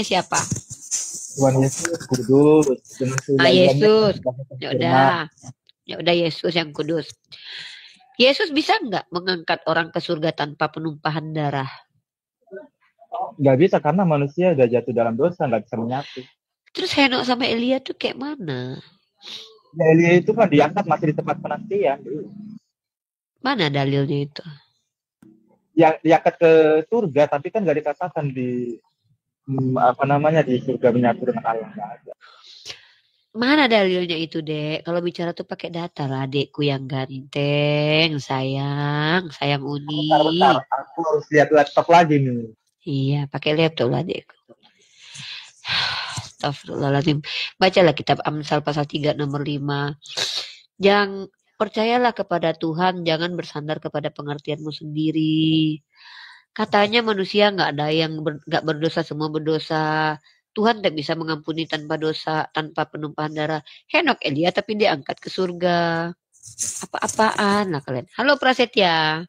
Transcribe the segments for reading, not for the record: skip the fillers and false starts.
siapa? Tuhan Yesus kudus dengan Yesus. Ya udah. Ya udah, Yesus yang kudus. Yesus bisa nggak mengangkat orang ke surga tanpa penumpahan darah? Nggak bisa karena manusia udah jatuh dalam dosa, nggak bisa menyatu. Terus Henok sama Elia tuh kayak mana? Ya, Elia itu kan diangkat masih di tempat penantian. Mana dalilnya itu? Yang diangkat ke surga, tapi kan nggak dikatakan di di surga menyatu dengan Allah, nggak ada. Mana dalilnya itu, Dek? Kalau bicara tuh pakai data lah, Dekku yang ganteng, sayang Uni. Bentar, aku harus lihat laptop lagi nih. Iya, pakai laptop lah, Dekku. Astagfirullahaladzim. Bacalah kitab Amsal pasal 3 nomor 5. Jangan percayalah kepada Tuhan, jangan bersandar kepada pengertianmu sendiri. Katanya manusia nggak ada yang nggak berdosa, semua berdosa. Tuhan tidak bisa mengampuni tanpa dosa, tanpa penumpahan darah. Henok Elia tapi diangkat ke surga. Apa-apaan lah kalian. Halo Prasetya.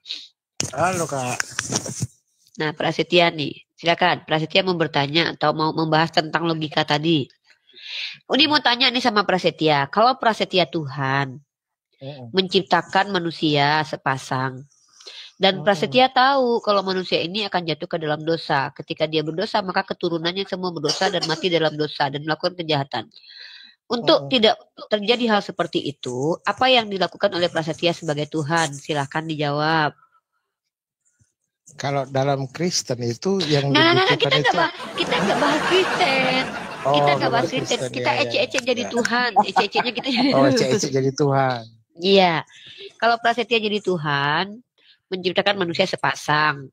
Halo Kak. Nah Prasetya nih, silakan. Prasetya mau bertanya atau mau membahas tentang logika tadi. Uni mau tanya nih sama Prasetya. Kalau Prasetya Tuhan menciptakan manusia sepasang. Dan Prasetya tahu kalau manusia ini akan jatuh ke dalam dosa. Ketika dia berdosa, maka keturunannya semua berdosa dan mati dalam dosa dan melakukan kejahatan. Untuk tidak terjadi hal seperti itu, apa yang dilakukan oleh Prasetya sebagai Tuhan? Silahkan dijawab. Kalau dalam Kristen itu yang dibutuhkan kita nggak bahas Kristen. Kita nggak bahas Kristen. Kita ece-ece jadi Tuhan. Ece-ecenya kita. Ece-ece jadi Tuhan. Iya. Kalau Prasetya jadi Tuhan, menciptakan manusia sepasang.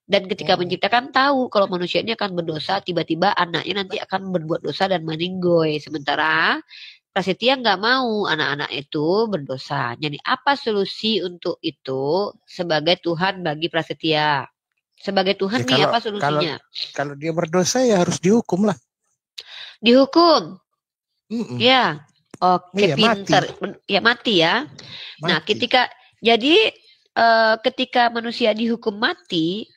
Dan ketika menciptakan tahu kalau manusia ini akan berdosa, tiba-tiba anaknya nanti akan berbuat dosa dan meninggoy. Sementara Prasetya nggak mau anak-anak itu berdosa. Jadi apa solusi untuk itu sebagai Tuhan bagi Prasetya? Sebagai Tuhan nih apa solusinya? Kalau dia berdosa ya harus dihukum lah. Dihukum? Ya. Oke, pinter. Ya mati ya. Mati. Nah ketika manusia dihukum mati,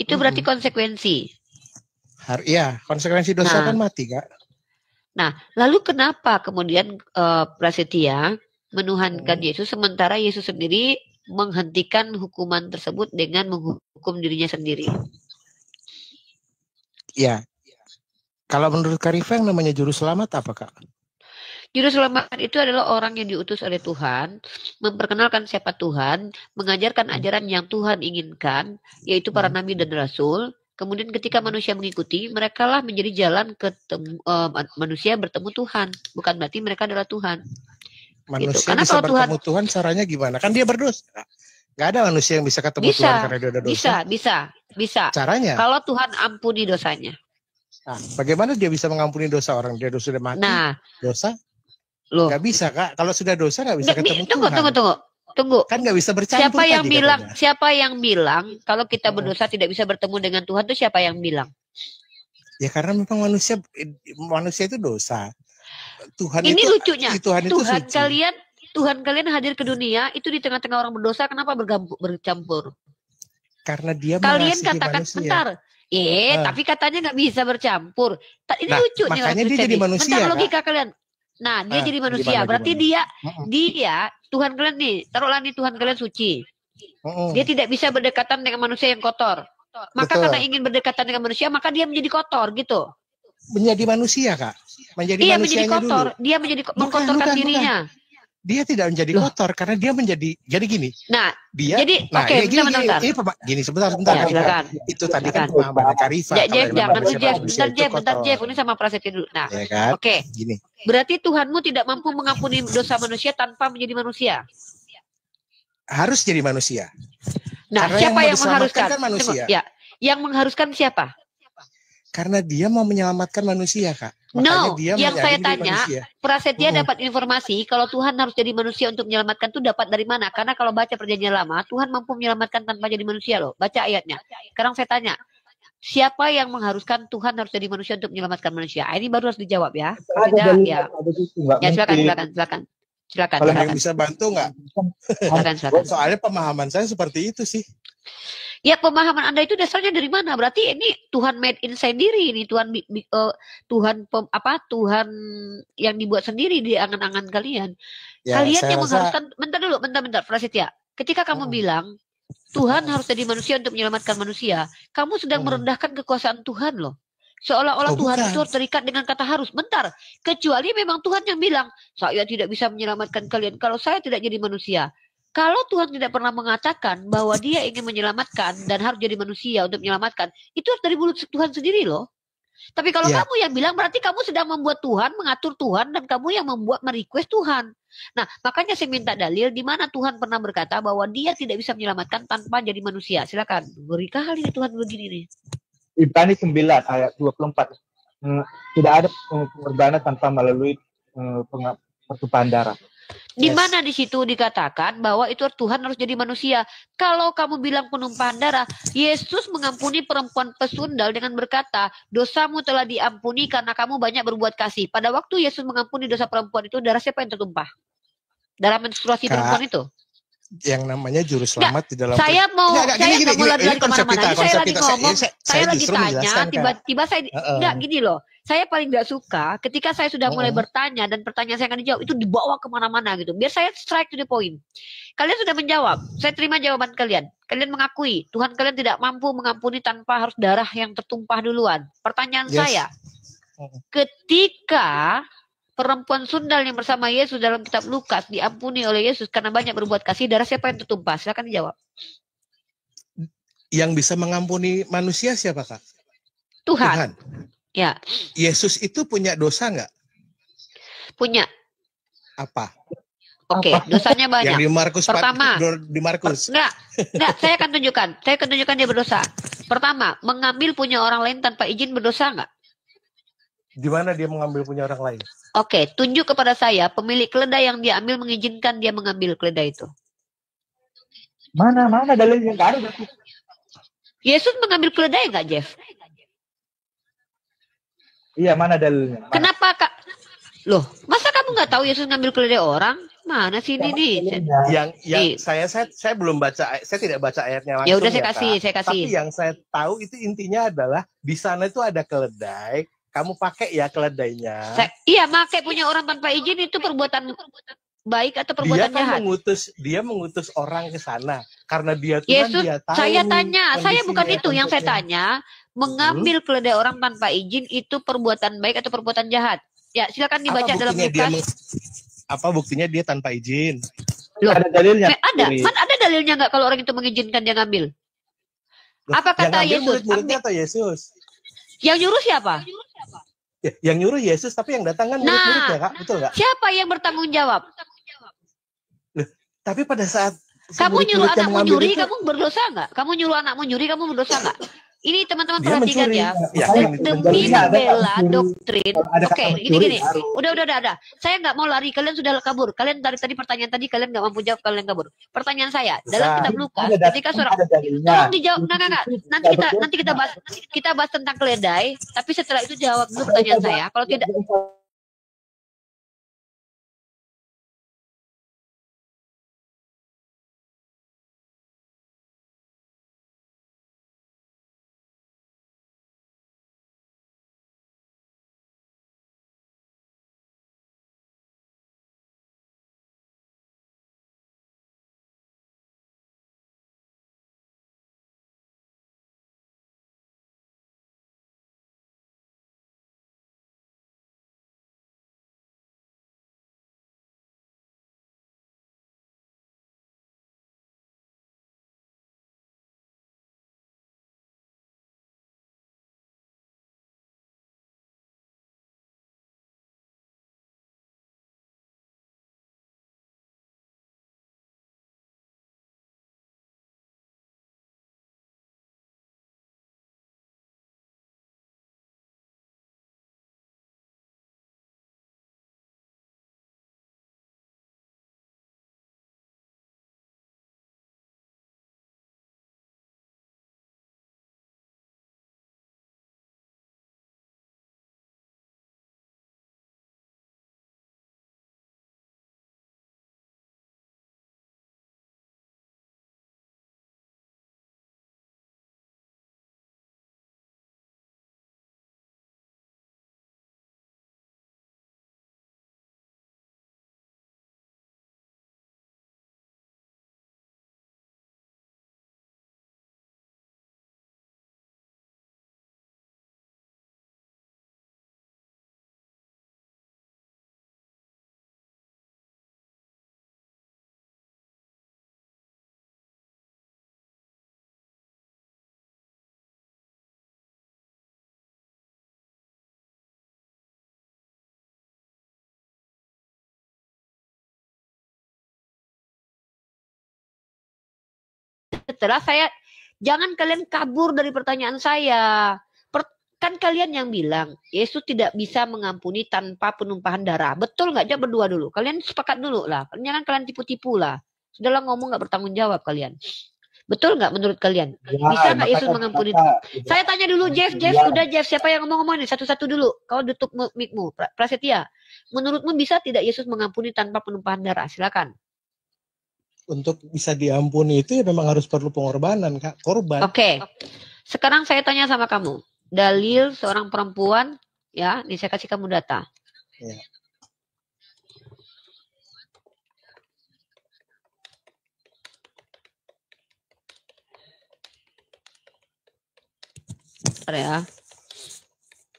itu berarti konsekuensi. Iya, konsekuensi dosa kan mati, Kak. Nah, lalu kenapa kemudian Prasetya menuhankan Yesus sementara Yesus sendiri menghentikan hukuman tersebut dengan menghukum dirinya sendiri? Iya. Kalau menurut Kak Rifa yang namanya juru selamat apa, Kak? Juru selamat itu adalah orang yang diutus oleh Tuhan, memperkenalkan siapa Tuhan, mengajarkan ajaran yang Tuhan inginkan, yaitu para nabi dan rasul. Kemudian ketika manusia mengikuti, mereka lah menjadi jalan manusia bertemu Tuhan. Bukan berarti mereka adalah Tuhan. Manusia gitu. Karena bisa bertemu Tuhan caranya gimana? Kan dia berdosa. Gak ada manusia yang bisa ketemu Tuhan karena dia ada dosa. Bisa. Caranya? Kalau Tuhan ampuni dosanya. Nah, bagaimana dia bisa mengampuni dosa orang? Dia sudah mati. Dosa? Loh. Gak bisa, Kak. Kalau sudah dosa gak bisa ketemu Tuhan. Tunggu. Kan gak bisa bercampur. Siapa yang bilang kalau kita berdosa tidak bisa bertemu dengan Tuhan itu siapa yang bilang? Ya karena memang manusia itu dosa. Tuhan ini itu lucunya. Tuhan kalian hadir ke dunia itu di tengah-tengah orang berdosa, kenapa bercampur? Karena dia kalian katakan manusia. Bentar. Tapi katanya nggak bisa bercampur. Ini lucu nih. Makanya dia jadi manusia. Bentar, logika kalian. Nah, dia jadi manusia. Berarti dia Tuhan kalian nih, taruhlah nih Tuhan kalian suci. Dia tidak bisa berdekatan dengan manusia yang kotor. Maka karena ingin berdekatan dengan manusia, maka dia menjadi kotor gitu. Menjadi manusia, Kak. Menjadi kotor. Dulu. Dia menjadi mengkotorkan dirinya. Dia tidak menjadi kotor karena dia menjadi gini. Gini sebentar. Ya, itu tadi kan pemahaman Kak Rifa. Bentar Jeff, ini sama Prasetya dulu. Nah, ya kan? Oke. Gini. Berarti Tuhanmu tidak mampu mengampuni dosa manusia tanpa menjadi manusia. Harus jadi manusia. Nah, karena siapa yang mengharuskan? Kan manusia. Ya, yang mengharuskan siapa? Karena dia mau menyelamatkan manusia, Kak. Yang saya tanya, Prasetya dapat informasi kalau Tuhan harus jadi manusia untuk menyelamatkan itu dapat dari mana? Karena kalau baca Perjanjian Lama, Tuhan mampu menyelamatkan tanpa jadi manusia loh. Baca ayatnya. Sekarang saya tanya, siapa yang mengharuskan Tuhan harus jadi manusia untuk menyelamatkan manusia? Ini baru harus dijawab ya. Tidak, ya. Ya silakan. Silakan. Kalau yang bisa bantu nggak? Silakan. Soalnya pemahaman saya seperti itu sih. Ya, pemahaman Anda itu dasarnya dari mana? Berarti ini Tuhan made in sendiri, ini Tuhan Tuhan yang dibuat sendiri di angan-angan kalian. Ya, kalian yang mengharuskan, bentar, Prasetya. Ketika kamu bilang Tuhan harus jadi manusia untuk menyelamatkan manusia, kamu sedang merendahkan kekuasaan Tuhan loh. Seolah-olah Tuhan itu terikat dengan kata harus. Bentar, kecuali memang Tuhan yang bilang, saya tidak bisa menyelamatkan kalian kalau saya tidak jadi manusia. Kalau Tuhan tidak pernah mengatakan bahwa dia ingin menyelamatkan dan harus jadi manusia untuk menyelamatkan, itu harus dari mulut Tuhan sendiri loh. Tapi kalau kamu yang bilang, berarti kamu sedang membuat Tuhan, mengatur Tuhan, dan kamu yang membuat merequest Tuhan. Nah, makanya saya minta dalil di mana Tuhan pernah berkata bahwa dia tidak bisa menyelamatkan tanpa jadi manusia. Silakan, beri kali Tuhan begini nih. Ibrani 9 ayat 24. Tidak ada pengorbanan tanpa melalui pertumpahan darah. Di mana di situ dikatakan bahwa itu Tuhan harus jadi manusia. Kalau kamu bilang penumpahan darah, Yesus mengampuni perempuan pesundal dengan berkata, dosamu telah diampuni karena kamu banyak berbuat kasih. Pada waktu Yesus mengampuni dosa perempuan itu, darah siapa yang tertumpah? Darah menstruasi perempuan itu? Yang namanya juru selamat di dalam saya mau lari kemana-mana. Saya lagi ngomong, saya lagi tanya, tiba-tiba saya enggak gini loh. Saya paling nggak suka ketika saya sudah mulai bertanya dan pertanyaan saya akan dijawab itu dibawa kemana-mana gitu. Biar saya strike to the point. Kalian sudah menjawab, saya terima jawaban kalian. Kalian mengakui Tuhan kalian tidak mampu mengampuni tanpa harus darah yang tertumpah duluan. Pertanyaan saya, ketika perempuan sundal yang bersama Yesus dalam kitab Lukas diampuni oleh Yesus karena banyak berbuat kasih, darah siapa yang tertumpah? Silakan dijawab. Yang bisa mengampuni manusia siapa, Kak? Tuhan. Ya. Yesus itu punya dosa nggak? Punya. Apa? Oke, dosanya banyak. Yang di Markus. Pertama, di Markus. Enggak, saya akan tunjukkan. Saya akan tunjukkan dia berdosa. Pertama, mengambil punya orang lain tanpa izin berdosa nggak? Di mana dia mengambil punya orang lain? Oke, tunjuk kepada saya pemilik keledai yang dia ambil mengizinkan dia mengambil keledai itu. Mana dalilnya? Nggak ada. Yesus mengambil keledai nggak, Jeff? Iya, mana dalilnya? Mana? Kenapa, Kak? Loh, masa kamu nggak tahu Yesus ngambil keledai orang? Mana sih ini nih? Yang saya belum baca, saya tidak baca ayatnya langsung. Ya udah saya kasih. Tapi yang saya tahu itu intinya adalah di sana itu ada keledai, kamu pakai ya keledainya. Iya, pakai punya orang tanpa izin itu perbuatan baik atau perbuatan jahat? Dia mengutus orang ke sana karena dia Tuhan, Yesus, dia tahu. Saya bukan itu yang saya tanya. Mengambil keledai orang tanpa izin itu perbuatan baik atau perbuatan jahat? Ya, silakan dibaca dalam Lukas. Apa buktinya dia tanpa izin? Loh, ada dalilnya. Ada dalilnya nggak kalau orang itu mengizinkan dia ngambil? Apa kata Yesus? Murid-muridnya atau Yesus? Yang nyuruh siapa? Yang nyuruh Yesus, tapi yang datang kan murid-muridnya, Kak, betul nggak? Siapa yang bertanggung jawab? Tapi pada saat kamu nyuruh anakmu nyuri, kamu berdosa nggak? Kamu nyuruh anakmu nyuri, kamu berdosa nggak? Ini teman-teman perhatikan ya. Demi membela doktrin. Oke, gini. Udah. Saya nggak mau lari. Kalian sudah kabur. Kalian dari tadi pertanyaan tadi kalian nggak mampu jawab, kalian kabur. Pertanyaan saya dalam kitab Lukas ketika seorang tolong dijawab. Nggak. Nanti kita bahas tentang keledai. Tapi setelah itu jawab dulu pertanyaan saya. Kalau tidak setelah saya, jangan kalian kabur dari pertanyaan saya. Kan kalian yang bilang Yesus tidak bisa mengampuni tanpa penumpahan darah. Betul nggak? Jawab berdua dulu. Kalian sepakat dulu lah. Jangan kalian tipu-tipu lah. Sudahlah ngomong nggak bertanggung jawab kalian. Betul nggak menurut kalian? Ya, Bisa nggak Yesus mengampuni? Saya tanya dulu Jeff. Udah Jeff, siapa yang ngomong ini? Satu-satu dulu. Kau tutup mic-mu. Prasetya, menurutmu bisa tidak Yesus mengampuni tanpa penumpahan darah? Silakan. Untuk bisa diampuni itu ya memang harus perlu pengorbanan, Kak. Korban. Oke. Sekarang saya tanya sama kamu. Dalil seorang perempuan, ya, ini saya kasih kamu data. Ya. Ya.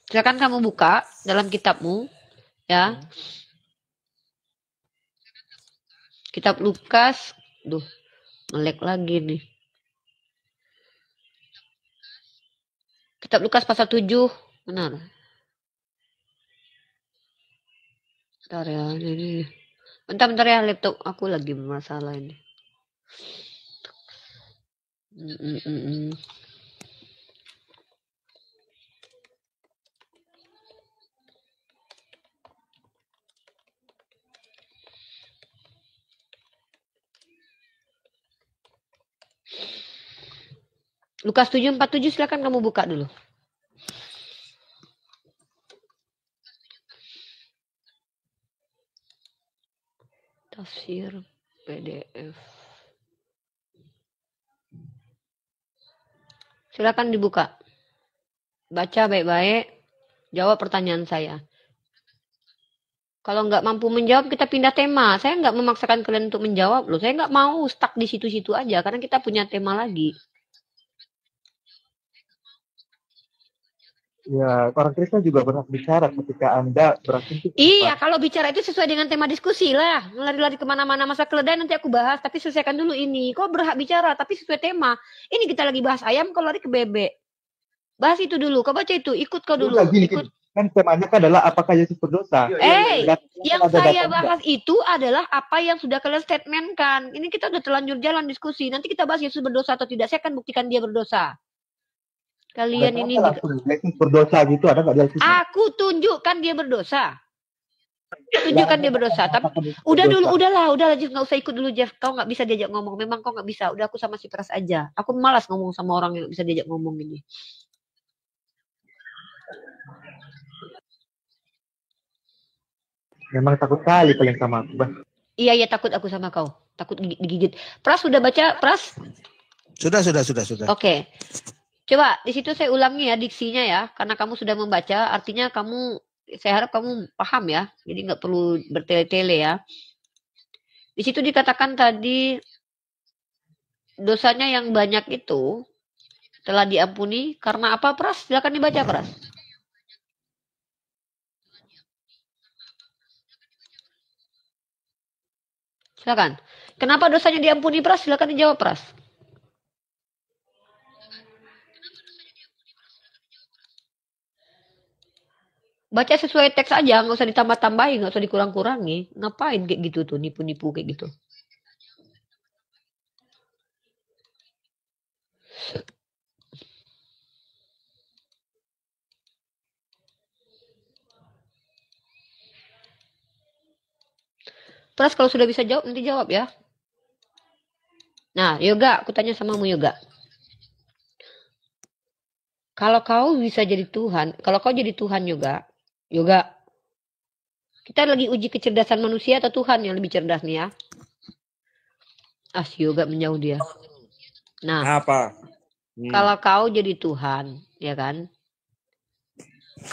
Silakan kamu buka dalam kitabmu, ya. Kitab Lukas, melek lagi nih. Kitab Lukas pasal 7, benar. Bentar ya, ini. Bentar ya, laptop aku lagi bermasalah ini. Lukas 7:47, silakan kamu buka dulu. Tafsir PDF. Silakan dibuka. Baca baik-baik. Jawab pertanyaan saya. Kalau nggak mampu menjawab, kita pindah tema. Saya nggak memaksakan kalian untuk menjawab loh. Saya nggak mau stuck di situ-situ aja, karena kita punya tema lagi. Ya, orang Kristen juga berhak bicara ketika Anda berasumsi. Iya, kalau bicara itu sesuai dengan tema diskusi lah. Lari-lari kemana-mana masa keledai nanti aku bahas, tapi selesaikan dulu ini. Kau berhak bicara, tapi sesuai tema. Ini kita lagi bahas ayam, kau lari ke bebek. Bahas itu dulu, kau baca itu, ikut kau dulu. Ikut. Kan temanya kan adalah apakah Yesus berdosa. Yang saya bahas itu adalah apa yang sudah kalian statementkan. Ini kita udah terlanjur jalan diskusi. Nanti kita bahas Yesus berdosa atau tidak. Saya akan buktikan dia berdosa. Kalian ini Yesus berdosa gitu, ada nggak dia? Aku tunjukkan dia berdosa. Tunjukkan dia berdosa. Tapi udahlah Jeff, nggak usah ikut dulu Jeff. Kau nggak bisa diajak ngomong. Memang kau nggak bisa. Udah aku sama si Pras aja. Aku malas ngomong sama orang yang bisa diajak ngomong ini. Memang takut kali kalian sama aku, Bang. Iya, takut aku sama kau. Takut digigit. Pras sudah baca, Pras? Sudah. Oke. Coba di situ saya ulangi ya diksinya ya, karena kamu sudah membaca, artinya saya harap kamu paham ya, jadi nggak perlu bertele-tele ya. Di situ dikatakan tadi dosanya yang banyak itu telah diampuni karena apa, Pras? Silakan dibaca, Pras. Silakan. Kenapa dosanya diampuni, Pras? Silakan dijawab, Pras. Baca sesuai teks aja, nggak usah ditambah-tambahin, nggak usah dikurang-kurangi. Ngapain kayak gitu tuh, nipu-nipu kayak gitu. Pras kalau sudah bisa jawab, nanti jawab ya. Nah, Yoga, aku tanya samamu Yoga. Kalau kau bisa jadi Tuhan, kalau kau jadi Tuhan Yoga, kita lagi uji kecerdasan manusia atau Tuhan yang lebih cerdas nih ya? Si Yoga menjauh dia. Nah, apa? Kalau kau jadi Tuhan, ya kan?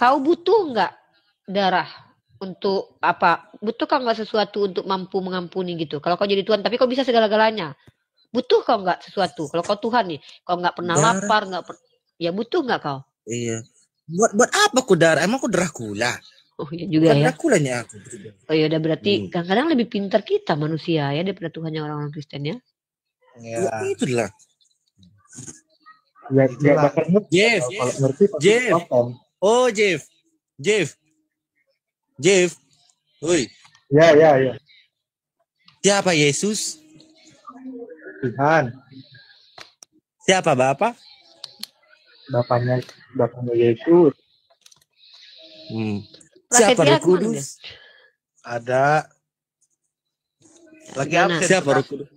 Kau butuh nggak darah untuk apa? Butuhkah nggak sesuatu untuk mampu mengampuni gitu? Kalau kau jadi Tuhan, tapi kau bisa segala-galanya. Butuh kau nggak sesuatu? Kalau kau Tuhan nih, kau nggak pernah lapar, ya butuh nggak kau? Iya. Buat apa aku darah? Emang aku Dracula? Oh ya juga ya. Draculanya aku. Oh ya udah berarti kadang-kadang lebih pintar kita manusia ya daripada Tuhannya orang-orang Kristen ya. Ya itulah. Jeff. Oh Jeff. Woi. Ya. Siapa Yesus? Tuhan. Siapa Bapak? Bapaknya Yesus. Siapa Prasetya Roh Kudus? Ada. Lagi Mana? absen. Siapa Roh Kudus?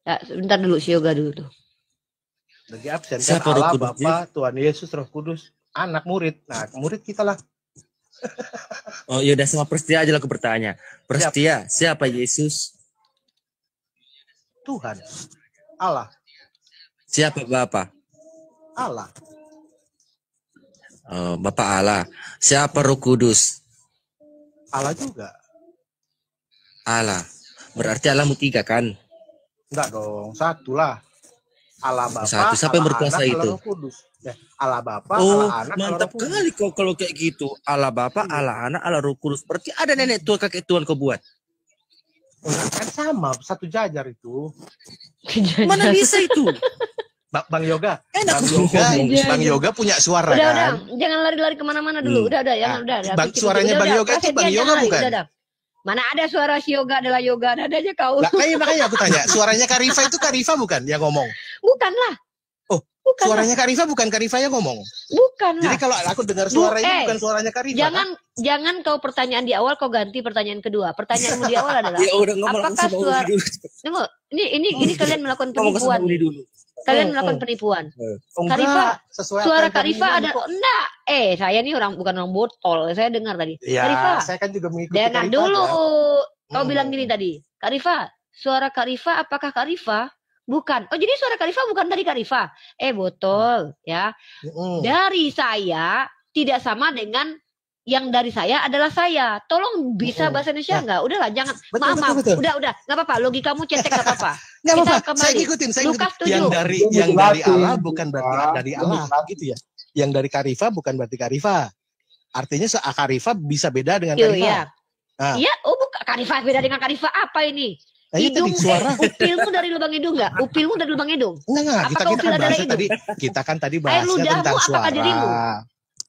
Ya, sebentar dulu, si Yoga dulu tuh. Lagi absen kan Siapa Roh Allah, Kudus, Bapa, Tuhan Yesus, Roh Kudus. Anak murid. Nah, murid kita lah. Oh yaudah, sama Prestia aja aku bertanya. Prestia, siapa Yesus? Tuhan. Allah. Siapa Bapak? Allah. Oh, Bapak Allah. Siapa Roh Kudus? Allah juga. Allah. Berarti Allahmu 3 kan? Enggak dong, satu lah. Allah Bapa, Satu. Siapa yang Allah berkuasa Anak, itu? Allah Roh Kudus. Ya, Allah Bapa, Oh, Allah Anak, Allah mantap Roh Kudus. kali kau kalau kayak gitu. Allah Bapa, Allah Anak, Allah Roh Kudus. Berarti ada nenek tua kakek Tuhan kau buat. Kan sama, satu jajar itu. Mana bisa itu? Bang Yoga, Enak Bang Yoga punya suara Udah, kan? jangan lari-lari kemana-mana dulu. Udah, Nah, udah. suaranya Bang Yoga itu Bang Yoga bukan? Udah. Mana ada suara si Yoga adalah Yoga, ada aja kau. Lah, makanya aku tanya, suaranya Karifa itu Karifa bukan yang ngomong? Bukan lah. Oh, bukan suaranya Karifa bukan Karifa yang ngomong? Bukan lah. Jadi kalau aku dengar suara ini bukan suaranya Karifa. Jangan kau pertanyaan di awal kau ganti pertanyaan kedua. Pertanyaanmu di awal adalah Ya udah ngomong apakah suara Tunggu, ini kalian melakukan penipuan. Kalian melakukan penipuan. Karifa, suara Karifa ada enggak? Saya ini bukan orang botol. Saya dengar tadi. Ya, Karifa, saya kan juga mengikuti dengar Karifa dulu. aja. Kau bilang gini tadi. Karifa, suara Karifa apakah Karifa? Bukan. Oh, jadi suara Karifa bukan dari Karifa. Botol, ya. Dari saya tidak sama dengan yang dari saya adalah saya. Tolong bisa bahasa Indonesia enggak? Udahlah, jangan. Maaf. Udah. Enggak apa-apa. Logikamu cetek enggak apa-apa. Enggak Kita apa-apa. kembali. Saya ngikutin. Lukas 7. Yang dari Allah bukan berarti dari Allah gitu ya. Yang dari Karifa bukan berarti Karifa. Artinya Karifa bisa beda dengan Karifa. Iya, bukan Karifa beda dengan Karifa apa ini? Nah, hidung, tadi suara. Upilmu dari lubang hidung enggak? Upilmu dari lubang hidung? Enggak. Kita kan tadi bahasnya tentang suara. Dirimu?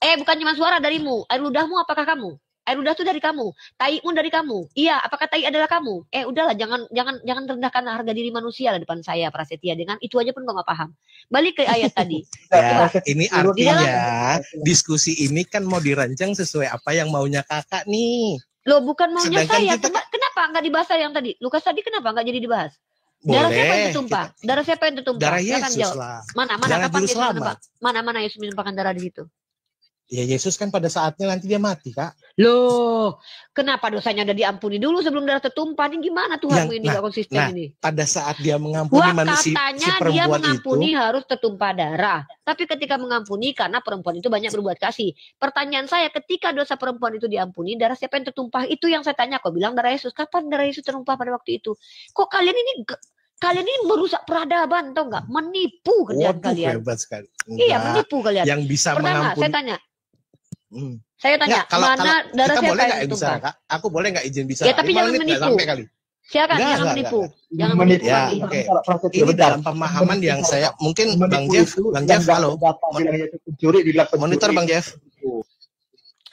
Bukan cuma suara darimu. Air ludahmu apakah kamu? Air ludah itu dari kamu. Taimu dari kamu. Iya, apakah tai adalah kamu? Udahlah, jangan rendahkan harga diri manusia lah depan saya, Prasetya. Dengan itu aja pun kau nggak paham. Balik ke ayat tadi. Ya, ini artinya diskusi ini kan mau dirancang sesuai apa yang maunya kakak nih. Loh, bukan maunya saya. Kita... Kenapa nggak dibahas yang tadi? Lukas tadi kenapa nggak jadi dibahas? Darah siapa yang tertumpah? Darah siapa yang tertumpah? Darah Yesus lah. Mana kapan Yesus menumpah? Mana Yesus menumpahkan darah di situ? Ya Yesus kan pada saatnya nanti dia mati, Kak. Loh, kenapa dosanya udah diampuni dulu sebelum darah tertumpah? Ini gimana Tuhanmu ini gak konsisten ini? Pada saat dia mengampuni manusia, si perempuan dia mengampuni itu harus tertumpah darah. Tapi ketika mengampuni karena perempuan itu banyak berbuat kasih. Pertanyaan saya, ketika dosa perempuan itu diampuni, darah siapa yang tertumpah? Itu yang saya tanya. Kau bilang darah Yesus. Kapan darah Yesus tertumpah pada waktu itu? Kok kalian ini merusak peradaban, tau nggak? Menipu kerjaan kalian. Hebat sekali. Iya, menipu kalian. Yang bisa mengampuni. Saya tanya. Saya tanya, mana darah siapa yang tertumpah? Kak? Aku boleh nggak izin bicara? Ya, tapi jangan menipu. Silakan, jangan menipu. Jangan menipu. Ya, oke. Ini dalam pemahaman yang saya mungkin Bang Jeff, halo. Monitor Bang Jeff.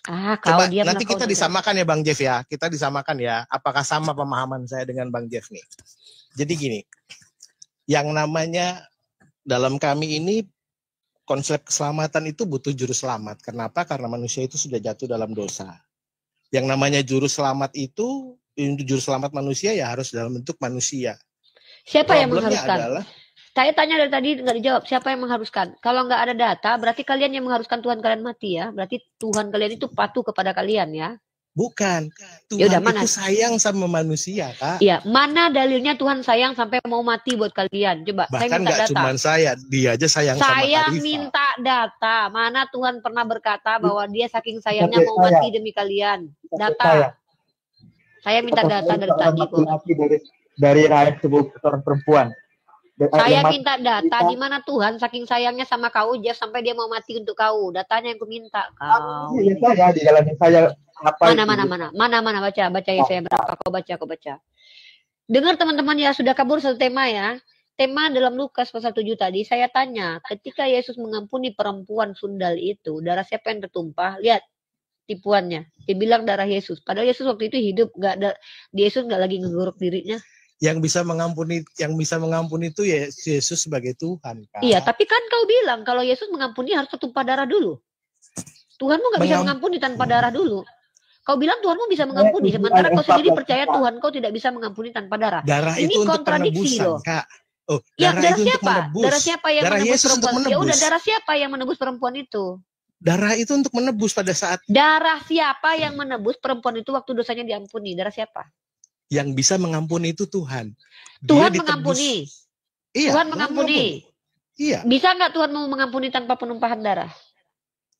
Coba nanti kita disamakan ya Bang Jeff ya. Kita disamakan ya. Apakah sama pemahaman saya dengan Bang Jeff nih? Jadi gini, yang namanya dalam kami ini konsep keselamatan itu butuh juru selamat. Kenapa? Karena manusia itu sudah jatuh dalam dosa. Yang namanya juru selamat itu, juru selamat manusia ya harus dalam bentuk manusia. Siapa yang mengharuskan? Saya tanya dari tadi nggak dijawab. Siapa yang mengharuskan? Kalau nggak ada data, berarti kalian yang mengharuskan Tuhan kalian mati ya. Berarti Tuhan kalian itu patuh kepada kalian ya. Bukan. Tuhan itu sayang sama manusia, Kak. Iya, mana dalilnya Tuhan sayang sampai mau mati buat kalian? Coba, bahkan saya minta data. Cuma dia aja sayang sama Karifa. Saya minta data. Mana Tuhan pernah berkata bahwa dia saking sayangnya mau mati demi kalian? Data. Saya minta data dari tadi kok. Dari rakyat seorang perempuan. Saya minta data di mana Tuhan saking sayangnya sama kau Jeff sampai dia mau mati untuk kau. Datanya yang ku minta kau. Iya saya di dalam saya apa mana baca ya saya berapa kau baca. Dengar teman-teman ya, sudah kabur satu tema ya. Tema dalam Lukas pasal 7 tadi saya tanya, ketika Yesus mengampuni perempuan sundal itu, darah siapa yang tertumpah? Lihat tipuannya. Dibilang darah Yesus. Padahal Yesus waktu itu hidup, Yesus nggak lagi ngegorok dirinya. Yang bisa mengampuni itu ya Yesus sebagai Tuhan, Kak. Iya, tapi kan kau bilang kalau Yesus mengampuni harus tertumpah darah dulu. Tuhanmu nggak bisa mengampuni tanpa darah dulu. Kau bilang Tuhanmu bisa mengampuni, sementara kau sendiri percaya Tuhan kau tidak bisa mengampuni tanpa darah. Darah Ini itu untuk kontradiksi penebusan, loh. Kak. Oh, Ya, darah itu siapa? untuk menebus. Darah siapa yang darah menebus Yesus untuk perempuan? menebus. Ya udah, darah siapa yang menebus perempuan itu? Darah itu untuk menebus pada saat. Darah siapa yang menebus perempuan itu waktu dosanya diampuni? Darah siapa? Yang bisa mengampuni itu Tuhan. Tuhan mengampuni. Iya, Tuhan mengampuni. Iya. Bisa nggak Tuhan mau mengampuni tanpa penumpahan darah?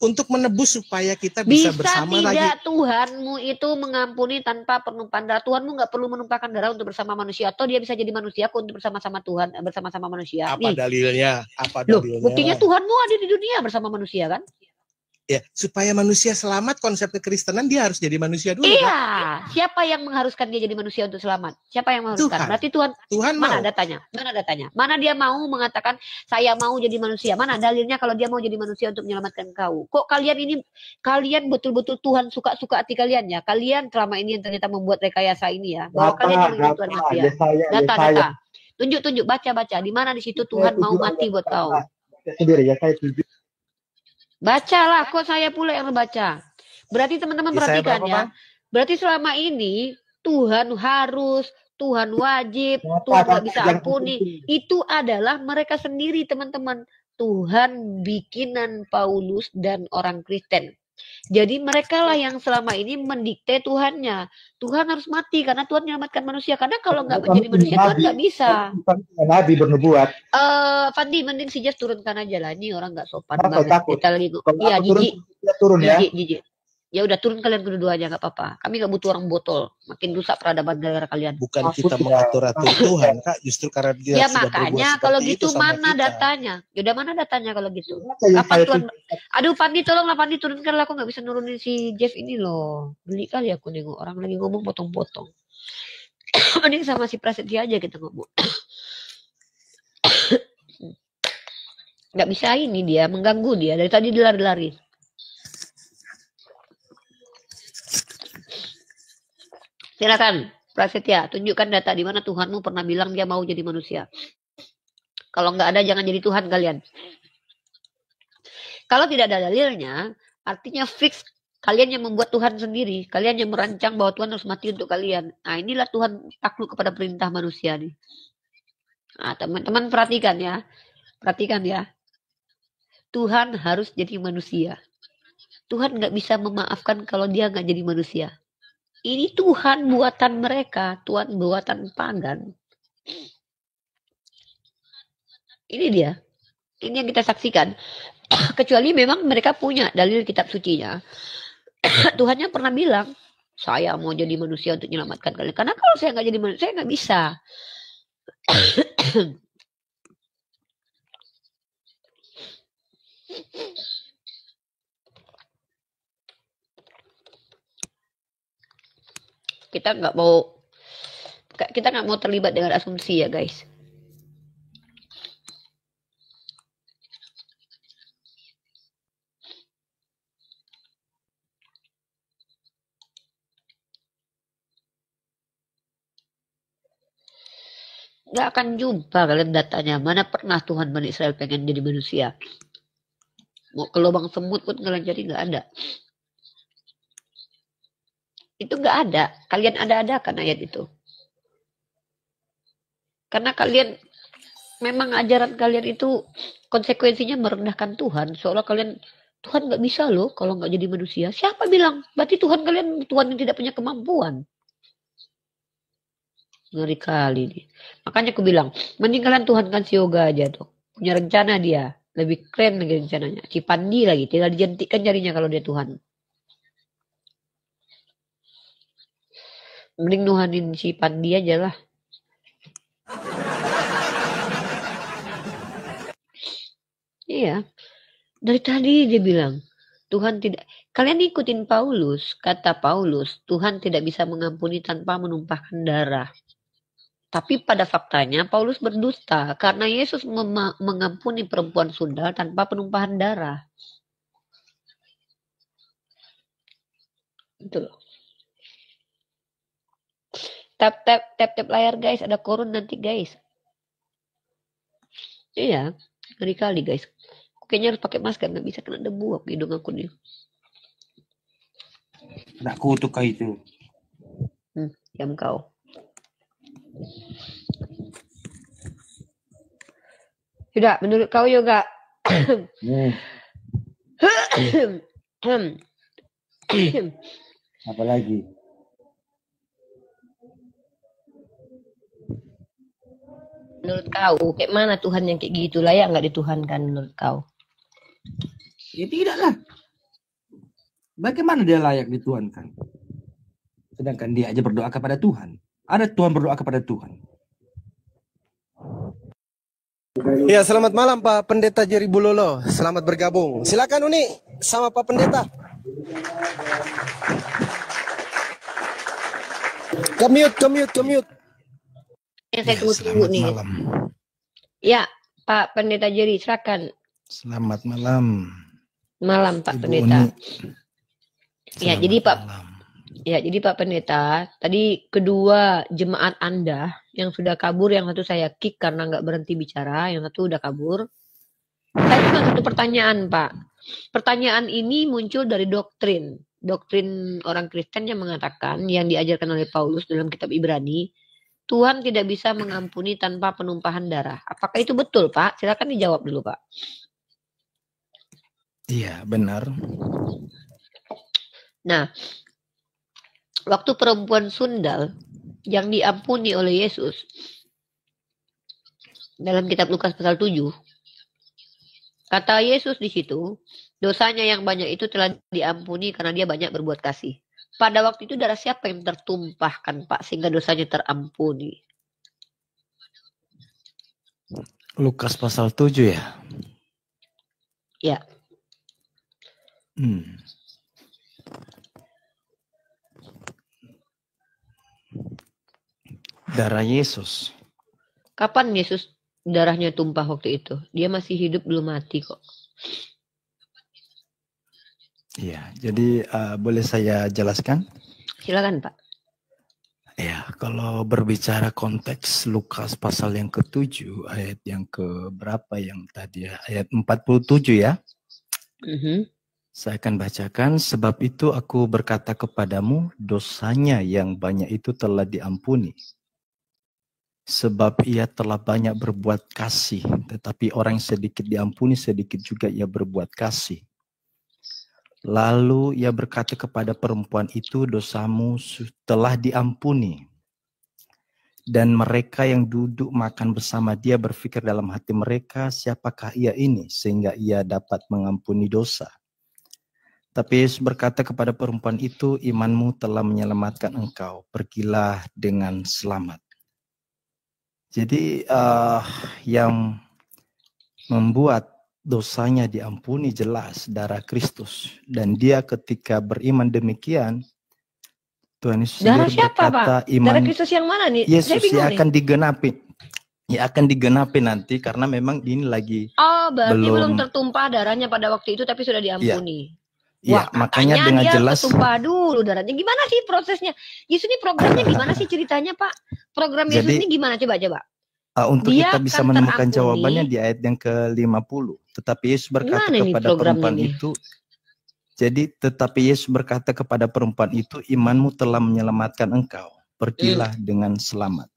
Untuk menebus supaya kita bisa bersama lagi. Bisa tidak Tuhanmu itu mengampuni tanpa penumpahan darah? Tuhanmu nggak perlu menumpahkan darah untuk bersama manusia. Atau dia bisa jadi manusia untuk bersama-sama Tuhan, bersama-sama manusia. Apa dalilnya? Loh, buktinya Tuhanmu ada di dunia bersama manusia kan? Ya, supaya manusia selamat, konsep kekristenan dia harus jadi manusia dulu. Iya, kan? Siapa yang mengharuskan dia jadi manusia untuk selamat? Siapa yang mengharuskan? Tuhan. Berarti Tuhan mau. Mana datanya? Mana dia mau mengatakan saya mau jadi manusia? Mana dalilnya kalau dia mau jadi manusia untuk menyelamatkan kau? Kok kalian betul-betul Tuhan suka hati kalian ya? Kalian selama ini yang ternyata membuat rekayasa ini ya, bahwa kalian yang ingin Tuhan mati ya. Data. Tunjuk, baca. Di mana di situ Tuhan mau mati buat kau? Sendiri ya, saya tujuh. Bacalah, kok saya pula yang membaca. Berarti teman-teman perhatikan ya. Berarti selama ini Tuhan wajib, Tuhan nggak bisa ampuni. Itu adalah mereka sendiri teman-teman. Tuhan bikinan Paulus dan orang Kristen. Jadi mereka lah yang selama ini mendikte Tuhannya. Tuhan harus mati karena Tuhan menyelamatkan manusia. Karena kalau nggak menjadi manusia Tuhan nggak bisa. Nabi bernubuat. Fandi, mending si Jas turunkan aja lah. Ini orang nggak sopan banget. Kita lagi. Iya, turun ya. Jijik. Ya udah turun kalian kedua-duanya nggak apa-apa. Kami nggak butuh orang botol. Makin rusak peradaban negara kalian. Bukan kita mengatur-atur Tuhan, Kak. Justru karena dia ya makanya kalau gitu mana datanya? Yaudah mana datanya kalau gitu? Kapan Tuhan? Aduh Pandi tolonglah Pandi turunkan lah. Aku nggak bisa nurunin si Jeff ini loh. Beli kali aku nengok orang lagi ngomong potong-potong. Mending sama si Prasetya aja kita ngomong. Nggak bisa ini dia mengganggu dia dari tadi dilari-lari. Silakan, Prasetya, tunjukkan data di mana Tuhanmu pernah bilang dia mau jadi manusia. Kalau nggak ada, jangan jadi Tuhan kalian. Kalau tidak ada dalilnya, artinya fix kalian yang membuat Tuhan sendiri. Kalian yang merancang bahwa Tuhan harus mati untuk kalian. Nah, inilah Tuhan takluk kepada perintah manusia nih. Nah, teman-teman perhatikan ya. Tuhan harus jadi manusia. Tuhan nggak bisa memaafkan kalau dia nggak jadi manusia. Ini Tuhan buatan mereka, Tuhan buatan pagan. Ini dia. Ini yang kita saksikan. Kecuali memang mereka punya dalil kitab sucinya. Tuhannya pernah bilang, saya mau jadi manusia untuk menyelamatkan kalian. Karena kalau saya nggak jadi manusia, saya nggak bisa. Kita nggak mau terlibat dengan asumsi ya guys. Nggak akan jumpa kalian datanya. Mana pernah Tuhan Bani Israel pengen jadi manusia? Mau ke lubang semut pun kalian jadi nggak ada. Itu nggak ada. Kalian ada-adakan ayat itu. Karena kalian, memang ajaran kalian itu konsekuensinya merendahkan Tuhan. Seolah kalian, Tuhan nggak bisa loh kalau nggak jadi manusia. Siapa bilang? Berarti Tuhan kalian, Tuhan yang tidak punya kemampuan. Ngeri kali nih. Makanya aku bilang, mending kalian Tuhan kan si Yoga aja tuh. Punya rencana dia. Lebih keren lagi rencananya. Si Pandi lagi. Tinggal dijentikkan jarinya kalau dia Tuhan. Mending nuhanin si Pandi aja lah. Iya. Dari tadi dia bilang, Tuhan tidak. Kalian ikutin Paulus. Kata Paulus, Tuhan tidak bisa mengampuni tanpa menumpahkan darah. Tapi pada faktanya Paulus berdusta. Karena Yesus mengampuni perempuan sundal tanpa penumpahan darah. Itu loh. Tap layar guys, ada korun nanti guys. Iya, ngeri kali guys. Kayaknya harus pakai masker, nggak bisa kena debu hidung aku nih. Nak kutuk kau itu. Diam kau. Sudah, menurut kau Yoga? Apa lagi? Menurut kau, kayak mana Tuhan yang kayak gitu, layak nggak dituhankan menurut kau? Ya tidaklah. Bagaimana dia layak dituhankan? Sedangkan dia aja berdoa kepada Tuhan. Ada Tuhan berdoa kepada Tuhan. Ya, selamat malam Pak Pendeta Jerry Bulolo. Selamat bergabung. Silakan Uni sama Pak Pendeta. Kemute. Yang saya tunggu nih. Malam. Ya, Pak Pendeta Jerry, silakan. Selamat malam. Malam Pak Ibu Pendeta. Uni. Ya, Selamat jadi Pak malam. Ya, jadi Pak Pendeta, tadi kedua jemaat Anda yang sudah kabur, yang satu saya kick karena nggak berhenti bicara, yang satu udah kabur. Saya cuma satu pertanyaan, Pak. Pertanyaan ini muncul dari doktrin orang Kristen yang mengatakan, yang diajarkan oleh Paulus dalam kitab Ibrani, Tuhan tidak bisa mengampuni tanpa penumpahan darah. Apakah itu betul, Pak? Silakan dijawab dulu, Pak. Iya, benar. Nah, waktu perempuan sundal yang diampuni oleh Yesus dalam kitab Lukas pasal 7, kata Yesus di situ, dosanya yang banyak itu telah diampuni karena dia banyak berbuat kasih. Pada waktu itu darah siapa yang tertumpahkan, Pak, sehingga dosanya terampuni? Lukas pasal 7 ya? Ya. Darah Yesus. Kapan Yesus darahnya tumpah waktu itu? Dia masih hidup, belum mati kok. Iya, jadi boleh saya jelaskan? Silakan, Pak. Ya, kalau berbicara konteks Lukas pasal yang ke-7, ayat yang ke berapa yang tadi ya? Ayat 47 ya. Saya akan bacakan, sebab itu aku berkata kepadamu, dosanya yang banyak itu telah diampuni. Sebab ia telah banyak berbuat kasih, tetapi orang sedikit diampuni, sedikit juga ia berbuat kasih. Lalu ia berkata kepada perempuan itu, dosamu telah diampuni. Dan mereka yang duduk makan bersama dia berpikir dalam hati mereka, siapakah ia ini sehingga ia dapat mengampuni dosa. Tapi Yesus berkata kepada perempuan itu, imanmu telah menyelamatkan engkau, pergilah dengan selamat. Jadi yang membuat dosanya diampuni jelas darah Kristus. Dan dia ketika beriman demikian, Tuhan Yesus Darah sendiri siapa, berkata, Pak? iman Darah Kristus yang mana nih? Yesus Saya bingung yang nih. akan digenapi. Ya akan digenapi nanti karena memang ini lagi Oh, berarti belum belum tertumpah darahnya pada waktu itu, tapi sudah diampuni. ya, Wah, makanya katanya dengan dia jelas ketumpah dulu darahnya. Gimana sih prosesnya? Yesus ini programnya gimana sih ceritanya, Pak? Program Yesus Jadi, ini gimana? Coba. untuk Dia kita bisa akan menemukan terampuni. jawabannya di ayat yang ke-50. Tetapi Yesus berkata Gimana nih kepada programnya perempuan nih? itu, jadi tetapi Yesus berkata kepada perempuan itu, imanmu telah menyelamatkan engkau, pergilah dengan selamat.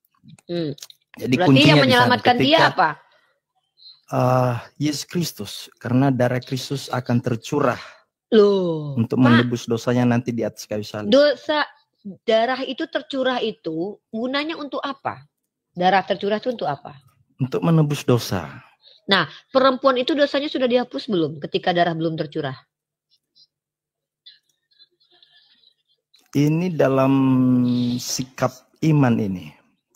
Jadi Berarti kuncinya yang di sana menyelamatkan dia ketika apa? Yesus Kristus, karena darah Kristus akan tercurah Loh, untuk Pak, menebus dosanya nanti di atas kayu salib. dosa darah itu tercurah itu gunanya untuk apa? Darah tercurah itu untuk apa? Untuk menebus dosa. Nah, perempuan itu dosanya sudah dihapus belum ketika darah belum tercurah? Ini dalam sikap iman ini.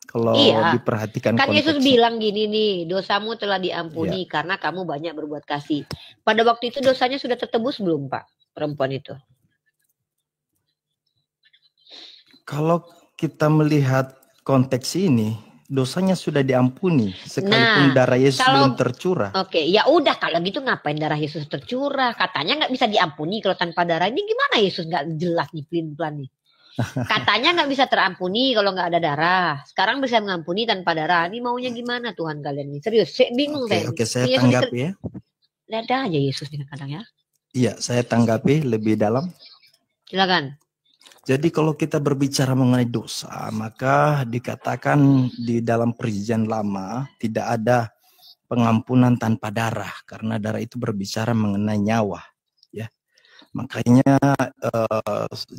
Kalau Iya. diperhatikan Kan Yesus konteksnya. bilang gini nih, dosamu telah diampuni karena kamu banyak berbuat kasih. Pada waktu itu dosanya sudah tertebus belum, Pak? Perempuan itu. Kalau kita melihat konteks ini, dosanya sudah diampuni sekalipun darah Yesus belum tercurah. Oke, ya udah kalau gitu ngapain darah Yesus tercurah? Katanya nggak bisa diampuni kalau tanpa darah. Ini gimana Yesus nggak jelas nih pelin-pelan nih? Katanya nggak bisa terampuni kalau nggak ada darah. Sekarang bisa mengampuni tanpa darah. Ini maunya gimana Tuhan kalian ini? Serius, saya bingung saya. Oke, saya Yesus tanggapi ya. ada aja Yesus nih kadang ya. Iya, saya tanggapi lebih dalam. Silakan. Jadi kalau kita berbicara mengenai dosa, maka dikatakan di dalam Perjanjian Lama tidak ada pengampunan tanpa darah, karena darah itu berbicara mengenai nyawa. Ya, makanya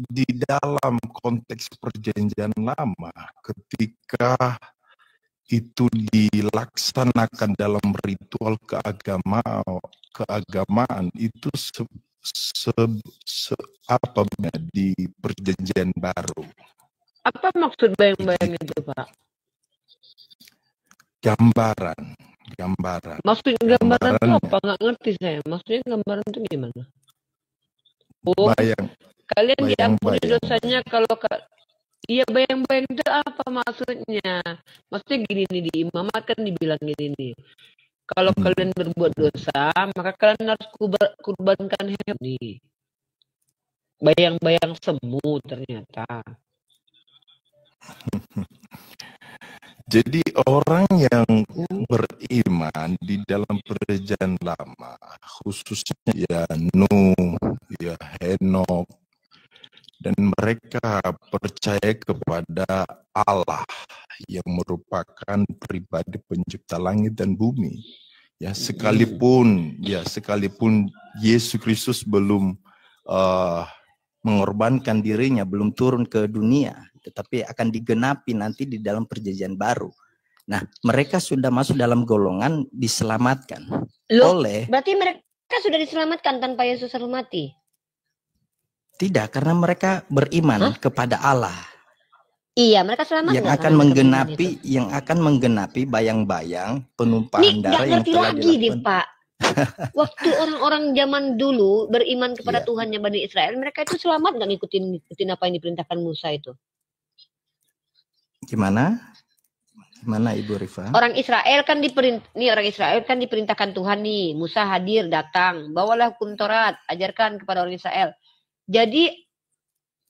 di dalam konteks Perjanjian Lama, ketika itu dilaksanakan dalam ritual keagamaan itu apa di Perjanjian Baru. Apa maksud bayang-bayang itu, Pak? Gambaran. Maksud gambaran itu apa? Nggak ngerti saya. Maksudnya gambaran itu gimana? Oh, kalian diampuni dosanya kalau iya, bayang-bayang itu apa maksudnya? Maksudnya gini nih, di imamat kan dibilang gini nih. Kalau kalian berbuat dosa, maka kalian harus kurbankan hewan nih. Bayang-bayang semu ternyata. Jadi orang yang beriman di dalam Perjanjian Lama, khususnya ya Nuh, ya Henok, dan mereka percaya kepada Allah yang merupakan pribadi pencipta langit dan bumi. Ya, sekalipun Yesus Kristus belum mengorbankan dirinya, belum turun ke dunia, tetapi akan digenapi nanti di dalam Perjanjian Baru. Nah, mereka sudah masuk dalam golongan diselamatkan. Berarti mereka sudah diselamatkan tanpa Yesus harus mati? Tidak, karena mereka beriman kepada Allah. Iya, mereka selamat yang akan menggenapi bayang-bayang penumpahan darah yang telah dilakukan. Pak. Waktu orang-orang zaman dulu beriman kepada Tuhan yang Bani Israel, mereka itu selamat nggak ngikutin apa yang diperintahkan Musa itu? Gimana Ibu Rifa? Orang Israel kan diperintahkan Tuhan nih, Musa hadir datang, bawalah hukum Taurat, ajarkan kepada orang Israel. Jadi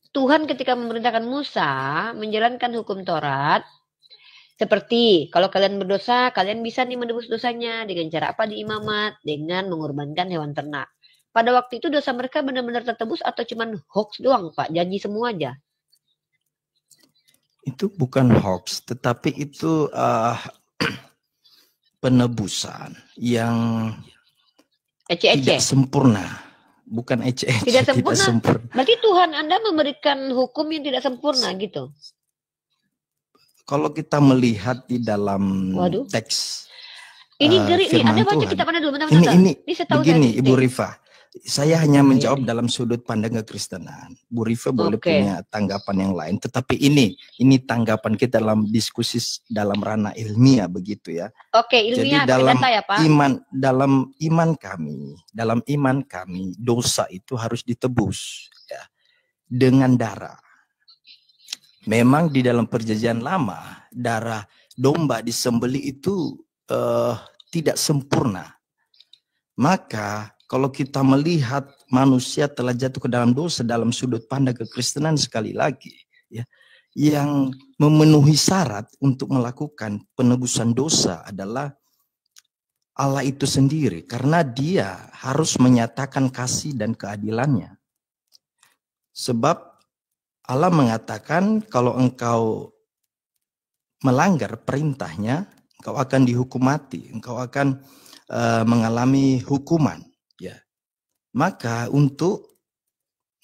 Tuhan ketika memerintahkan Musa menjalankan hukum Taurat, seperti kalau kalian berdosa, kalian bisa nih menebus dosanya dengan cara apa di imamat? Dengan mengorbankan hewan ternak. Pada waktu itu dosa mereka benar-benar tertebus atau cuman hoax doang, Pak? Janji semua aja? Itu bukan hoax, tetapi itu penebusan yang tidak sempurna. Bukan tidak sempurna. Berarti Tuhan Anda memberikan hukum yang tidak sempurna gitu? Kalau kita melihat di dalam teks ini ngeri nih, Anda baca kitab Anda dulu. Ini begini Ibu Rifa, saya hanya menjawab dalam sudut pandang kekristenan. Bu Rifa boleh punya tanggapan yang lain, tetapi ini tanggapan kita dalam diskusi dalam ranah ilmiah begitu ya. Ilmiah. Jadi dalam data ya, Pak? dalam iman kami dosa itu harus ditebus ya dengan darah. Memang di dalam Perjanjian Lama darah domba disembelih itu tidak sempurna. Maka kalau kita melihat manusia telah jatuh ke dalam dosa dalam sudut pandang kekristenan sekali lagi, ya, yang memenuhi syarat untuk melakukan penebusan dosa adalah Allah itu sendiri, karena Dia harus menyatakan kasih dan keadilannya. Sebab Allah mengatakan kalau engkau melanggar perintahnya, engkau akan dihukum mati, engkau akan mengalami hukuman. Ya, maka untuk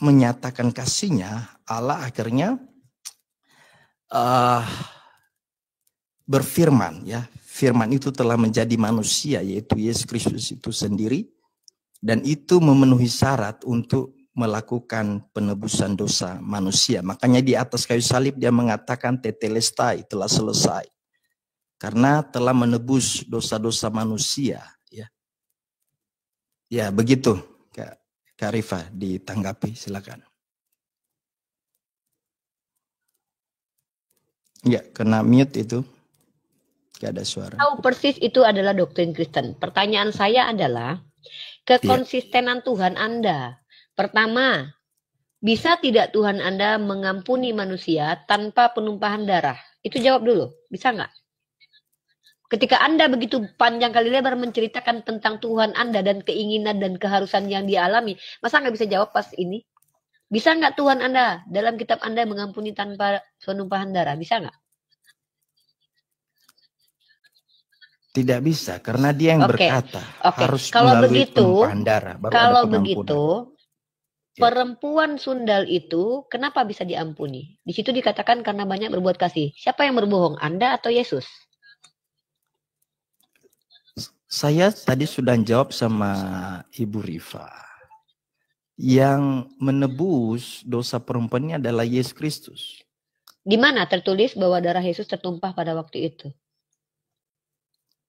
menyatakan kasihnya, Allah akhirnya berfirman. Ya, firman itu telah menjadi manusia, yaitu Yesus Kristus itu sendiri, dan itu memenuhi syarat untuk melakukan penebusan dosa manusia. Makanya di atas kayu salib dia mengatakan tetelestai, telah selesai. Karena telah menebus dosa-dosa manusia. Ya begitu Kak Rifa, ditanggapi silakan. Ya, kena mute itu. Gak ada suara. Tahu persis itu adalah doktrin Kristen. Pertanyaan saya adalah kekonsistenan Tuhan Anda. Pertama, Bisa tidak Tuhan Anda mengampuni manusia tanpa penumpahan darah? Itu jawab dulu. Bisa nggak? Ketika Anda begitu panjang kali lebar menceritakan tentang Tuhan Anda dan keinginan dan keharusan yang dia alami, masa nggak bisa jawab pas ini? Bisa nggak Tuhan Anda dalam kitab Anda mengampuni tanpa penumpahan darah? Bisa nggak? Tidak bisa, karena dia yang berkata harus kalau melalui begitu, penumpahan darah. Baru kalau ada begitu, perempuan sundal itu kenapa bisa diampuni? Di situ dikatakan karena banyak berbuat kasih. Siapa yang berbohong, Anda atau Yesus? Saya tadi sudah jawab sama Ibu Rifa. Yang menebus dosa perempuan ini adalah Yesus Kristus. Di mana tertulis bahwa darah Yesus tertumpah pada waktu itu?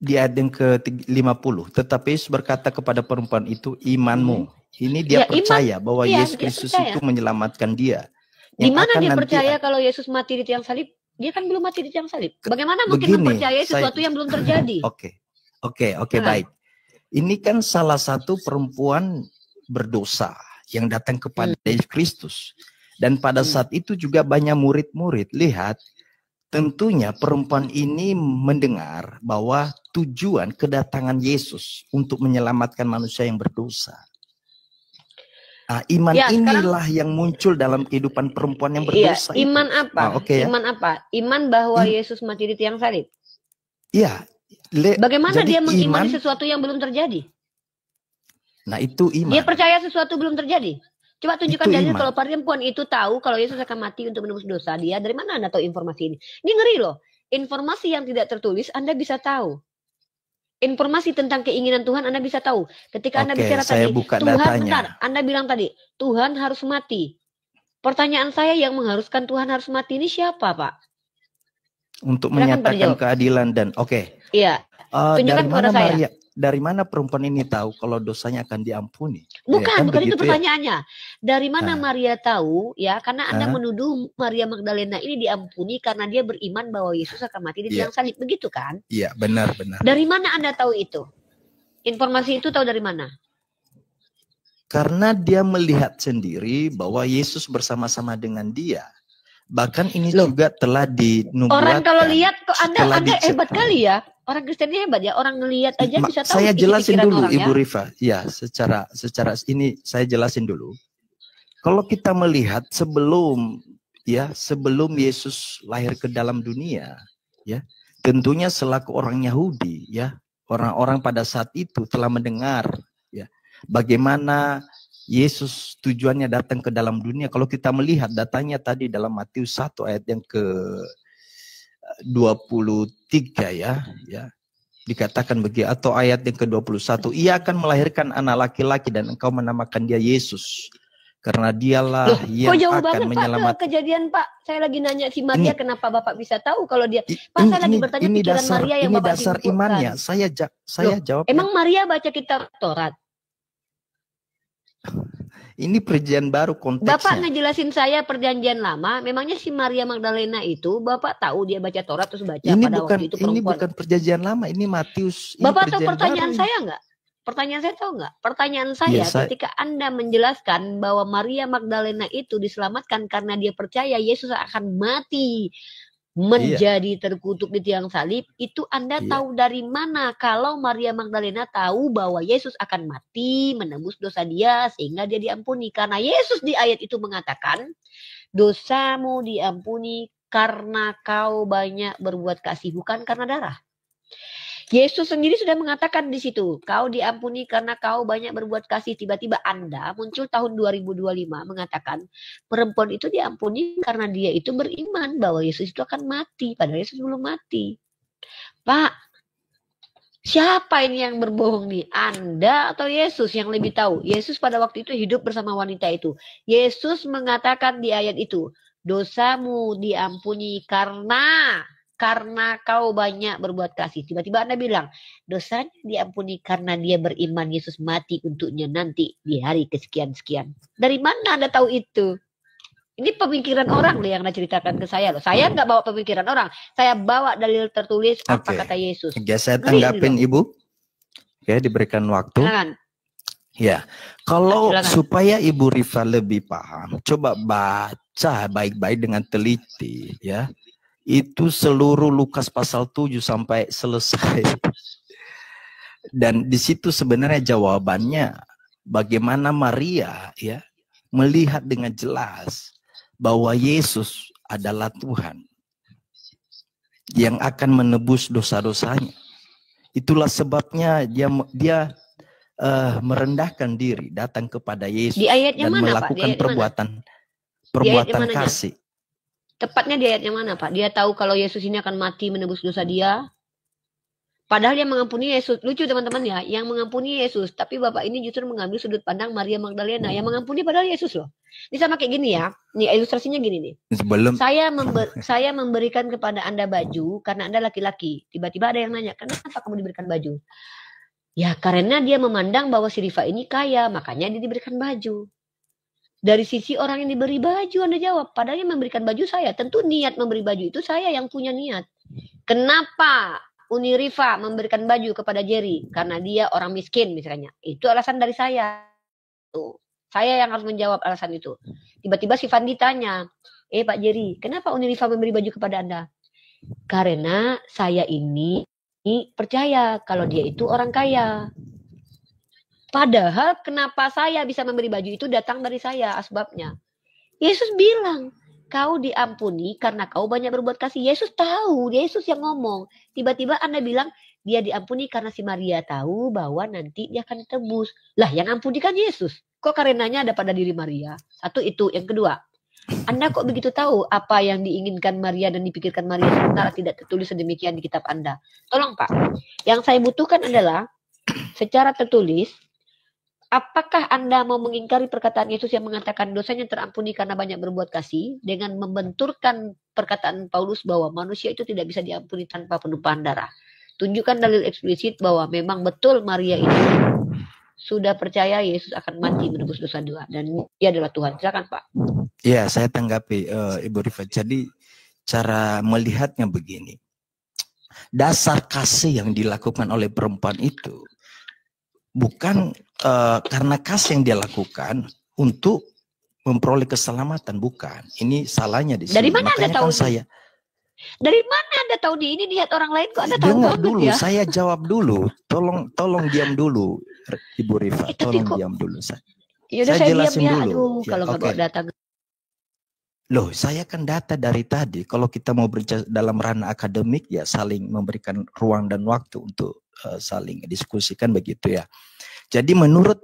Di ayat yang ke-50. Tetapi Yesus berkata kepada perempuan itu, imanmu. Ini dia percaya bahwa Yesus Kristus itu menyelamatkan dia. Di mana dia percaya kalau Yesus mati di tiang salib? Dia kan belum mati di tiang salib. Bagaimana mungkin mempercayai sesuatu yang belum terjadi? Oke, baik. Ini kan salah satu perempuan berdosa yang datang kepada Yesus Kristus. Dan pada saat itu juga banyak murid-murid. Lihat, tentunya perempuan ini mendengar bahwa tujuan kedatangan Yesus untuk menyelamatkan manusia yang berdosa. Iman inilah yang muncul dalam kehidupan perempuan yang berdosa. Iman apa? Iman apa? Iman bahwa Yesus mati di tiang salib. Iya. Bagaimana dia mengimani sesuatu yang belum terjadi? Nah, itu iman. Dia percaya sesuatu belum terjadi. Coba tunjukkan dalil kalau perempuan itu tahu kalau Yesus akan mati untuk menebus dosa dia. Dari mana Anda tahu informasi ini? Ini ngeri loh. Informasi yang tidak tertulis Anda bisa tahu. Informasi tentang keinginan Tuhan Anda bisa tahu. Ketika Anda bicara tadi, Tuhan Anda bilang tadi, Tuhan harus mati. Pertanyaan saya, yang mengharuskan Tuhan harus mati ini siapa, Pak? Untuk menyatakan keadilan dan Iya. Tunjukkan kepada saya. Dari mana perempuan ini tahu kalau dosanya akan diampuni? Bukan itu pertanyaannya. Dari mana Maria tahu ya? Karena Anda menuduh Maria Magdalena ini diampuni karena dia beriman bahwa Yesus akan mati di tiang salib, begitu kan? Iya, benar. Dari mana Anda tahu itu? Informasi itu tahu dari mana? Karena dia melihat sendiri bahwa Yesus bersama-sama dengan dia. Bahkan ini juga telah dinubuatkan. Orang kalau lihat kok Anda hebat kali ya. Orang Kristen hebat ya, orang ngelihat aja bisa tahu. Saya jelasin dulu Ibu Rifa. Ya, secara ini saya jelasin dulu. Kalau kita melihat sebelum Yesus lahir ke dalam dunia, ya, tentunya selaku orang Yahudi, ya, orang-orang pada saat itu telah mendengar, ya, bagaimana Yesus tujuannya datang ke dalam dunia. Kalau kita melihat datanya tadi dalam Matius 1 ayat yang ke 23 ya, dikatakan begitu, atau ayat yang ke-21, ia akan melahirkan anak laki-laki dan engkau menamakan dia Yesus karena dialah yang akan menyelamatkan. Pak, kejadian Pak, saya lagi nanya si Maria, kenapa Bapak bisa tahu kalau dia saya lagi bertanya ini pikiran dasar, Maria yang ini Bapak dasar imannya. Saya jawab. Emang Maria baca kitab Taurat? Ini perjanjian baru konteksnya. Bapak ngejelasin saya perjanjian lama. Memangnya si Maria Magdalena itu Bapak tahu dia baca Taurat terus baca ini pada waktu itu perempuan. Ini bukan perjanjian lama, ini Matius. Bapak tahu pertanyaan saya nggak? Pertanyaan saya tahu nggak? Pertanyaan saya ketika Anda menjelaskan bahwa Maria Magdalena itu diselamatkan karena dia percaya Yesus akan mati menjadi terkutuk di tiang salib, itu Anda tahu dari mana kalau Maria Magdalena tahu bahwa Yesus akan mati menebus dosa dia sehingga dia diampuni? Karena Yesus di ayat itu mengatakan, dosamu diampuni karena kau banyak berbuat kasih, bukan karena darah. Yesus sendiri sudah mengatakan di situ, kau diampuni karena kau banyak berbuat kasih. Tiba-tiba Anda muncul tahun 2025 mengatakan perempuan itu diampuni karena dia itu beriman bahwa Yesus itu akan mati, padahal Yesus belum mati. Pak, siapa ini yang berbohong nih? Anda atau Yesus yang lebih tahu? Yesus pada waktu itu hidup bersama wanita itu. Yesus mengatakan di ayat itu, dosamu diampuni karena kau banyak berbuat kasih. Tiba-tiba Anda bilang, dosanya diampuni karena dia beriman Yesus mati untuknya nanti di hari kesekian-sekian. Dari mana Anda tahu itu? Ini pemikiran orang loh yang Anda ceritakan ke saya loh. Saya nggak bawa pemikiran orang. Saya bawa dalil tertulis apa kata Yesus. Saya tanggapin Ibu. Oke, diberikan waktu. Silakan. Ya, kalau Silakan. supaya Ibu Rifa lebih paham, coba baca baik-baik dengan teliti ya. Itu seluruh Lukas pasal 7 sampai selesai. Dan di situ sebenarnya jawabannya bagaimana Maria ya melihat dengan jelas bahwa Yesus adalah Tuhan yang akan menebus dosa-dosanya. Itulah sebabnya dia merendahkan diri, datang kepada Yesus Di ayatnya dan mana, Pak? Di melakukan ayat perbuatan mananya? kasih. Tepatnya di ayatnya mana, Pak? Dia tahu kalau Yesus ini akan mati menebus dosa dia. Padahal yang mengampuni Yesus. Lucu teman-teman ya, yang mengampuni Yesus. Tapi Bapak ini justru mengambil sudut pandang Maria Magdalena. Yang mengampuni padahal Yesus loh. Ini sama kayak gini ya. Nih ilustrasinya gini nih. Sebelum Saya memberikan kepada Anda baju karena Anda laki-laki. Tiba-tiba ada yang nanya, kenapa kamu diberikan baju? Ya karena dia memandang bahwa si Rifa ini kaya, makanya dia diberikan baju. Dari sisi orang yang diberi baju Anda jawab, padahal yang memberikan baju saya. Tentu niat memberi baju itu saya yang punya niat. Kenapa Uni Rifa memberikan baju kepada Jerry? Karena dia orang miskin misalnya. Itu alasan dari saya. Tuh. Saya yang harus menjawab alasan itu. Tiba-tiba si Fandi tanya, Pak Jerry, kenapa Uni Rifa memberi baju kepada Anda? Karena saya ini percaya kalau dia itu orang kaya. Padahal kenapa saya bisa memberi baju itu datang dari saya asbabnya. Yesus bilang, kau diampuni karena kau banyak berbuat kasih. Yesus tahu, Yesus yang ngomong. Tiba-tiba Anda bilang, dia diampuni karena si Maria tahu bahwa nanti dia akan ditebus. Lah yang ampuni kan Yesus. Kok karenanya ada pada diri Maria? Satu itu. Yang kedua, Anda kok begitu tahu apa yang diinginkan Maria dan dipikirkan Maria sementara tidak tertulis sedemikian di kitab Anda? Tolong Pak, yang saya butuhkan adalah secara tertulis, apakah Anda mau mengingkari perkataan Yesus yang mengatakan dosanya terampuni karena banyak berbuat kasih dengan membenturkan perkataan Paulus bahwa manusia itu tidak bisa diampuni tanpa penumpahan darah? Tunjukkan dalil eksplisit bahwa memang betul Maria itu sudah percaya Yesus akan mati menebus dosa dia dan dia adalah Tuhan. Silakan Pak. Ya, saya tanggapi Ibu Rifa. Jadi cara melihatnya begini. Dasar kasih yang dilakukan oleh perempuan itu bukan karena kasih yang dia lakukan untuk memperoleh keselamatan, bukan. Ini salahnya di sini. Dari mana Makanya Anda tahu kan Dari mana Anda tahu ini lihat orang lain kok Anda tahu dengar banget dulu, ya? saya jawab dulu. Tolong diam dulu, Ibu Rifa. Tolong diam dulu. Yaudah saya diam jelasin ya. dulu. Aduh, Ya, kalau nggak bawa data. Loh, saya kan data dari tadi. Kalau kita mau berbicara dalam ranah akademik, ya saling memberikan ruang dan waktu untuk saling diskusikan begitu ya. Jadi menurut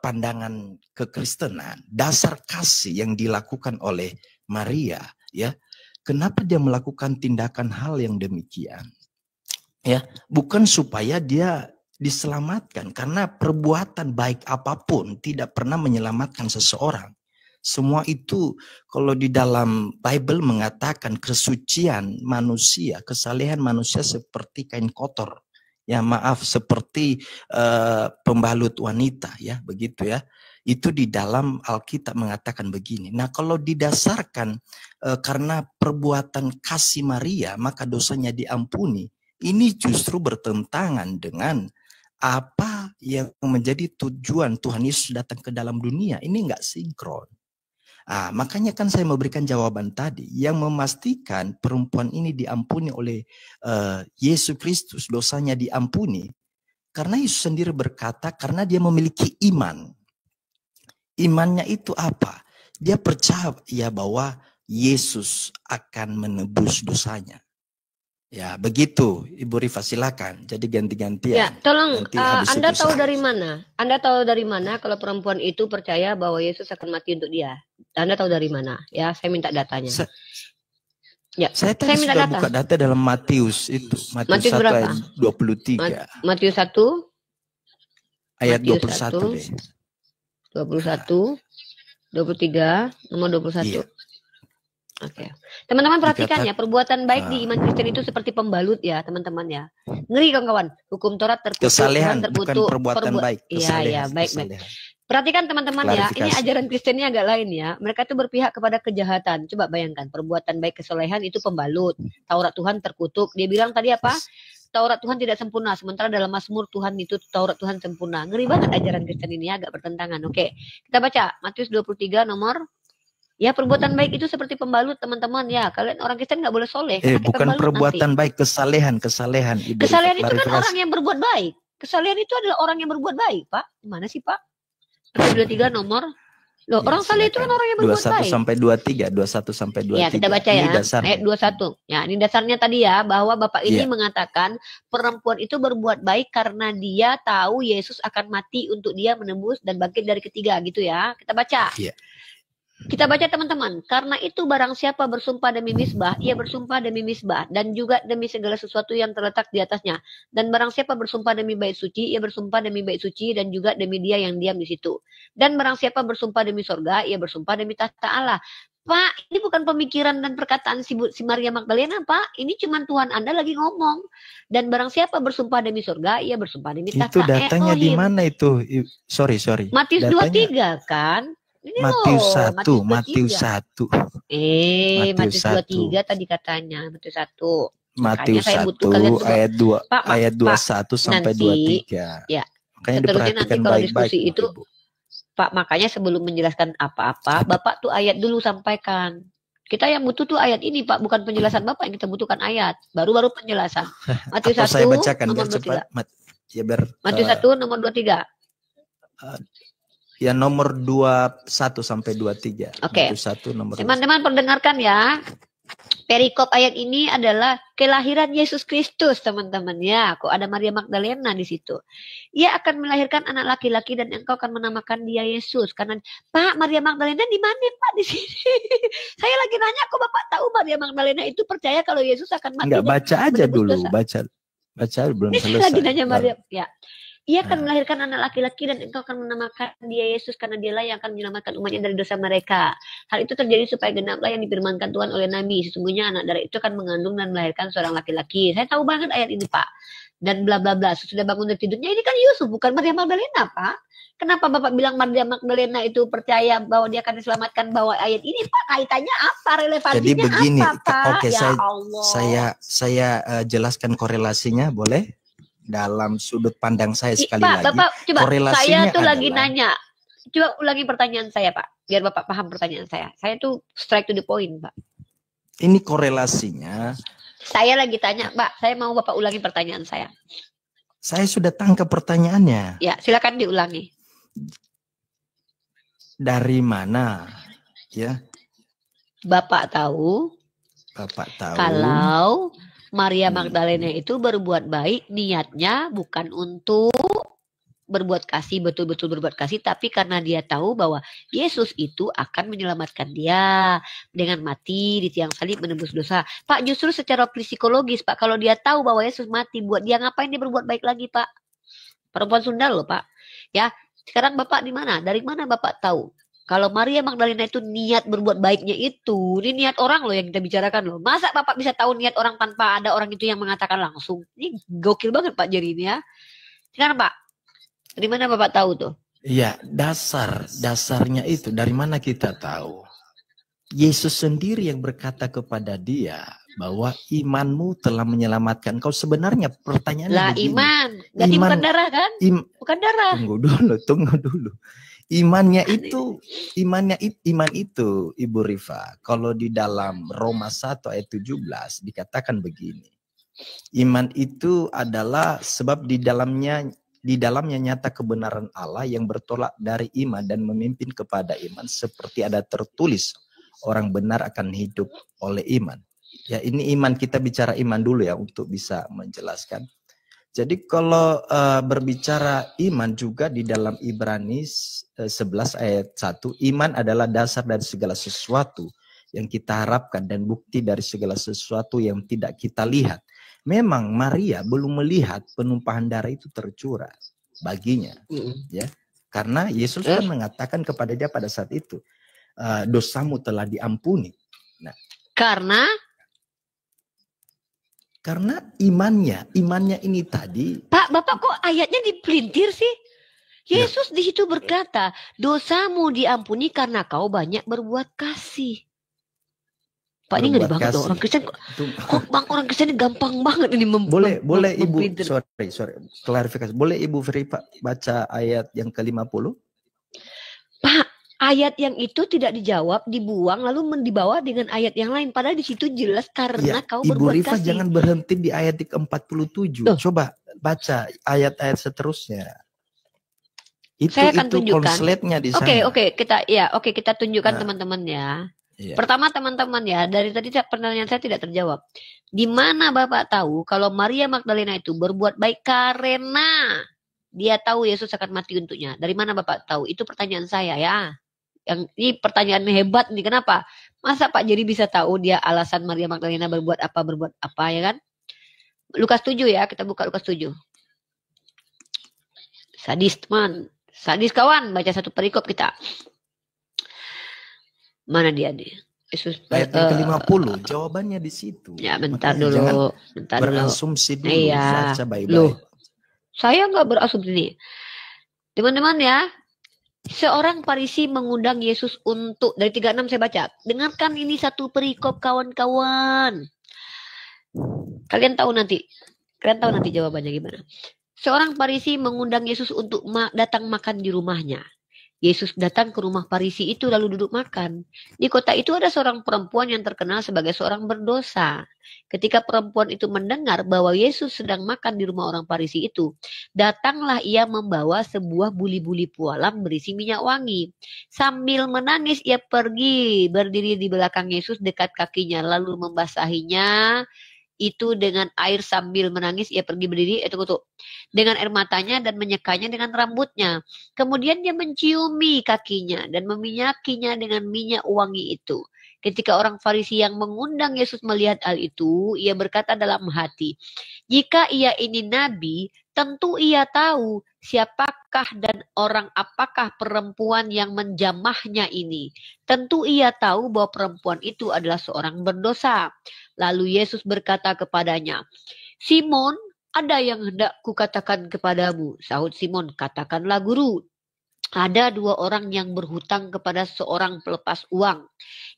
pandangan kekristenan, dasar kasih yang dilakukan oleh Maria, ya, kenapa dia melakukan tindakan hal yang demikian? Ya, bukan supaya dia diselamatkan, karena perbuatan baik apapun tidak pernah menyelamatkan seseorang. Semua itu kalau di dalam Bible mengatakan kesucian manusia, kesalehan manusia seperti kain kotor. Ya maaf, seperti pembalut wanita, ya begitu ya. Itu di dalam Alkitab mengatakan begini. Nah kalau didasarkan karena perbuatan kasih Maria maka dosanya diampuni. Ini justru bertentangan dengan apa yang menjadi tujuan Tuhan Yesus datang ke dalam dunia. Ini enggak sinkron. Makanya kan saya memberikan jawaban tadi yang memastikan perempuan ini diampuni oleh Yesus Kristus, dosanya diampuni karena Yesus sendiri berkata karena dia memiliki iman. Imannya itu apa? Dia percaya ya bahwa Yesus akan menebus dosanya. Ya begitu, Ibu Rifa, silakan. Jadi ganti-gantian. Ya, tolong Anda tahu saya. dari mana? Anda tahu dari mana kalau perempuan itu percaya bahwa Yesus akan mati untuk dia? Anda tahu dari mana? Ya, saya minta datanya. Saya tadi sudah buka data dalam Matius itu. Matius 1 ayat 23. Matius 1 ayat 21 deh. 21, 23, nomor 21. Iya. Oke. Teman-teman perhatikan ya, perbuatan baik di iman Kristen itu seperti pembalut ya, teman-teman ya. Ngeri kawan-kawan. Hukum Taurat terkutuk, kesalehan, terkutuk, bukan perbuatan baik. Iya, baik. Perhatikan teman-teman ya, ini ajaran Kristennya agak lain ya. Mereka itu berpihak kepada kejahatan. Coba bayangkan, perbuatan baik kesolehan itu pembalut. Taurat Tuhan terkutuk. Dia bilang tadi apa? Taurat Tuhan tidak sempurna, sementara dalam Mazmur Tuhan itu Taurat Tuhan sempurna. Ngeri banget ajaran Kristen ini, agak bertentangan. Oke, kita baca Matius 23 nomor. Ya, perbuatan baik itu seperti pembalut, teman-teman. Ya, kalian orang Kristen nggak boleh soleh. Bukan perbuatan baik, kesalehan. Kesalehan itu kan orang yang berbuat baik. Kesalehan itu adalah orang yang berbuat baik, Pak. Mana sih, Pak? Matius 23 nomor. Loh, orang saleh itu kan orang yang berbuat baik. 21 sampai 23. Ya, kita baca ya. Ayat 21. Ya, ini dasarnya tadi ya, bahwa Bapak ini mengatakan perempuan itu berbuat baik karena dia tahu Yesus akan mati untuk dia menembus dan bangkit dari ketiga gitu ya. Kita baca. Iya. Kita baca teman-teman. Karena itu barang siapa bersumpah demi misbah, ia bersumpah demi misbah dan juga demi segala sesuatu yang terletak di atasnya. Dan barang siapa bersumpah demi bait suci, ia bersumpah demi bait suci dan juga demi dia yang diam di situ. Dan barang siapa bersumpah demi sorga, ia bersumpah demi tahta Allah. Pak, ini bukan pemikiran dan perkataan si Maria Magdalena, Pak. Ini cuma Tuhan Anda lagi ngomong. Dan barang siapa bersumpah demi sorga, ia bersumpah demi tahta. Itu datanya di mana itu? Sorry. Matius 23 kan? Ini Matius 1. Matius 23 tadi katanya. Matius 1. Matius 1 ayat 2 Pak, ayat 21 sampai 23. Ya. Makanya diperhatikan baik-baik itu. Pak, makanya sebelum menjelaskan apa-apa, Bapak tuh ayat dulu sampaikan. Kita yang butuh tuh ayat ini, Pak, bukan penjelasan Bapak yang kita butuhkan ayat. Baru penjelasan. Matius 1 saya bacakan nomor biar 23. Ya biar Matius 1 nomor 23. Ya nomor 21 sampai 23. Oke. Matius 1 nomor. Teman-teman pendengarkan ya. Perikop ayat ini adalah kelahiran Yesus Kristus, teman-teman ya. Kok ada Maria Magdalena di situ? Ia akan melahirkan anak laki-laki dan engkau akan menamakan dia Yesus. Karena Pak, Maria Magdalena di mana Pak di sini? Saya lagi nanya, kok Bapak tahu Maria Magdalena itu percaya kalau Yesus akan mati? Enggak, baca aja dulu, baca belum selesai. Saya lagi nanya Maria, ya. Ia akan melahirkan anak laki-laki dan engkau akan menamakan dia Yesus karena dialah yang akan menyelamatkan umatnya dari dosa mereka. Hal itu terjadi supaya genaplah yang difirmankan Tuhan oleh Nabi. Sesungguhnya anak darah itu akan mengandung dan melahirkan seorang laki-laki. Saya tahu banget ayat ini, Pak. Dan bla bla bla. Sudah bangun dari tidurnya. Ini kan Yusuf, bukan Maria Magdalena, Pak. Kenapa Bapak bilang Maria Magdalena itu percaya bahwa dia akan diselamatkan bawa ayat ini, Pak? Kaitannya apa? Relevansinya jadi begini, apa, Pak? Oke, ya saya jelaskan korelasinya, boleh? Dalam sudut pandang saya sekali Pak, lagi. Bapak, coba saya tuh lagi adalah, nanya. Coba ulangi pertanyaan saya, Pak. Biar Bapak paham pertanyaan saya. Saya tuh straight to the point, Pak. Ini korelasinya. Saya lagi tanya, Pak. Saya mau Bapak ulangi pertanyaan saya. Saya sudah tangkap pertanyaannya. Ya, silakan diulangi. Dari mana? Ya. Bapak tahu kalau Maria Magdalena itu berbuat baik, niatnya bukan untuk berbuat kasih, betul-betul berbuat kasih, tapi karena dia tahu bahwa Yesus itu akan menyelamatkan dia dengan mati di tiang salib menembus dosa. Pak, justru secara psikologis, Pak, kalau dia tahu bahwa Yesus mati, buat dia ngapain dia berbuat baik lagi, Pak? Perempuan Sunda loh, Pak. Ya, sekarang Bapak di mana? Dari mana Bapak tahu? Kalau Maria Magdalena itu niat berbuat baiknya itu, ini niat orang loh yang kita bicarakan loh. Masa Bapak bisa tahu niat orang tanpa ada orang itu yang mengatakan langsung? Ini gokil banget Pak Jerry ini ya. Sekarang Pak, dari mana Bapak tahu tuh? Iya, dasarnya itu dari mana kita tahu? Yesus sendiri yang berkata kepada dia bahwa imanmu telah menyelamatkan kau. Sebenarnya pertanyaannya lah begini. Iman bukan darah kan? Bukan darah. Tunggu dulu. Iman itu Ibu Rifa, kalau di dalam Roma 1 ayat 17 dikatakan begini. Iman itu adalah sebab di dalamnya nyata kebenaran Allah yang bertolak dari iman dan memimpin kepada iman, seperti ada tertulis orang benar akan hidup oleh iman. Ya, ini iman, kita bicara iman dulu ya untuk bisa menjelaskan. Jadi kalau berbicara iman juga di dalam Ibrani 11 ayat 1, iman adalah dasar dari segala sesuatu yang kita harapkan dan bukti dari segala sesuatu yang tidak kita lihat. Memang Maria belum melihat penumpahan darah itu tercurah baginya, ya, karena Yesus kan mengatakan kepada dia pada saat itu, dosamu telah diampuni. Nah, karena imannya ini tadi. Pak, Bapak kok ayatnya dipelintir sih? Yesus di situ berkata, dosamu diampuni karena kau banyak berbuat kasih. Pak, ini ngeri berbuat banget loh. kasih. Orang Kristen Itu kok bang, orang Kristen ini gampang banget ini boleh Ibu, mempinter. sorry, klarifikasi. Boleh Ibu Feri Pak baca ayat yang ke-50? Pak, ayat yang itu tidak dijawab, dibuang, lalu dibawa dengan ayat yang lain. Padahal di situ jelas karena Iya, kau Ibu berbuat Rifa kasih. jangan berhenti di ayat ke-47. Loh. Coba baca ayat-ayat seterusnya. Saya akan tunjukkan. Konsletnya di sana. Oke, kita tunjukkan Nah. teman-teman ya. Iya. Pertama teman-teman ya, dari tadi pertanyaan saya tidak terjawab. Di mana Bapak tahu kalau Maria Magdalena itu berbuat baik karena dia tahu Yesus akan mati untuknya? Dari mana Bapak tahu? Itu pertanyaan saya ya. Yang ini pertanyaan hebat nih. Kenapa? Masa Pak Jerry bisa tahu dia alasan Maria Magdalena berbuat apa ya kan? Lukas 7 ya, kita buka Lukas 7. Sadis teman, sadis kawan, baca satu perikop kita. Mana dia nih? Yesus Ayat yang ke-50, jawabannya di situ. Ya, bentar Makanya jangan dulu. berasumsi dulu, Iya. baca baik-baik. Loh, saya nggak berasumsi nih. Teman-teman ya, seorang Farisi mengundang Yesus untuk, dari 36 saya baca. Dengarkan ini satu perikop kawan-kawan. Kalian tahu nanti jawabannya gimana. Seorang Farisi mengundang Yesus untuk datang makan di rumahnya. Yesus datang ke rumah Farisi itu lalu duduk makan. Di kota itu ada seorang perempuan yang terkenal sebagai seorang berdosa. Ketika perempuan itu mendengar bahwa Yesus sedang makan di rumah orang Farisi itu, datanglah ia membawa sebuah buli-buli pualam berisi minyak wangi. Sambil menangis ia pergi berdiri di belakang Yesus dekat kakinya lalu membasahinya itu dengan air. Sambil menangis ia pergi berdiri dengan air matanya dan menyekanya dengan rambutnya. Kemudian dia menciumi kakinya dan meminyakinya dengan minyak wangi itu. Ketika orang Farisi yang mengundang Yesus melihat hal itu, ia berkata dalam hati, jika ia ini nabi, tentu ia tahu siapakah dan orang apakah perempuan yang menjamahnya ini. Tentu ia tahu bahwa perempuan itu adalah seorang berdosa. Lalu Yesus berkata kepadanya, Simon, ada yang hendak kukatakan kepadamu. Sahut Simon, katakanlah guru. Ada dua orang yang berhutang kepada seorang pelepas uang.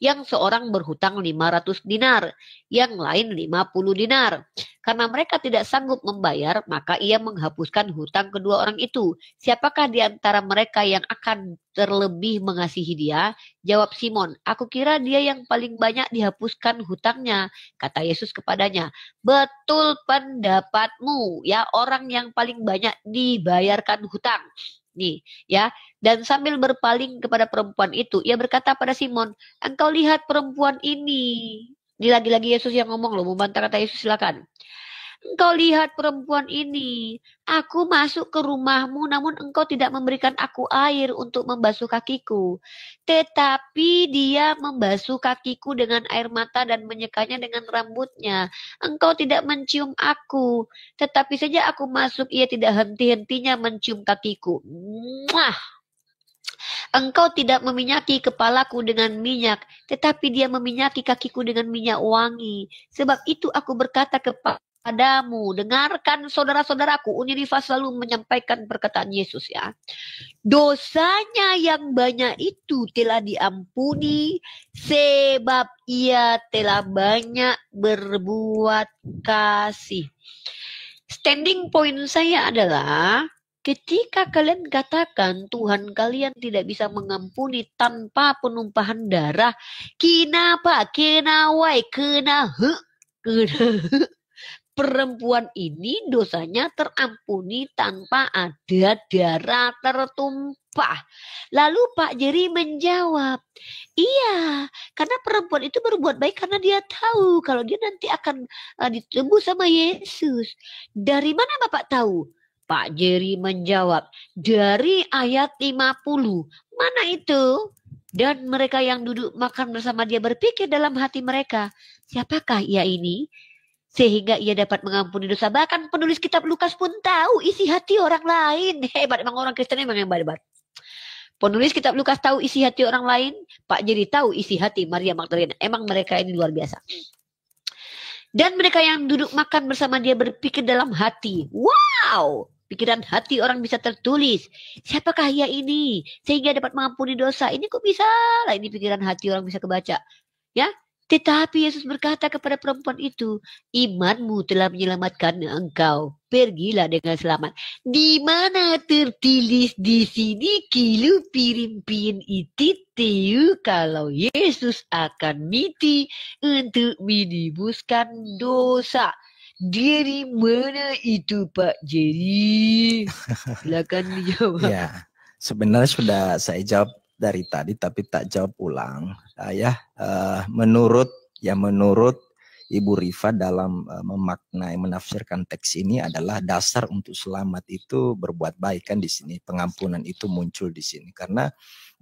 Yang seorang berhutang 500 dinar, yang lain 50 dinar. Karena mereka tidak sanggup membayar, maka ia menghapuskan hutang kedua orang itu. Siapakah di antara mereka yang akan terlebih mengasihi dia? Jawab Simon, aku kira dia yang paling banyak dihapuskan hutangnya. Kata Yesus kepadanya, betul pendapatmu, ya, orang yang paling banyak dibayarkan hutang. Nih, ya. Dan sambil berpaling kepada perempuan itu, ia berkata pada Simon, engkau lihat perempuan ini. Ini lagi-lagi Yesus yang ngomong loh, membantah kata Yesus, silakan. Engkau lihat perempuan ini. Aku masuk ke rumahmu, namun engkau tidak memberikan aku air untuk membasuh kakiku. Tetapi dia membasuh kakiku dengan air mata dan menyekanya dengan rambutnya. Engkau tidak mencium aku. Tetapi saja aku masuk, ia tidak henti-hentinya mencium kakiku. Mwah! Engkau tidak meminyaki kepalaku dengan minyak, tetapi dia meminyaki kakiku dengan minyak wangi. Sebab itu aku berkata kepadamu, dengarkan saudara-saudaraku. Unirifa selalu menyampaikan perkataan Yesus ya. Dosanya yang banyak itu telah diampuni, sebab ia telah banyak berbuat kasih. Standing point saya adalah, ketika kalian katakan Tuhan kalian tidak bisa mengampuni tanpa penumpahan darah, kenapa? Perempuan ini dosanya terampuni tanpa ada darah tertumpah. Lalu Pak Jerry menjawab, iya, karena perempuan itu berbuat baik karena dia tahu kalau dia nanti akan ditebus sama Yesus. Dari mana Bapak tahu? Pak Jerry menjawab, dari ayat 50. Mana itu? Dan mereka yang duduk makan bersama dia berpikir dalam hati mereka, siapakah ia ini? Sehingga ia dapat mengampuni dosa. Bahkan penulis kitab Lukas pun tahu isi hati orang lain. Hebat, memang orang Kristen memang yang hebat. Penulis kitab Lukas tahu isi hati orang lain. Pak Jerry tahu isi hati Maria Magdalena. Emang mereka ini luar biasa. Dan mereka yang duduk makan bersama dia berpikir dalam hati. Wow! Pikiran hati orang bisa tertulis. Siapakah ia ini? Sehingga dapat mengampuni dosa. Ini kok bisa lah, ini pikiran hati orang bisa kebaca. Ya, Tetapi Yesus berkata kepada perempuan itu, imanmu telah menyelamatkan engkau. Pergilah dengan selamat. Di mana tertulis di sini kilu pirimpin ititeu kalau Yesus akan mati untuk menebuskan dosa. Dari mana itu Pak Jerry? Silakan dijawab. Ya, sebenarnya sudah saya jawab dari tadi, tapi tak jawab ulang. Menurut Ibu Rifa dalam memaknai, menafsirkan teks ini adalah dasar untuk selamat itu berbuat baik, kan di sini pengampunan itu muncul di sini karena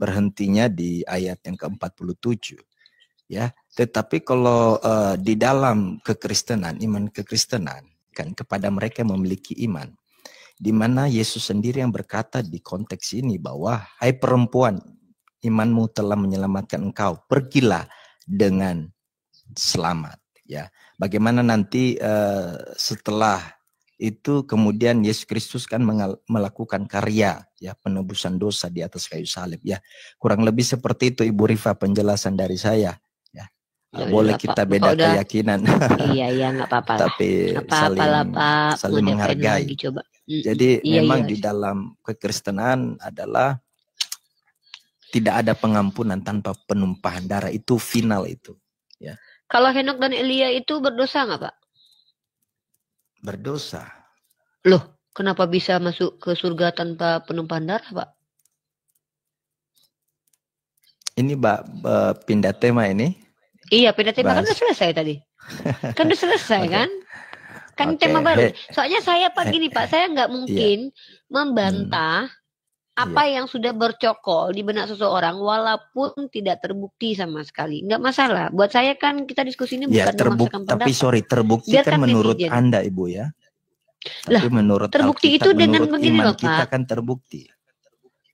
berhentinya di ayat yang ke-47. Ya, tetapi kalau di dalam kekristenan, iman kekristenan kan kepada mereka yang memiliki iman, di mana Yesus sendiri yang berkata di konteks ini bahwa hai perempuan, imanmu telah menyelamatkan engkau, pergilah dengan selamat. Ya, bagaimana nanti setelah itu kemudian Yesus Kristus kan melakukan karya ya penebusan dosa di atas kayu salib ya, kurang lebih seperti itu Ibu Rifa penjelasan dari saya. Boleh kita beda keyakinan. Iya, nggak apa-apa. Tapi saling menghargai. Coba. Jadi memang di dalam kekristenan adalah tidak ada pengampunan tanpa penumpahan darah, itu final itu. Ya. Kalau Henok dan Elia itu berdosa nggak Pak? Berdosa. Loh, kenapa bisa masuk ke surga tanpa penumpahan darah Pak? Ini Mbak pindah tema ini. Iya, pindah tema kan udah selesai tadi. Kan udah selesai kan? Kan tema baru. Soalnya saya Pak gini Pak, saya nggak mungkin membantah apa yang sudah bercokol di benak seseorang walaupun tidak terbukti sama sekali. Nggak masalah. Buat saya kan kita diskusi ini bukan memaksakan pendapat. Tapi terbukti kan menurut Anda Ibu ya. Tapi menurut terbukti Alkitab, itu dengan menurut begini iman loh Pak. Kita kan terbukti.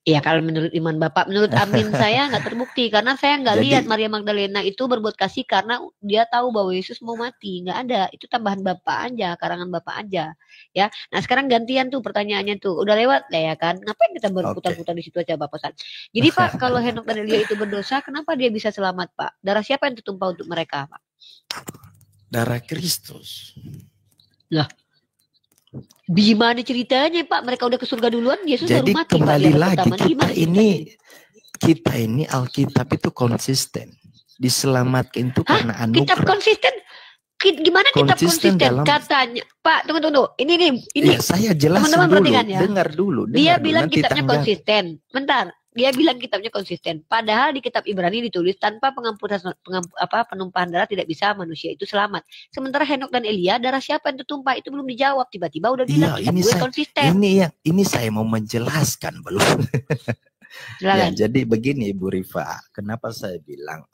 Iya, kalau menurut iman Bapak, menurut amin saya nggak terbukti karena saya nggak lihat Maria Magdalena itu berbuat kasih karena dia tahu bahwa Yesus mau mati, nggak ada. Itu tambahan Bapak aja, karangan Bapak aja, ya. Nah sekarang gantian tuh pertanyaannya tuh, udah lewat ya kan? Ngapain kita berputar-putar di situ aja Bapak San? Jadi Pak, kalau Henok dan Elia itu berdosa, kenapa dia bisa selamat Pak? Darah siapa yang tertumpah untuk mereka Pak? Darah Kristus. Lah. Gimana ceritanya Pak? Mereka udah ke surga duluan, Yesus baru jadi mati. Kembali Pak, lagi kita ini Alkitab itu konsisten. Diselamatkan itu karena anugerah. Kitab konsisten. Gimana kitab konsisten? Katanya Pak, tunggu. Ini. Ya, saya jelasin teman-teman dulu. Ya. Dengar dulu. Dia bilang kitabnya konsisten. Bentar. Dia bilang kitabnya konsisten. Padahal di kitab Ibrani ditulis tanpa penumpahan darah tidak bisa manusia itu selamat. Sementara Henok dan Elia, darah siapa yang tertumpah itu belum dijawab. Tiba-tiba udah bilang kitab gue konsisten. Ini saya mau menjelaskan belum. Ya, jadi begini Ibu Rifa, kenapa saya bilang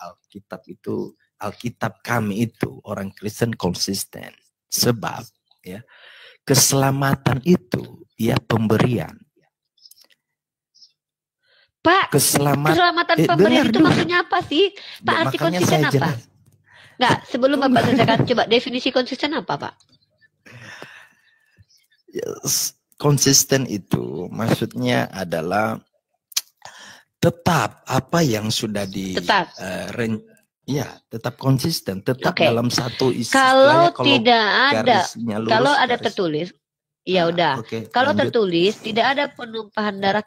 Alkitab kami itu orang Kristen konsisten. Sebab ya keselamatan itu ya pemberian. Pak, keselamatan pemberian itu maksudnya apa sih? Pak, arti konsisten apa? Enggak, sebelum Bapak selesaikan, coba definisi konsisten apa, Pak? Konsisten itu maksudnya adalah tetap apa yang sudah tetap konsisten, tetap dalam satu istilah. Kalau ada tertulis, ya udah. Kalau tertulis tidak ada penumpahan darah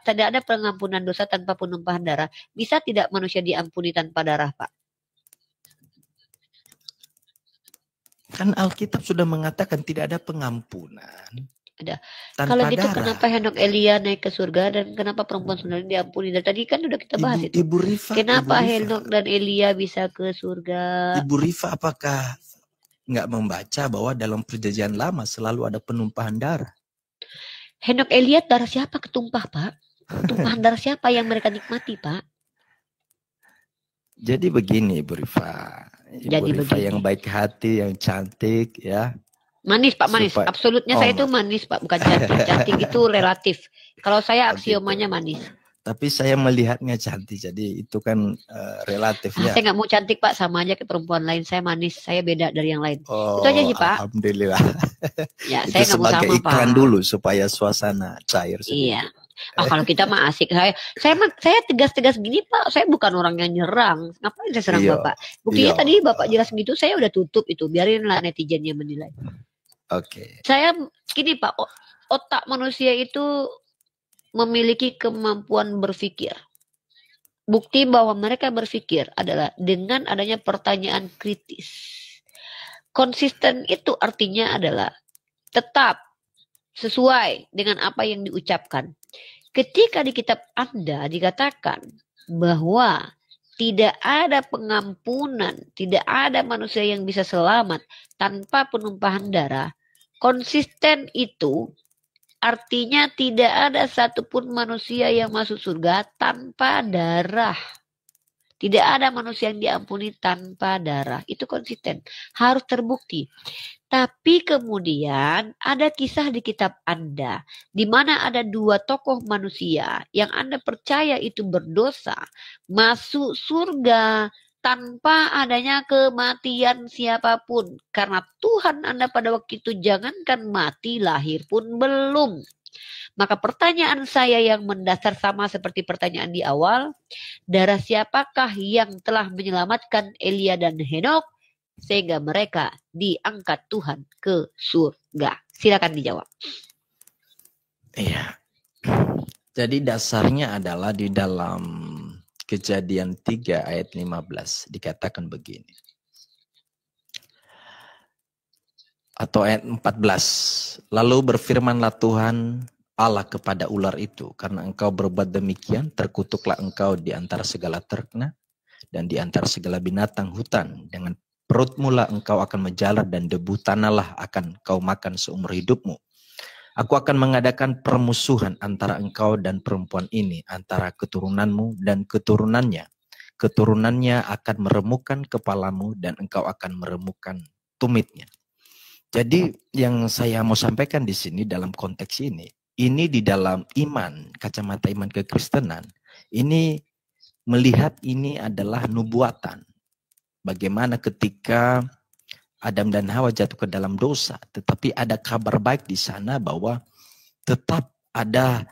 tidak ada pengampunan dosa tanpa penumpahan darah. Bisa tidak manusia diampuni tanpa darah, Pak? Kan Alkitab sudah mengatakan tidak ada pengampunan. Ada. Kalau gitu darah. Kenapa Henok Elia naik ke surga dan kenapa perempuan sebenarnya diampuni? Dan tadi kan udah kita bahas itu. Ibu Rifa, kenapa Henok dan Elia bisa ke surga? Ibu Rifa apakah nggak membaca bahwa dalam perjanjian lama selalu ada penumpahan darah? Henok Elia darah siapa ketumpah Pak? Tumpahan darah siapa yang mereka nikmati Pak? Jadi begini Ibu Rifa. Ibu Rifa yang baik hati, yang cantik ya. Manis Pak, manis. Absolutnya saya itu manis Pak, bukan cantik. Cantik itu relatif. Kalau saya aksiomanya manis. Tapi saya melihatnya cantik, jadi itu kan relatif ya. Saya nggak mau cantik Pak, sama aja ke perempuan lain. Saya manis, saya beda dari yang lain. Itu aja sih Pak. Alhamdulillah. Ya, saya nggak mau sama Pak. Sebagai iklan dulu supaya suasana cair. Iya. Kalau kita mah asik. Saya tegas-tegas gini Pak. Saya bukan orang yang nyerang. Ngapain saya serang Iya, Bapak? Buktinya iya. tadi Bapak jelas gitu, saya udah tutup itu. Biarinlah netizennya menilai. Oke. Saya gini Pak, otak manusia itu memiliki kemampuan berpikir. Bukti bahwa mereka berpikir adalah dengan adanya pertanyaan kritis. Konsisten itu artinya adalah tetap sesuai dengan apa yang diucapkan. Ketika di kitab Anda dikatakan bahwa tidak ada pengampunan, tidak ada manusia yang bisa selamat tanpa penumpahan darah, konsisten itu artinya tidak ada satupun manusia yang masuk surga tanpa darah. Tidak ada manusia yang diampuni tanpa darah. Itu konsisten. Harus terbukti. Tapi kemudian ada kisah di kitab Anda, di mana ada dua tokoh manusia yang Anda percaya itu berdosa, masuk surga tanpa adanya kematian siapapun. Karena Tuhan Anda pada waktu itu jangankan mati, lahir pun belum. Maka pertanyaan saya yang mendasar sama seperti pertanyaan di awal, darah siapakah yang telah menyelamatkan Elia dan Henok sehingga mereka diangkat Tuhan ke surga? Silakan dijawab. Iya. Jadi dasarnya adalah di dalam Kejadian 3 ayat 15 dikatakan begini. Atau ayat 14. Lalu berfirmanlah Tuhan Allah kepada ular itu, karena engkau berbuat demikian, terkutuklah engkau di antara segala ternak dan di antara segala binatang hutan. Dengan perutmu lah engkau akan menjalar dan debu tanahlah akan kau makan seumur hidupmu. Aku akan mengadakan permusuhan antara engkau dan perempuan ini, antara keturunanmu dan keturunannya. Keturunannya akan meremukkan kepalamu dan engkau akan meremukkan tumitnya. Jadi yang saya mau sampaikan di sini dalam konteks ini di dalam iman, kacamata iman kekristenan, ini melihat ini adalah nubuatan. Bagaimana ketika Adam dan Hawa jatuh ke dalam dosa, tetapi ada kabar baik di sana bahwa tetap ada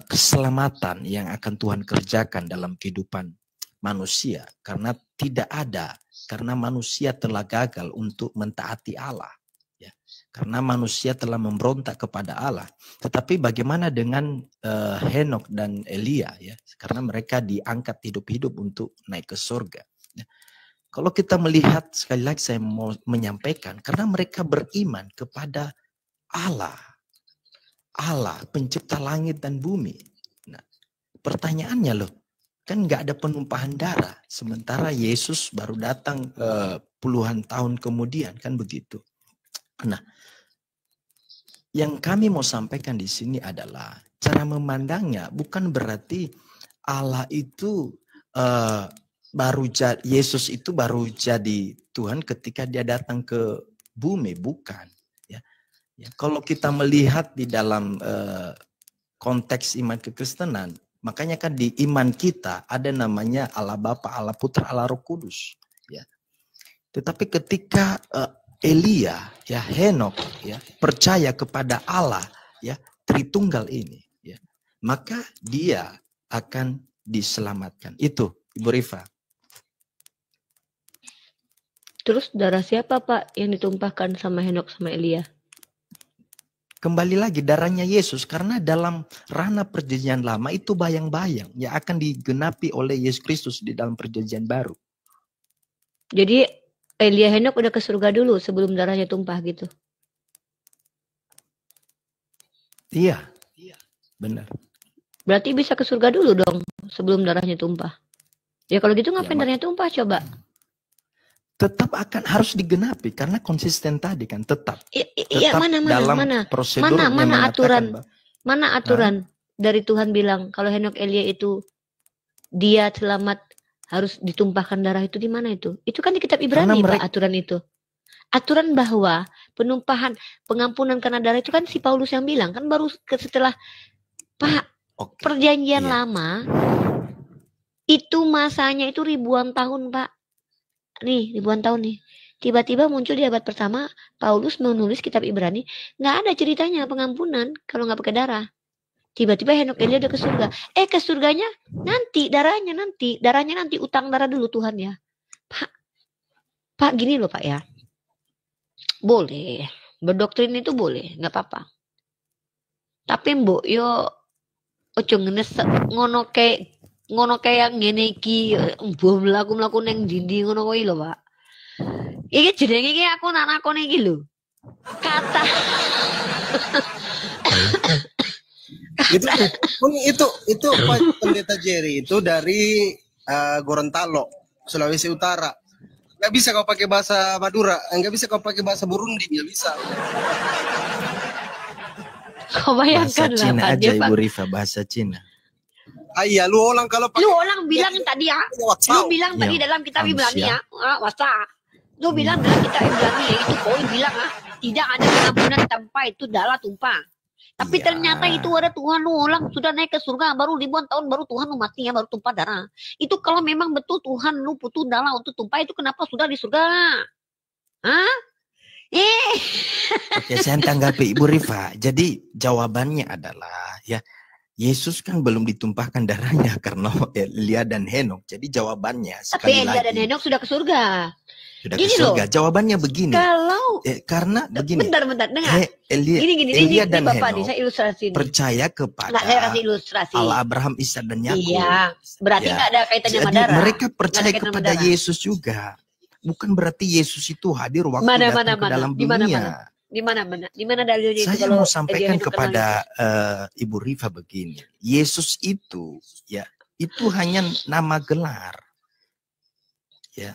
keselamatan yang akan Tuhan kerjakan dalam kehidupan manusia. Karena tidak ada, karena manusia telah gagal untuk mentaati Allah. Karena manusia telah memberontak kepada Allah. Tetapi bagaimana dengan Henok dan Elia, ya? Karena mereka diangkat hidup-hidup untuk naik ke surga. Ya. Kalau kita melihat, sekali lagi saya mau menyampaikan, karena mereka beriman kepada Allah. Allah pencipta langit dan bumi. Nah, pertanyaannya loh, kan nggak ada penumpahan darah. Sementara Yesus baru datang puluhan tahun kemudian, kan begitu. Nah, yang kami mau sampaikan di sini adalah cara memandangnya bukan berarti Allah itu Yesus itu baru jadi Tuhan ketika dia datang ke bumi, bukan. Ya. Kalau kita melihat di dalam konteks iman kekristenan, makanya kan di iman kita ada namanya Allah Bapa, Allah Putra, Allah Roh Kudus. Ya. Tetapi ketika Elia, ya Henok, ya percaya kepada Allah, ya Tritunggal ini, ya maka dia akan diselamatkan. Itu Ibu Rifa. Terus darah siapa Pak yang ditumpahkan sama Henok sama Elia? Kembali lagi darahnya Yesus, karena dalam ranah perjanjian lama itu bayang-bayang yang akan digenapi oleh Yesus Kristus di dalam perjanjian baru. Jadi Elia Henok udah ke surga dulu sebelum darahnya tumpah gitu. Iya, benar. Berarti bisa ke surga dulu dong sebelum darahnya tumpah. Ya kalau gitu ngapain darahnya tumpah coba? Tetap akan harus digenapi karena konsisten tadi kan tetap. Iya mana prosedur mana aturan dari Tuhan bilang kalau Henok Elia itu dia selamat harus ditumpahkan darah itu di mana itu? Itu kan di kitab Ibrani Pak aturan itu. Aturan bahwa pengampunan karena darah itu kan si Paulus yang bilang kan baru setelah perjanjian lama itu masanya itu ribuan tahun Pak. Nih ribuan tahun nih. Tiba-tiba muncul di abad pertama Paulus menulis kitab Ibrani nggak ada ceritanya pengampunan kalau nggak pakai darah. Tiba-tiba Henok Elia udah ke surga. Ke surganya darahnya nanti utang darah dulu Tuhan ya. Pak gini loh Pak ya. Boleh. Berdoktrin itu boleh, nggak apa-apa. Tapi mbok yo ojo ngono kayak ngene iki mbok mlaku-mlaku nang dindi ngono kuwi lho Pak. Iki jenenge iki aku nak nakone iki lho. Kata itu Pak Pendeta Jerry itu dari Gorontalo, Sulawesi Utara. Nggak bisa kau pakai bahasa Madura, nggak bisa kau pakai bahasa Burundi, nggak bisa. Kau bayangkan Bahasa Cina lah aja Ibu Rifa, bahasa Cina. Iya, lu orang kalau pakai. Lu orang bilang tadi ya. Lu bilang tadi dalam kitab Ibrani ya. Wasa. Lu bilang dalam kitab Ibrani ya, itu kau bilang tidak ada pengampunan tanpa itu darah tumpah. Tapi ternyata itu ada Tuhan lu orang sudah naik ke surga baru ribuan tahun baru Tuhan lu mati ya baru tumpah darah. Itu kalau memang betul Tuhan lu butuh darah untuk tumpah itu kenapa sudah di surga? Hah? Oke, saya tanggapi Ibu Rifa. Jadi jawabannya adalah ya Yesus kan belum ditumpahkan darahnya karena Elia dan Henok. Jadi jawabannya sekali lagi. Tapi Elia dan Henok sudah ke surga. Sudah ke surga. Jawabannya begini. Kalau karena begini. Bentar dengar. Elia dan Bapak, Henok saya ilustrasi percaya kepada saya kasih ilustrasi. Allah Abraham, Ishak dan Yakub. Iya, berarti nggak ada kaitannya sama Jadi darah. mereka percaya kepada Yesus juga. Bukan berarti Yesus itu hadir waktu datang ke dalam dunia. Di mana dalilnya itu? Saya mau sampaikan kepada Ibu Rifa begini. Yesus itu ya itu hanya nama gelar. Ya.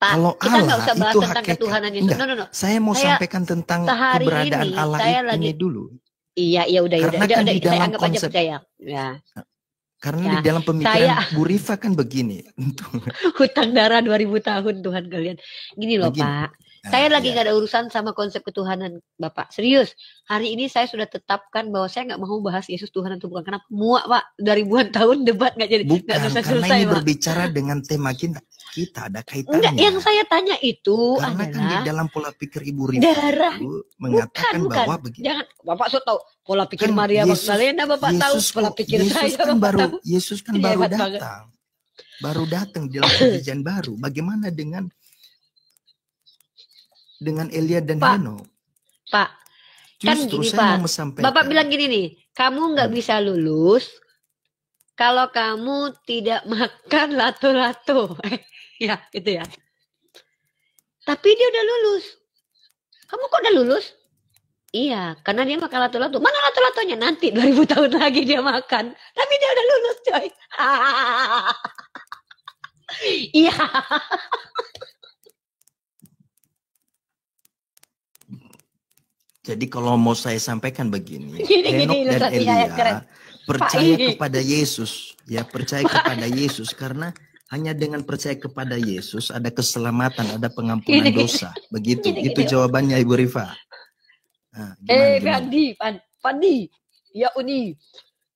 Pak, kalau kita nggak Allah usah bahas itu tentang ketuhanan Yesus. No. Saya mau sampaikan tentang keberadaan Allah ini dulu. Iya, udah. Karena Udah, di saya dalam anggap aja percaya. Ya. Karena di dalam pemikiran Bu Rifa kan begini. Hutang darah 2000 tahun Tuhan kalian. Gini loh Pak. Saya lagi gak ada urusan sama konsep ketuhanan Bapak. Serius. Hari ini saya sudah tetapkan bahwa saya gak mau bahas Yesus Tuhan atau bukan. Kenapa? Muak Pak. Dari ribuan tahun debat gak jadi. Bukan, gak karena ini Pak. Berbicara dengan tema kita ada kaitannya. Enggak, yang saya tanya itu karena adalah. Kan di dalam pola pikir Ibu Rifa darah. mengatakan bukan. bahwa begini. Jangan. Bapak so tahu. Pola pikir kan Maria Magdalena Bapak tahu. Pola pikir Yesus saya kan Bapak baru, tahu. Yesus kan baru datang. Baru datang di dalam perjanjian baru. Bagaimana dengan Elia dan Henok? Pak, kan justru gini saya Pak. Bapak bilang gini nih, kamu nggak bisa lulus kalau kamu tidak makan lato-lato. Ya, gitu ya. Tapi dia udah lulus. Kamu kok udah lulus? Iya, karena dia makan lato-lato. Mana lato-latonya? Nanti 2000 tahun lagi dia makan. Tapi dia udah lulus, coy. Iya. Jadi kalau mau saya sampaikan begini, Henok dan Elia percaya kepada Yesus, ya percaya kepada Yesus karena hanya dengan percaya kepada Yesus ada keselamatan, ada pengampunan dosa. Begitu. Itu jawabannya Ibu Rifa. Nah, Fandi, ya Uni,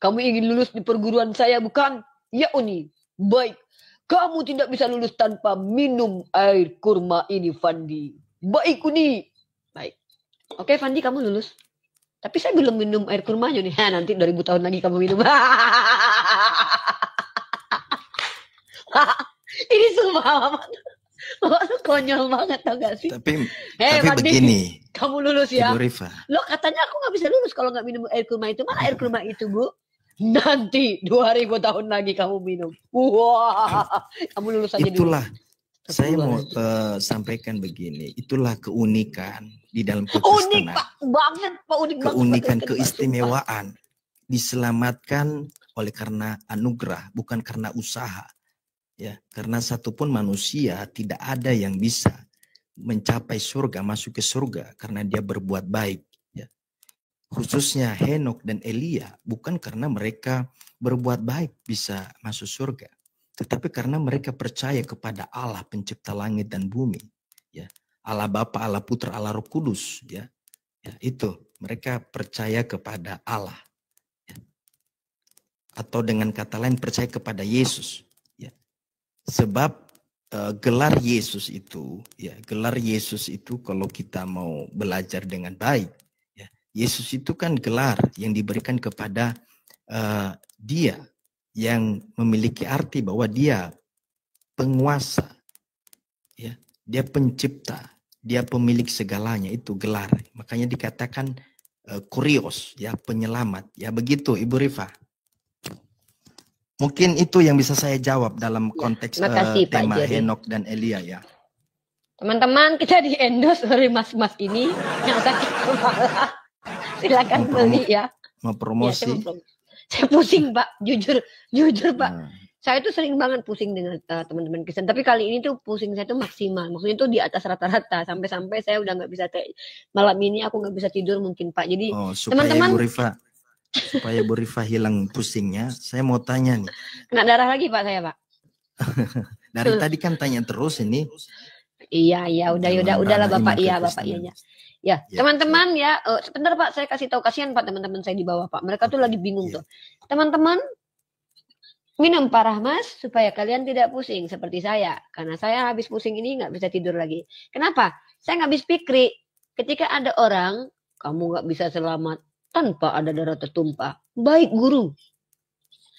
kamu ingin lulus di perguruan saya bukan? Ya Uni, baik. Kamu tidak bisa lulus tanpa minum air kurma ini, Fandi. Baik Uni. Baik. Oke, Fandi, kamu lulus. Tapi saya belum minum air kurmanya nih. Nanti 2000 tahun lagi kamu minum. Ini sumpah. Lu konyol banget tau gak sih? Tapi Fandi, begini. Kamu lulus ya? Ibu Rifa. Lo katanya aku gak bisa lulus kalau gak minum air kurma itu. Mana air kurma itu, Bu? Nanti 2000 tahun lagi kamu minum. Wah, kamu lulus aja dulu. Itulah. Saya mau sampaikan begini, itulah keunikan di dalam kekristenan. Unik Pak, banget Pak, unik banget. Keunikan, keistimewaan, diselamatkan oleh karena anugerah, bukan karena usaha. Ya, karena satupun manusia tidak ada yang bisa mencapai surga, masuk ke surga karena dia berbuat baik. Ya. Khususnya Henok dan Elia, bukan karena mereka berbuat baik bisa masuk surga. Tetapi karena mereka percaya kepada Allah pencipta langit dan bumi, ya, Allah Bapa, Allah Putra, Allah Roh Kudus, ya, itu mereka percaya kepada Allah, ya. Atau dengan kata lain percaya kepada Yesus, ya. Sebab gelar Yesus itu, ya, gelar Yesus itu kalau kita mau belajar dengan baik, ya, Yesus itu kan gelar yang diberikan kepada dia yang memiliki arti bahwa dia penguasa, ya, dia pencipta, dia pemilik segalanya, itu gelar. Makanya dikatakan kurios, ya, penyelamat, ya, begitu Ibu Rifa. Mungkin itu yang bisa saya jawab dalam konteks tema Henok dan Elia, ya. Teman-teman, kita di endorse oleh mas-mas ini yang sakit kepala. Silakan beli ya. Mau promosi? Ya, saya pusing Pak, jujur Pak. Saya tuh sering banget pusing dengan teman-teman Kristen. Tapi kali ini tuh pusing saya tuh maksimal. Maksudnya tuh di atas rata-rata. Sampai-sampai saya udah nggak bisa malam ini aku nggak bisa tidur mungkin Pak. Jadi teman-teman. Supaya Bu Rifa hilang pusingnya, saya mau tanya nih. Kena darah lagi Pak saya Pak. Dari tadi kan tanya terus ini. Iya, udahlah Bapak, iya Bapak, iya. Ya, teman-teman ya, sebentar Pak, saya kasih tahu, kasihan Pak teman-teman saya di bawah Pak. Mereka tuh lagi bingung tuh. Teman-teman, minum Parah Mas supaya kalian tidak pusing seperti saya. Karena saya habis pusing ini nggak bisa tidur lagi. Kenapa? Saya nggak habis pikir. Ketika ada orang, kamu nggak bisa selamat tanpa ada darah tertumpah. Baik guru.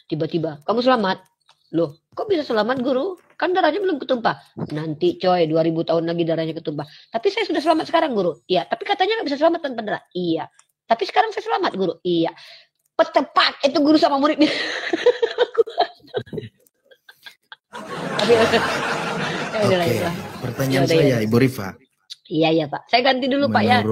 Tiba-tiba, kamu selamat. Loh, kok bisa selamat guru? Kan darahnya belum ketumpah. Nanti coy, 2000 tahun lagi darahnya ketumpah. Tapi saya sudah selamat sekarang guru. Iya, tapi katanya nggak bisa selamat tanpa darah. Iya. Tapi sekarang saya selamat guru. Iya. Petepat itu guru sama muridnya. Pertanyaan saya Ibu Rifa. Iya Pak. Saya ganti dulu Pak ya.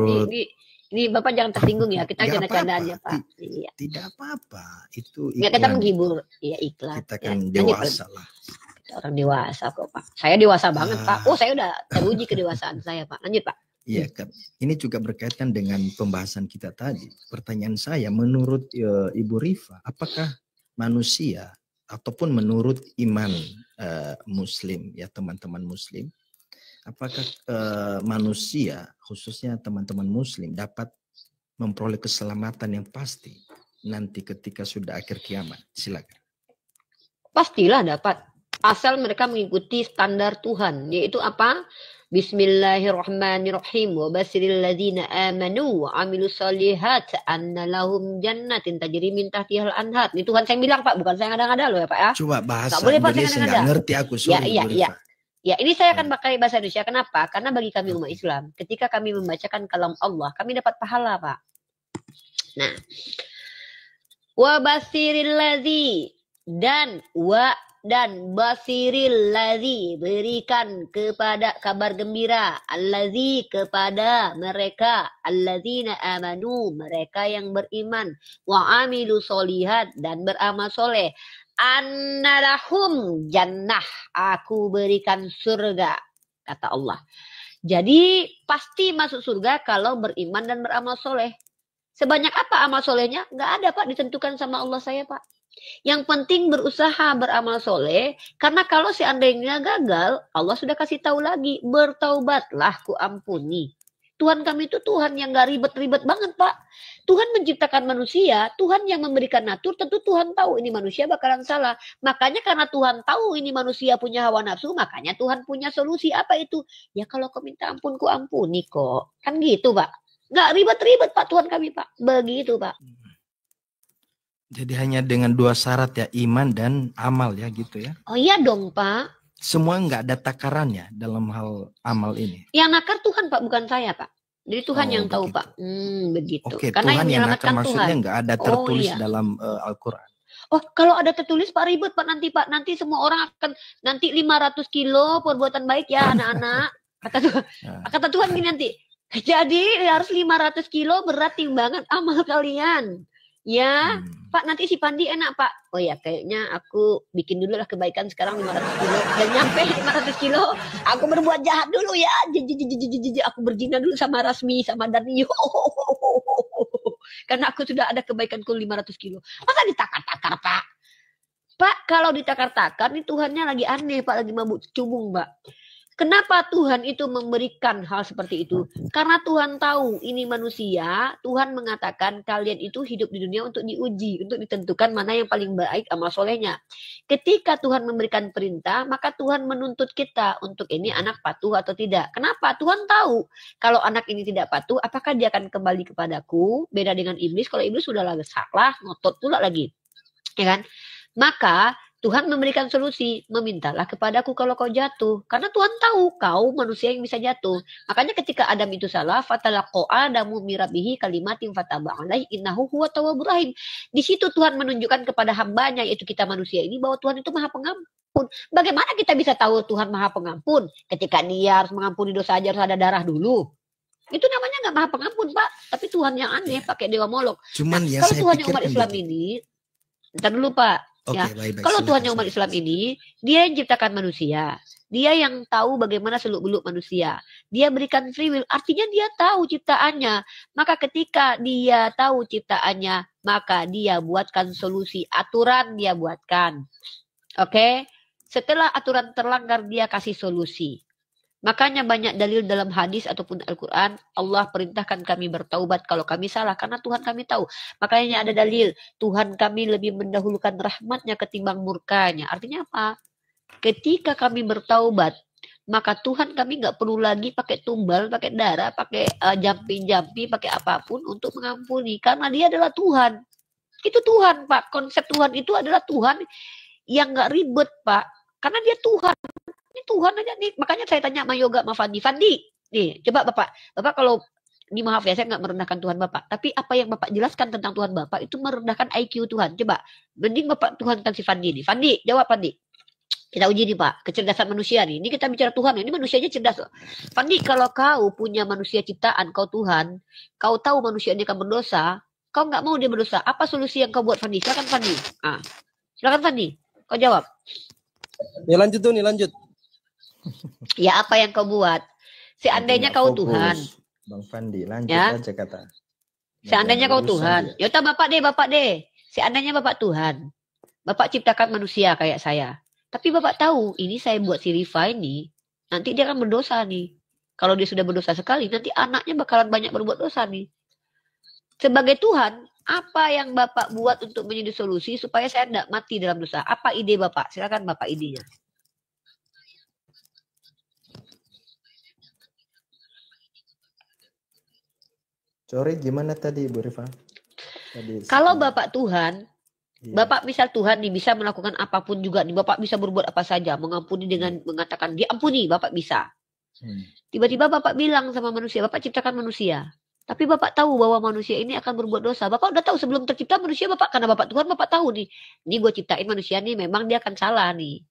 Ini Bapak jangan tersinggung ya. Kita canda-candaan ya Pak. Iya. Tidak apa-apa. Itu iklan. Kita menghibur. Iya iklan. Kita kan dewasa lah. Orang dewasa kok Pak. Saya dewasa banget Pak. Oh saya udah teruji kedewasaan saya Pak. Lanjut Pak. Iya kan. Ini juga berkaitan dengan pembahasan kita tadi. Pertanyaan saya, menurut Ibu Rifa, apakah manusia ataupun menurut iman Muslim, ya teman-teman Muslim, apakah manusia, khususnya teman-teman Muslim, dapat memperoleh keselamatan yang pasti nanti ketika sudah akhir kiamat? Silakan. Pastilah dapat. Asal mereka mengikuti standar Tuhan, yaitu apa? Bismillahirrahmanirrahim. Wa basiril ladzina amanu wa amilus solihat anna lahum jannatin tajri min tahtihal anhar. Ini Tuhan saya bilang Pak, bukan saya ngada-ngada loh ya Pak ya. Coba bahasa Indonesia nggak ngerti aku. Ya, ini saya akan pakai bahasa Indonesia. Kenapa? Karena bagi kami umat Islam, ketika kami membacakan kalam Allah, kami dapat pahala Pak. Nah, wa basiril ladzi dan basiril ladzi, berikan kepada kabar gembira, allazi kepada mereka, allazina amanu, mereka yang beriman, wa amilu solihat, dan beramal soleh, annalahum jannah, aku berikan surga, kata Allah. Jadi pasti masuk surga kalau beriman dan beramal soleh. Sebanyak apa amal solehnya? Nggak ada Pak, ditentukan sama Allah saya Pak. Yang penting berusaha beramal soleh, karena kalau seandainya gagal, Allah sudah kasih tahu lagi, bertaubatlah ku ampuni. Tuhan kami itu Tuhan yang gak ribet-ribet banget Pak. Tuhan menciptakan manusia, Tuhan yang memberikan natur, tentu Tuhan tahu ini manusia bakalan salah. Makanya karena Tuhan tahu ini manusia punya hawa nafsu, makanya Tuhan punya solusi. Apa itu? Ya kalau kau minta ampun ku ampuni kok. Kan gitu Pak. Gak ribet-ribet Pak Tuhan kami Pak. Begitu Pak. Jadi hanya dengan dua syarat ya, iman dan amal ya gitu ya. Oh iya dong Pak. Semua nggak ada takarannya dalam hal amal ini. Yang nakar Tuhan Pak, bukan saya Pak. Jadi Tuhan yang tahu Pak. Begitu. Oke, karena Tuhan yang nakar Tuhan. Maksudnya nggak ada tertulis dalam Al-Quran. Oh kalau ada tertulis Pak ribet Pak nanti Pak. Nanti semua orang akan nanti 500 kilo perbuatan baik ya anak-anak. Kata Tuhan gini nanti. Jadi harus 500 kilo berat timbangan amal kalian. Ya, Pak nanti si Pandi enak Pak. Oh ya kayaknya aku bikin dulu lah kebaikan sekarang 500 kilo. Dan nyampe 500 kilo, aku berbuat jahat dulu ya. Aku berzina dulu sama Rasmi, sama Dani. Karena aku sudah ada kebaikanku 500 kilo. Masa ditakar-takar Pak? Pak kalau ditakar-takar nih Tuhannya lagi aneh Pak, lagi mabuk cubung Pak. Kenapa Tuhan itu memberikan hal seperti itu? Karena Tuhan tahu ini manusia, Tuhan mengatakan kalian itu hidup di dunia untuk diuji, untuk ditentukan mana yang paling baik amal solehnya. Ketika Tuhan memberikan perintah, maka Tuhan menuntut kita untuk ini anak patuh atau tidak. Kenapa? Tuhan tahu kalau anak ini tidak patuh, apakah dia akan kembali kepadaku? Beda dengan iblis, kalau iblis sudah salah, ngotot pula lagi. Ya kan? Maka Tuhan memberikan solusi, memintalah kepadaku kalau kau jatuh. Karena Tuhan tahu kau manusia yang bisa jatuh. Makanya ketika Adam itu salah, fatalaqqa Adamu mirabihi kalimatin fataba alaihi innahu huwa tawwabur rahim. Di situ Tuhan menunjukkan kepada hambanya, yaitu kita manusia ini, bahwa Tuhan itu maha pengampun. Bagaimana kita bisa tahu Tuhan maha pengampun? Ketika dia harus mengampuni dosa aja harus ada darah dulu. Itu namanya nggak maha pengampun, Pak. Tapi Tuhan yang aneh, pakai dewa Molok. Cuman ya Kalau saya Tuhan yang pikir umat Islam ini, ntar dulu Pak. Oke, Ya, baik-baik. kalau Tuhan Silakan, yang umat silakan. Islam ini, dia yang ciptakan manusia. Dia yang tahu bagaimana seluk-beluk manusia. Dia berikan free will, artinya dia tahu ciptaannya. Maka ketika dia tahu ciptaannya, maka dia buatkan solusi, aturan dia buatkan. Oke? Setelah aturan terlanggar, dia kasih solusi. Makanya banyak dalil dalam hadis ataupun Al-Quran, Allah perintahkan kami bertaubat kalau kami salah, karena Tuhan kami tahu. Makanya ada dalil, Tuhan kami lebih mendahulukan rahmatnya ketimbang murkanya. Artinya apa? Ketika kami bertaubat, maka Tuhan kami nggak perlu lagi pakai tumbal, pakai darah, pakai jampi-jampi, pakai apapun untuk mengampuni. Karena dia adalah Tuhan. Itu Tuhan, Pak. Konsep Tuhan itu adalah Tuhan yang nggak ribet, Pak. Karena dia Tuhan. Ini Tuhan aja nih. Makanya saya tanya sama Yoga, sama Fandi. Fandi, nih, coba Bapak kalau, ini maaf ya, saya nggak merendahkan Tuhan Bapak. Tapi apa yang Bapak jelaskan tentang Tuhan Bapak itu merendahkan IQ Tuhan. Coba, mending Bapak Tuhankan si Fandi nih. Fandi, jawab Fandi. Kita uji nih Pak, kecerdasan manusia nih. Ini kita bicara Tuhan, ini manusianya cerdas loh. Fandi, kalau kau punya manusia ciptaan, kau Tuhan, kau tahu manusia ini akan berdosa, kau nggak mau dia berdosa. Apa solusi yang kau buat Fandi? Silakan Fandi. Ah, silakan Fandi, kau jawab. Ya lanjut tuh nih, lanjut. Ya apa yang kau buat? Seandainya kau Tuhan. Bang Fandi, lanjut Ya. aja kata. Seandainya kau Urusan Tuhan. dia. Yaudah Bapak deh. Seandainya Bapak Tuhan. Bapak ciptakan manusia kayak saya. Tapi Bapak tahu, ini saya buat si Rifa ini, nanti dia akan berdosa nih. Kalau dia sudah berdosa sekali, nanti anaknya bakalan banyak berbuat dosa nih. Sebagai Tuhan, apa yang Bapak buat untuk menjadi solusi supaya saya tidak mati dalam dosa? Apa ide Bapak? Silakan Bapak idenya. Sorry, gimana tadi Bu Rifa? Tadi Kalau sebelum- Bapak Tuhan, Iya. Bapak misal Tuhan nih bisa melakukan apapun juga nih. Bapak bisa berbuat apa saja, mengampuni dengan mengatakan diampuni, Bapak bisa. Tiba-tiba Bapak bilang sama manusia, Bapak ciptakan manusia. Tapi Bapak tahu bahwa manusia ini akan berbuat dosa. Bapak udah tahu sebelum tercipta manusia Bapak, karena Bapak Tuhan, Bapak tahu nih. Ini gue ciptain manusia nih, memang dia akan salah nih.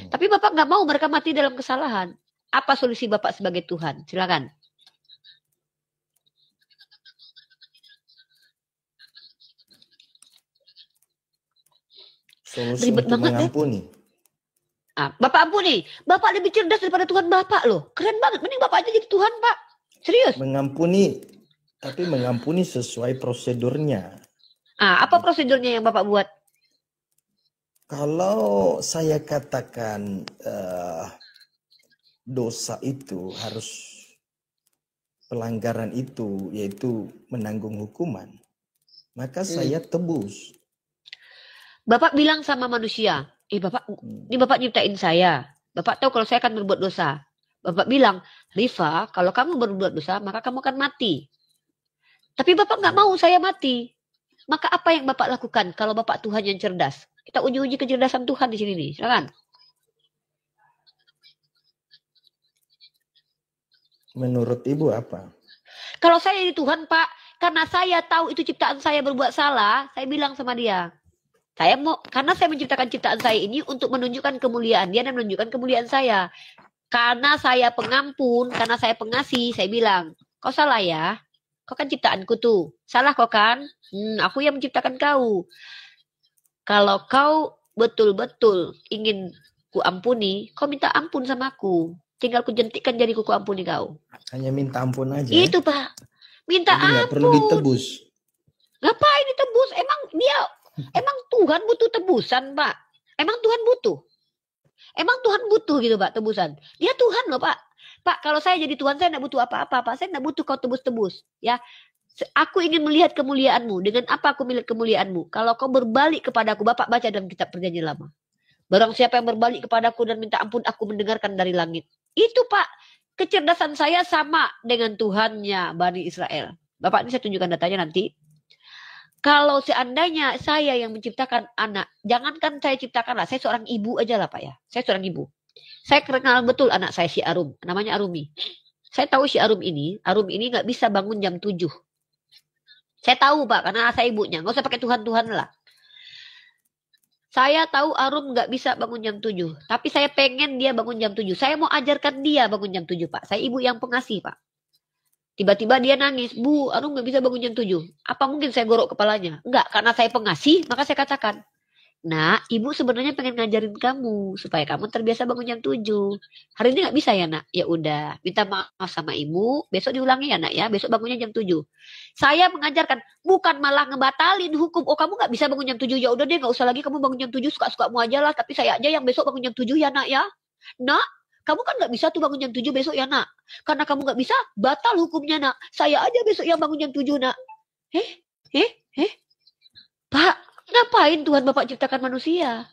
Tapi Bapak nggak mau mereka mati dalam kesalahan. Apa solusi Bapak sebagai Tuhan? Silakan. Solusi Ribet untuk banget ya. mengampuni. Ah, Bapak ampuni. Bapak lebih cerdas daripada Tuhan Bapak loh. Keren banget. Mending Bapak aja jadi Tuhan, Pak. Serius. Mengampuni, tapi mengampuni sesuai prosedurnya. Ah, apa prosedurnya yang Bapak buat? Kalau saya katakan dosa itu harus, pelanggaran itu yaitu menanggung hukuman, maka saya tebus. Bapak bilang sama manusia, Bapak, ini Bapak nyiptain saya. Bapak tahu kalau saya akan berbuat dosa. Bapak bilang, Rifa, kalau kamu berbuat dosa, maka kamu akan mati. Tapi Bapak nggak mau saya mati. Maka apa yang Bapak lakukan kalau Bapak Tuhan yang cerdas? Kita uji-uji kecerdasan Tuhan di sini nih. Silakan. Menurut Ibu apa? Kalau saya ini Tuhan, Pak, karena saya tahu itu ciptaan saya berbuat salah, saya bilang sama dia, saya mau, karena saya menciptakan ciptaan saya ini untuk menunjukkan kemuliaan dia dan menunjukkan kemuliaan saya. Karena saya pengampun, karena saya pengasih, saya bilang, kau salah ya, kau kan ciptaanku tuh, salah kau kan? Aku yang menciptakan kau. Kalau kau betul-betul ingin ku ampuni, kau minta ampun sama aku. Tinggal ku jentikkan jariku, ku ampuni kau. Hanya minta ampun aja. Itu Pak, minta Jadi nggak ampun. perlu ditebus. Ngapain ditebus? Emang Tuhan butuh tebusan, Pak? Emang Tuhan butuh? Emang Tuhan butuh gitu, Pak, tebusan? Dia Tuhan loh, Pak. Pak, kalau saya jadi Tuhan, saya tidak butuh apa-apa, Pak. Saya tidak butuh kau tebus-tebus. Ya, aku ingin melihat kemuliaanmu. Dengan apa aku melihat kemuliaanmu? Kalau kau berbalik kepadaku, Bapak baca dalam kitab Perjanjian Lama. Barang siapa yang berbalik kepadaku dan minta ampun, aku mendengarkan dari langit. Itu, Pak. Kecerdasan saya sama dengan Tuhannya Bani Israel. Bapak, ini saya tunjukkan datanya nanti. Kalau seandainya saya yang menciptakan anak, jangankan saya ciptakan lah, saya seorang ibu aja lah Pak ya. Saya seorang ibu. Saya kenal betul anak saya si Arum, namanya Arumi. Saya tahu si Arum ini nggak bisa bangun jam 7. Saya tahu Pak, karena saya ibunya. Nggak usah pakai Tuhan-Tuhan lah. Saya tahu Arum nggak bisa bangun jam 7. Tapi saya pengen dia bangun jam 7. Saya mau ajarkan dia bangun jam 7 Pak. Saya ibu yang pengasih Pak. Tiba-tiba dia nangis. Bu, Arum nggak bisa bangun jam 7. Apa mungkin saya gorok kepalanya? Enggak, karena saya pengasih, maka saya katakan. Nah, ibu sebenarnya pengen ngajarin kamu supaya kamu terbiasa bangun jam 7. Hari ini nggak bisa ya nak? Ya udah, minta maaf sama ibu. Besok diulangi ya nak ya. Besok bangunnya jam 7. Saya mengajarkan, bukan malah ngebatalin hukum. Oh kamu nggak bisa bangun jam 7. Ya udah deh, nggak usah lagi kamu bangun jam 7. Suka-sukamu aja lah. Tapi saya aja yang besok bangun jam 7 ya nak ya. Nak, kamu kan nggak bisa tuh bangun jam 7 besok ya nak. Karena kamu nggak bisa, batal hukumnya nak. Saya aja besok yang bangun jam 7 nak. Pak, ngapain Tuhan Bapak ciptakan manusia?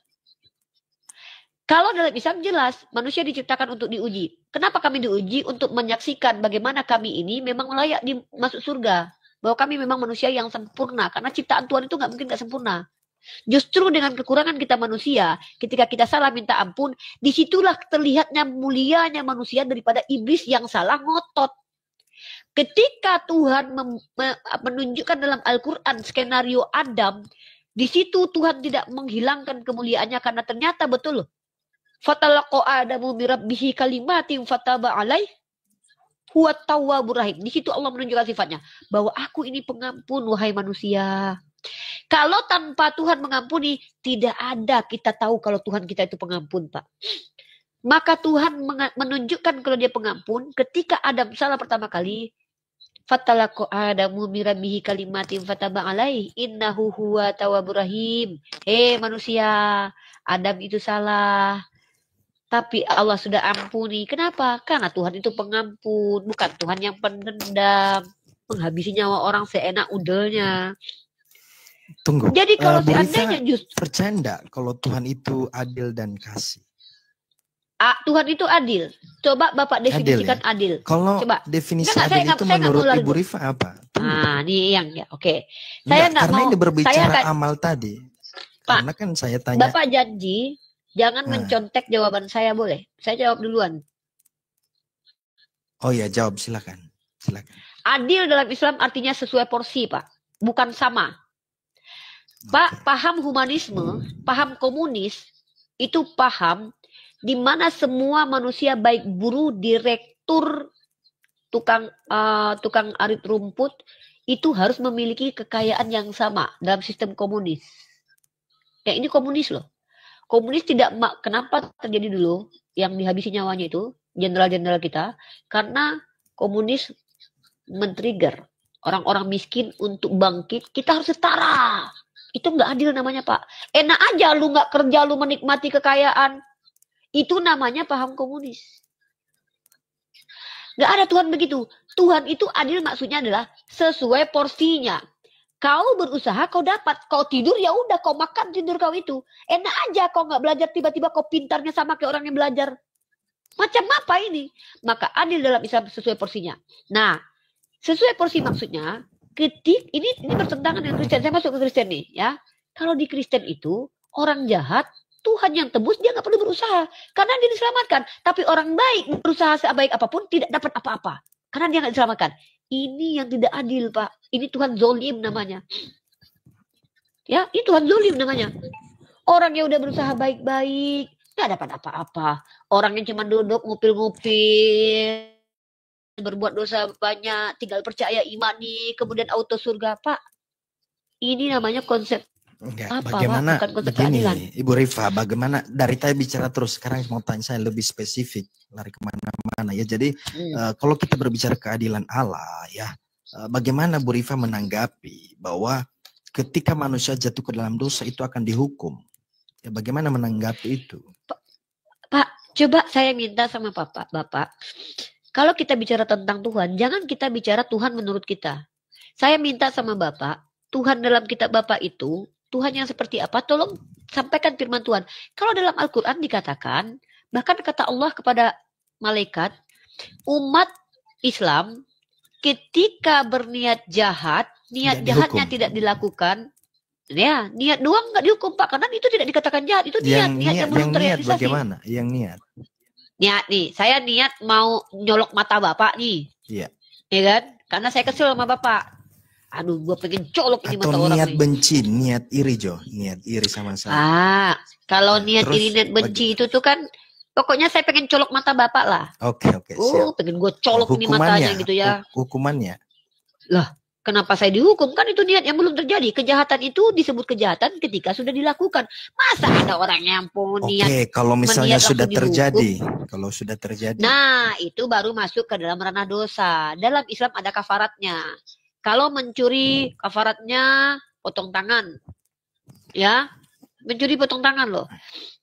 Kalau dalam Islam jelas, manusia diciptakan untuk diuji. Kenapa kami diuji? Untuk menyaksikan bagaimana kami ini memang layak masuk surga. Bahwa kami memang manusia yang sempurna. Karena ciptaan Tuhan itu nggak mungkin nggak sempurna. Justru dengan kekurangan kita manusia, ketika kita salah minta ampun, disitulah terlihatnya mulianya manusia daripada iblis yang salah ngotot. Ketika Tuhan menunjukkan dalam Al-Quran skenario Adam, di situ Tuhan tidak menghilangkan kemuliaannya karena ternyata betul. Fatalaqa Adamu mirabbihi kalimatin fataba alaih huwa tawwabur rahim. Di situ Allah menunjukkan sifatnya bahwa aku ini pengampun wahai manusia. Kalau tanpa Tuhan mengampuni, tidak ada kita tahu kalau Tuhan kita itu pengampun, Pak. Maka Tuhan menunjukkan kalau dia pengampun ketika Adam salah pertama kali. Fatalaqa Adamu mirabbihi kalimatin fataba alaih innahu huwa tawwabur rahim. Manusia, Adam itu salah. Tapi Allah sudah ampuni. Kenapa? Karena Tuhan itu pengampun, bukan Tuhan yang pendendam, menghabisi nyawa orang seenak udelnya. Tunggu. Jadi kalau Bu Rifa seandainya justru percaya enggak kalau Tuhan itu adil dan kasih? Tuhan itu adil. Coba Bapak definisikan adil. Kalau Coba. definisi adil itu menurut Ibu Rifa apa? Ini yang ya. Oke. Saya enggak karena mau. ini berbicara saya amal tadi. Pak, karena kan saya tanya. Bapak janji jangan mencontek jawaban saya, boleh? Saya jawab duluan. Oh ya, jawab silakan. Silakan. Adil dalam Islam artinya sesuai porsi, Pak. Bukan sama. Pak, paham humanisme, paham komunis, itu paham di mana semua manusia baik buruh, direktur, tukang arit rumput itu harus memiliki kekayaan yang sama dalam sistem komunis. Ya ini komunis loh. Komunis tidak kenapa terjadi dulu yang dihabisi nyawanya itu jenderal-jenderal kita karena komunis men-trigger orang-orang miskin untuk bangkit. Kita harus setara. Itu nggak adil namanya Pak. Enak aja lu nggak kerja lu menikmati kekayaan. Itu namanya paham komunis. Nggak ada Tuhan begitu. Tuhan itu adil maksudnya adalah sesuai porsinya. Kau berusaha kau dapat. Kau tidur ya udah kau makan tidur kau itu. Enak aja kau nggak belajar tiba-tiba kau pintarnya sama kayak orang yang belajar. Macam apa ini? Maka adil dalam Islam sesuai porsinya. Nah, sesuai porsi maksudnya ini bertentangan dengan Kristen. Saya masuk ke Kristen nih ya. Kalau di Kristen itu orang jahat Tuhan yang tebus, dia nggak perlu berusaha karena dia diselamatkan. Tapi orang baik berusaha sebaik apapun tidak dapat apa-apa karena dia nggak diselamatkan. Ini yang tidak adil Pak. Ini Tuhan zolim namanya. Ya, ini Tuhan zolim namanya. Orang yang udah berusaha baik-baik nggak dapat apa-apa. Orang yang cuma duduk ngupil-ngupil, berbuat dosa banyak, tinggal percaya imani, kemudian auto surga, Pak. Ini namanya konsep bagaimana begini, Ibu Rifa, bagaimana dari tadi bicara terus, sekarang mau tanya saya lebih spesifik, lari kemana-mana ya. Jadi kalau kita berbicara keadilan Allah ya, bagaimana Bu Rifa menanggapi bahwa ketika manusia jatuh ke dalam dosa itu akan dihukum? Ya, bagaimana menanggapi itu? Pak, coba saya minta sama Bapak, kalau kita bicara tentang Tuhan, jangan kita bicara Tuhan menurut kita. Saya minta sama Bapak, Tuhan dalam kitab Bapak itu, Tuhan yang seperti apa? Tolong sampaikan firman Tuhan. Kalau dalam Al-Quran dikatakan, bahkan kata Allah kepada malaikat, umat Islam ketika berniat jahat, niat Tidak jahatnya dihukum. tidak dilakukan, ya niat doang nggak dihukum Pak, karena itu tidak dikatakan jahat, itu niat yang belum Yang niat terrealisasi. bagaimana? Yang niat. Niat nih, saya niat mau nyolok mata Bapak nih, Iya. ya kan? Karena saya kesel sama Bapak. Aduh, gue pengen colok ini Atau mata orang niat nih. benci, niat iri Jo, niat iri sama saya. Kalau Ya, niat terus iri, niat benci itu tuh kan, pokoknya saya pengen colok mata Bapak lah. Oke, siap. Pengen gue colok ini matanya gitu ya. Hukumannya. Lah, kenapa saya dihukum? Kan itu niat yang belum terjadi. Kejahatan itu disebut kejahatan ketika sudah dilakukan. Masa ada orang yang punya niat? Kalau misalnya meniat sudah langsung terjadi, kalau sudah terjadi. Nah, itu baru masuk ke dalam ranah dosa. Dalam Islam ada kafaratnya. Kalau mencuri, kafaratnya potong tangan. Ya, mencuri potong tangan loh.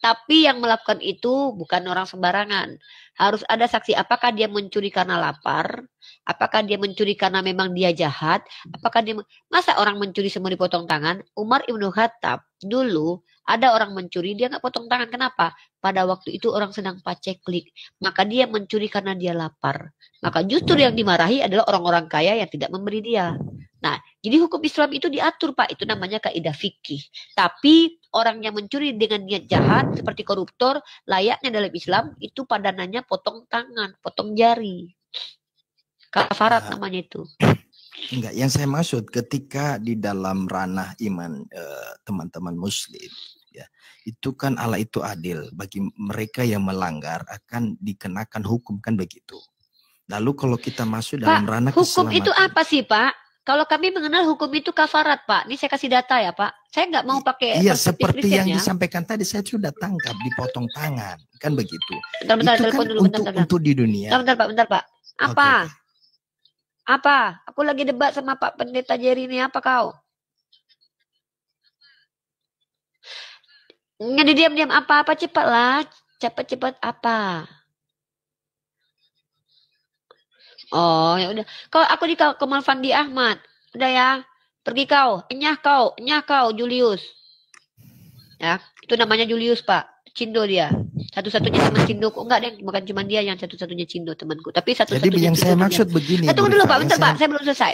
Tapi yang melakukan itu bukan orang sembarangan. Harus ada saksi, apakah dia mencuri karena lapar, apakah dia mencuri karena memang dia jahat, apakah dia masa orang mencuri semua dipotong tangan? Umar Ibnu Khattab dulu ada orang mencuri, dia nggak potong tangan. Kenapa? Pada waktu itu orang sedang paceklik, maka dia mencuri karena dia lapar. Maka justru yang dimarahi adalah orang-orang kaya yang tidak memberi dia. Nah, jadi hukum Islam itu diatur Pak, itu namanya kaidah fikih. Tapi orang yang mencuri dengan niat jahat seperti koruptor, layaknya dalam Islam itu padanannya potong tangan, potong jari. Kafarat namanya itu. Enggak, yang saya maksud ketika di dalam ranah iman teman-teman muslim ya, itu kan Allah itu adil, bagi mereka yang melanggar akan dikenakan hukum, kan begitu. Lalu kalau kita masuk dalam ranah hukum keselamatan, itu apa sih Pak? Kalau kami mengenal hukum itu kafarat Pak. Ini saya kasih data ya Pak. Saya nggak mau pakai. Iya, seperti yang disampaikan tadi, saya sudah tangkap, dipotong tangan, kan begitu. Bentar, itu kan dulu, untuk di dunia. Bentar Pak. Apa? Okay. Apa? Aku lagi debat sama Pak Pendeta Jerry ini. Apa kau? Nggak diam-diam apa-apa, cepatlah. Cepat apa? Oh ya udah. Kalau aku di Kemal Fandi Ahmad, udah ya. Pergi kau, enyah kau Julius. Ya, itu namanya Julius Pak. Cindo dia. Satu-satunya teman Cindo. Enggak deh, bukan cuma dia yang satu-satunya Cindo temanku. Tapi satu-satunya. Jadi yang saya maksud begini. Tunggu dulu Pak, bentar Pak. Saya belum selesai.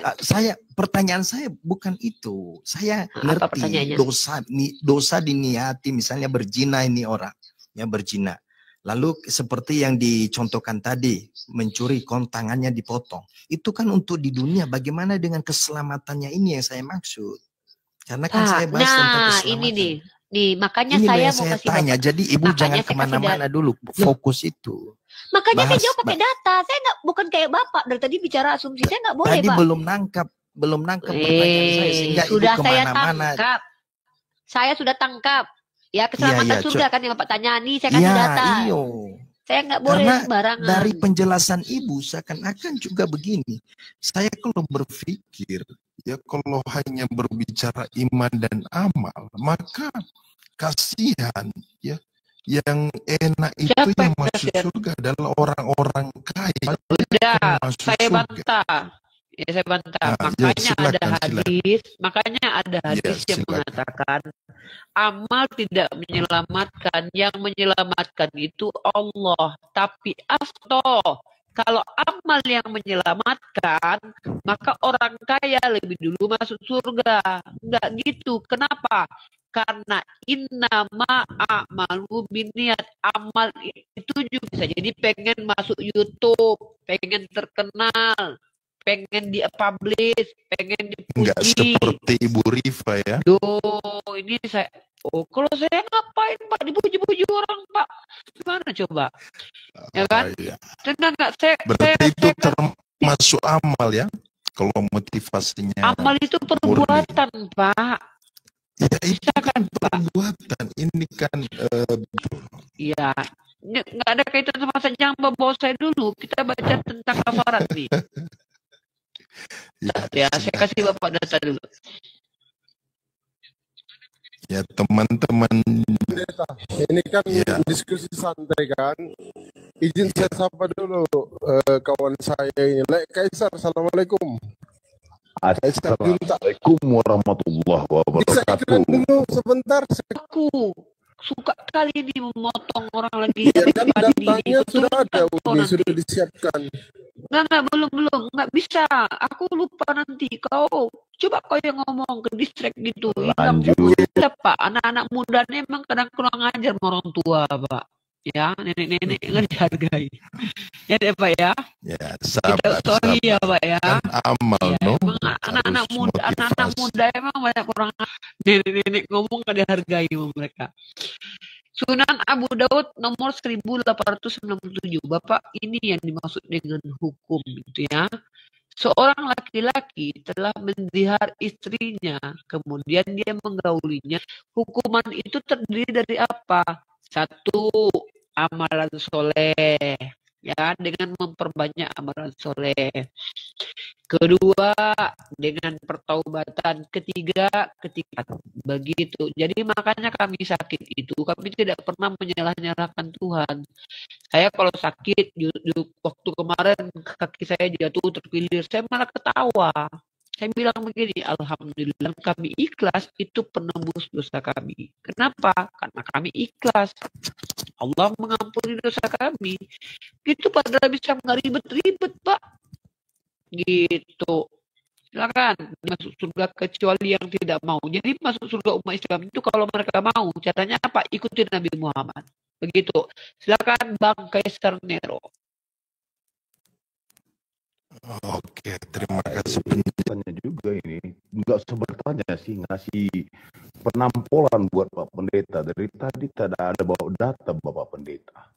Pertanyaan saya bukan itu. Saya ngerti dosa diniati, misalnya berzina ini orang, ya berzina. Lalu seperti yang dicontohkan tadi, mencuri tangannya dipotong. Itu kan untuk di dunia, bagaimana dengan keselamatannya ini yang saya maksud. Karena kan saya bahas tentang keselamatan. Nih, makanya ini saya mau kasih tanya. Jadi Ibu jangan kemana-mana dulu, fokus itu. Makanya saya jawab pakai data. Saya bukan kayak Bapak, dari tadi bicara asumsi, saya nggak boleh tadi Pak. belum nangkap pertanyaan saya, sehingga sudah Ibu kemana-mana. Saya sudah tangkap. Ya, keselamatan surga kan yang Bapak tanya nih, saya kasih data. Saya nggak boleh sembarangan. Dari penjelasan Ibu seakan-akan juga begini. Saya kalau berpikir, ya kalau hanya berbicara iman dan amal, maka kasihan ya. Yang enak itu yang masuk surga adalah orang-orang kaya. Udah, saya bantah. Ya, saya bantah. Makanya ada hadis yang mengatakan amal tidak menyelamatkan, yang menyelamatkan itu Allah. Tapi kalau amal yang menyelamatkan, maka orang kaya lebih dulu masuk surga. Enggak gitu. Kenapa? Karena innama a'malu binniat. Amal itu juga bisa jadi pengen masuk YouTube, pengen terkenal, pengen di-publish, pengen dipuji. Enggak seperti Ibu Rifa ya. Ini saya. Kalau saya ngapain Pak, dipuji-puji orang Pak? Gimana coba? Ya kan? Iya. Tenang nggak? Berarti itu termasuk amal ya? Kalau motivasinya. Amal itu perbuatan murni. Pak. Ya itu kan perbuatan. Ini kan. Iya. Nggak ada kaitan sama saja bawa saya dulu. Kita baca tentang kafarat nih. Ya, saya kasih Bapak data dulu. Ya teman-teman. Ini kan diskusi santai kan. Izin saya sapa dulu kawan saya ini. Kaisar, assalamualaikum. Assalamualaikum warahmatullahi wabarakatuh. Bisa iklan dulu sebentar. Aku suka kali ini memotong orang lagi. Ya kan datanya sudah ada, sudah disiapkan. Enggak, belum. Enggak bisa. Aku lupa nanti. Kau Coba kau yang ngomong ke distract gitu. Lanjut. Pak, anak-anak muda ini emang kadang kurang ajar sama orang tua, Pak. Ya, nenek-nenek nggak dihargai. Ya deh, Pak ya. Ya, Kita sabar, sorry sabar. ya, Pak ya. Kan amal, Ya, no? emang anak-anak Harus muda, anak-anak motivasi. muda emang banyak kurang nenek-nenek ngomong nggak dihargai sama mereka. Sunan Abu Daud nomor 1897. Bapak, ini yang dimaksud dengan hukum gitu ya. Seorang laki-laki telah menzihar istrinya, kemudian dia menggaulinya. Hukuman itu terdiri dari apa? 1. Amalan soleh, ya, dengan memperbanyak amalan soleh. 2. Dengan pertaubatan. 3. Ketika begitu. Jadi makanya kami sakit itu, kami tidak pernah menyalah-nyalahkan Tuhan. Saya kalau sakit, waktu kemarin kaki saya jatuh terkilir, saya malah ketawa. Saya bilang begini, alhamdulillah kami ikhlas, itu penembus dosa kami. Kenapa? Karena kami ikhlas. Allah mengampuni dosa kami. Gitu, padahal bisa nggak ribet-ribet, Pak. Gitu. Silakan masuk surga kecuali yang tidak mau. Jadi masuk surga umat Islam itu kalau mereka mau. Caranya apa? Ikuti Nabi Muhammad. Begitu. Silakan Bang Kaisar Nero. Oke, terima kasih. Tanya juga ini, nggak usah bertanya sih, ngasih penampolan buat Pak Pendeta. Dari tadi tidak ada bawa data Bapak Pendeta.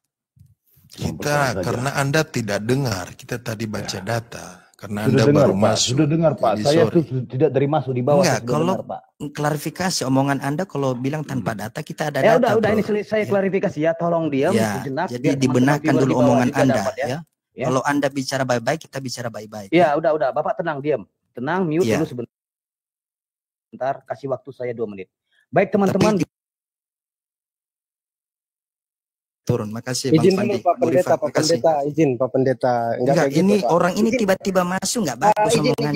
Kita, karena Anda tidak dengar, kita tadi baca data. Karena Sudah Anda dengar, baru Pak. masuk. Sudah dengar, Pak. Jadi Saya sorry. tuh tidak dari masuk di bawah. Enggak, saya sudah kalau dengar, Pak. klarifikasi omongan Anda kalau bilang tanpa data kita ada Ya data. udah bro. ini saya klarifikasi ya. Tolong diam Ya, sejenak. jadi biar teman-teman dibenarkan viewer dulu di bawah omongan juga Anda dapat, ya. Ya. Kalau Anda bicara baik-baik, kita bicara baik-baik. Ya udah Bapak tenang diam. Tenang, mute Ya. dulu sebentar. Kasih waktu saya 2 menit. Baik teman-teman. Turun, makasih Bang Izin Fandi. dulu Pak Pendeta, Pak Pendeta, izin Pak Pendeta. Enggak, kayak ini gitu, Pak. orang ini tiba-tiba masuk nggak bagus omongan.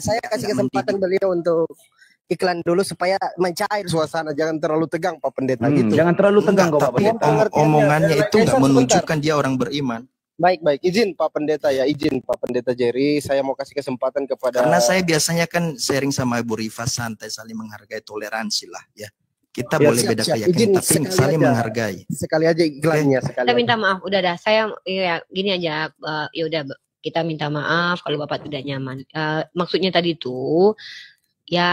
Saya kasih kesempatan beliau untuk iklan dulu supaya mencair suasana, jangan terlalu tegang Pak Pendeta gitu. Jangan terlalu tegang kok Pak Tapi Pendeta. omongannya itu nggak Sebentar. menunjukkan dia orang beriman. Baik, izin Pak Pendeta ya, izin Pak Pendeta Jerry, saya mau kasih kesempatan kepada. Karena saya biasanya kan sharing sama Ibu Rifa santai, saling menghargai, toleransi lah ya. Kita Ya, boleh siap, beda siap. keyakinan Izin tapi sekali saling aja. menghargai. Sekali aja iklannya sekali. Kita aja. minta maaf, udah dah. Saya ya gini aja, ya udah kita minta maaf kalau Bapak tidak nyaman. Maksudnya tadi itu ya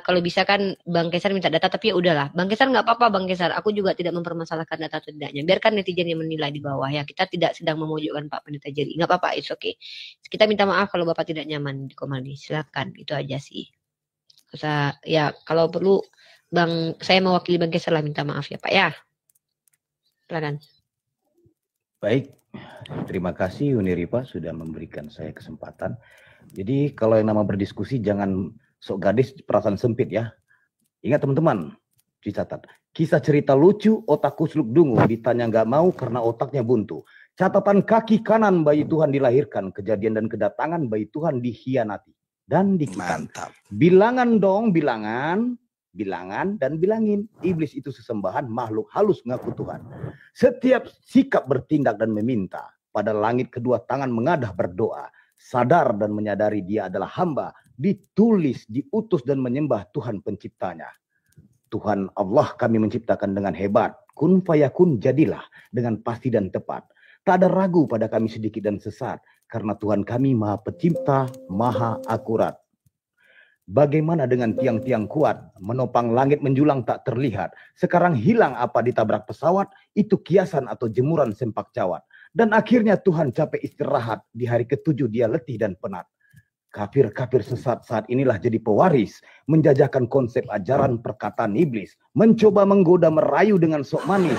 kalau bisa kan Bang Kaisar minta data, tapi ya udahlah. Bang Kaisar nggak apa-apa Bang Kaisar. Aku juga tidak mempermasalahkan data atau tidaknya. Biarkan netizen yang menilai di bawah ya. Kita tidak sedang memojokkan Pak Pendeta Jerry. Nggak apa-apa, it's okay. Kita minta maaf kalau Bapak tidak nyaman di Komali. Silakan, itu aja sih. Usah, ya kalau perlu Bang, saya mewakili Bang Kaisar lah minta maaf ya Pak ya. Silakan. Baik, terima kasih Uni Rifa sudah memberikan saya kesempatan. Jadi kalau yang nama berdiskusi jangan sok gadis perasaan sempit ya. Ingat teman-teman, dicatat. Kisah cerita lucu, otakku seluk dungu, ditanya nggak mau karena otaknya buntu. Catatan kaki kanan bayi Tuhan dilahirkan, kejadian dan kedatangan bayi Tuhan dikhianati dan dikitan. Mantap. Bilangan dong, bilangan dan bilangin. Iblis itu sesembahan makhluk halus ngaku Tuhan. Setiap sikap bertindak dan meminta, pada langit kedua tangan mengadah berdoa, sadar dan menyadari dia adalah hamba, ditulis, diutus dan menyembah Tuhan penciptanya. Tuhan Allah kami menciptakan dengan hebat, kun fayakun jadilah dengan pasti dan tepat. Tak ada ragu pada kami sedikit dan sesat, karena Tuhan kami maha pencipta, maha akurat. Bagaimana dengan tiang-tiang kuat, menopang langit menjulang tak terlihat. Sekarang hilang apa ditabrak pesawat, itu kiasan atau jemuran sempak cawat. Dan akhirnya Tuhan capek istirahat, di hari ke-7 dia letih dan penat. Kafir-kafir sesat saat inilah jadi pewaris, menjajakan konsep ajaran perkataan iblis, mencoba menggoda merayu dengan sok manis,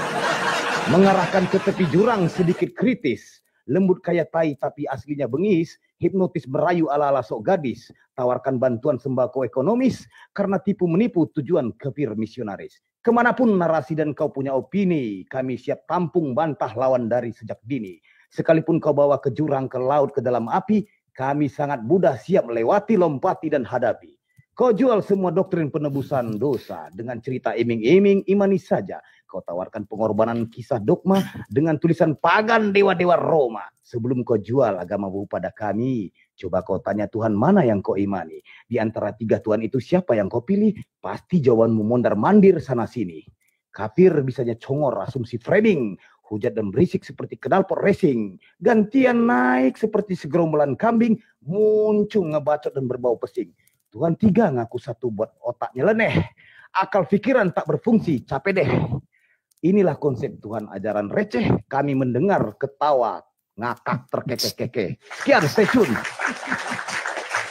mengarahkan ke tepi jurang sedikit kritis, lembut kayak tai tapi aslinya bengis, hipnotis merayu ala-ala sok gadis, tawarkan bantuan sembako ekonomis, karena tipu menipu tujuan kafir misionaris. Kemanapun narasi dan kau punya opini, kami siap tampung bantah lawan dari sejak dini. Sekalipun kau bawa ke jurang, ke laut, ke dalam api, kami sangat mudah siap melewati, lompati dan hadapi. Kau jual semua doktrin penebusan dosa, dengan cerita iming-iming imani saja. Kau tawarkan pengorbanan kisah dogma dengan tulisan pagan dewa-dewa Roma. Sebelum kau jual agamamu pada kami, coba kau tanya Tuhan mana yang kau imani. Di antara 3 Tuhan itu siapa yang kau pilih? Pasti jawabanmu mondar-mandir sana-sini. Kafir bisanya congor asumsi framing. Hujat dan berisik seperti knalpot racing. Gantian naik seperti segerombolan kambing. Muncul ngebacot dan berbau pesing. Tuhan 3 ngaku 1 buat otaknya leneh. Akal pikiran tak berfungsi, capek deh. Inilah konsep Tuhan ajaran receh. Kami mendengar ketawa, ngakak terkekeh-kekeh. Sekian, stay tune.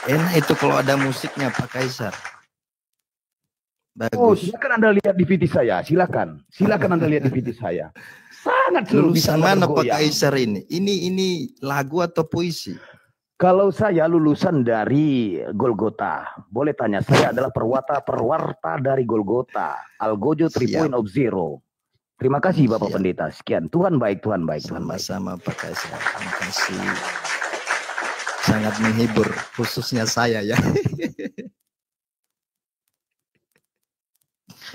Enak itu kalau ada musiknya Pak Kaisar. Bagus. Oh, silakan Anda lihat DVD saya. Silakan Anda lihat DVD saya. Sangat seru, bisa Lulusan mana Pak bergoyang. Kaisar ini? Ini lagu atau puisi? Kalau saya lulusan dari Golgota, boleh tanya, saya adalah perwarta dari Golgota, Algojo 3.0. Terima kasih Bapak Pendeta. Sekian. Tuhan baik, Tuhan baik, Tuhan baik. Sama Pak Kaisar. Terima kasih. Sangat menghibur, khususnya saya ya.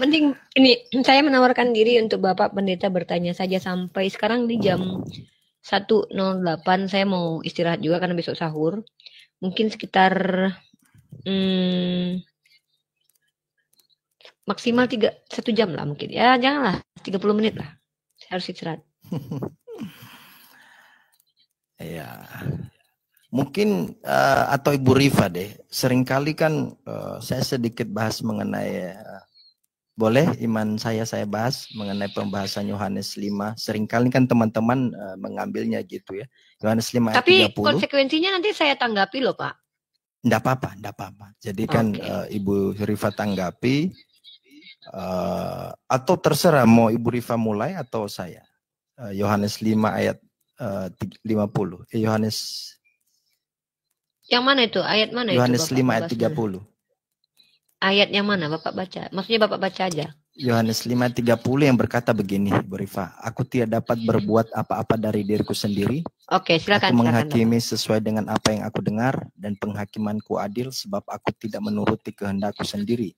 Mending ini saya menawarkan diri untuk Bapak Pendeta bertanya saja sampai sekarang di jam 1.08 saya mau istirahat juga karena besok sahur. Mungkin sekitar maksimal 1 jam lah mungkin. Ya janganlah 30 menit lah. Saya harus istirahat. Ya. Mungkin atau Ibu Rifa deh. Seringkali kan saya sedikit bahas mengenai boleh iman saya bahas mengenai pembahasan Yohanes 5. Seringkali kan teman-teman mengambilnya gitu ya. Yohanes 5 ayat 30. Tapi konsekuensinya nanti saya tanggapi loh Pak. Enggak apa-apa. Jadi kan Ibu Rifa tanggapi atau terserah mau Ibu Rifa mulai atau saya. Yohanes 5 ayat 50. Yohanes Yang mana itu? Ayat mana Yohanes itu? Yohanes 5 ayat 30. Ayat yang mana Bapak baca? Maksudnya Bapak baca aja. Yohanes 5:30 yang berkata begini, Bu Rifa, aku tidak dapat berbuat apa-apa dari diriku sendiri. Oke, silakan. Aku menghakimi sesuai dengan apa yang aku dengar dan penghakimanku adil sebab aku tidak menuruti kehendakku sendiri,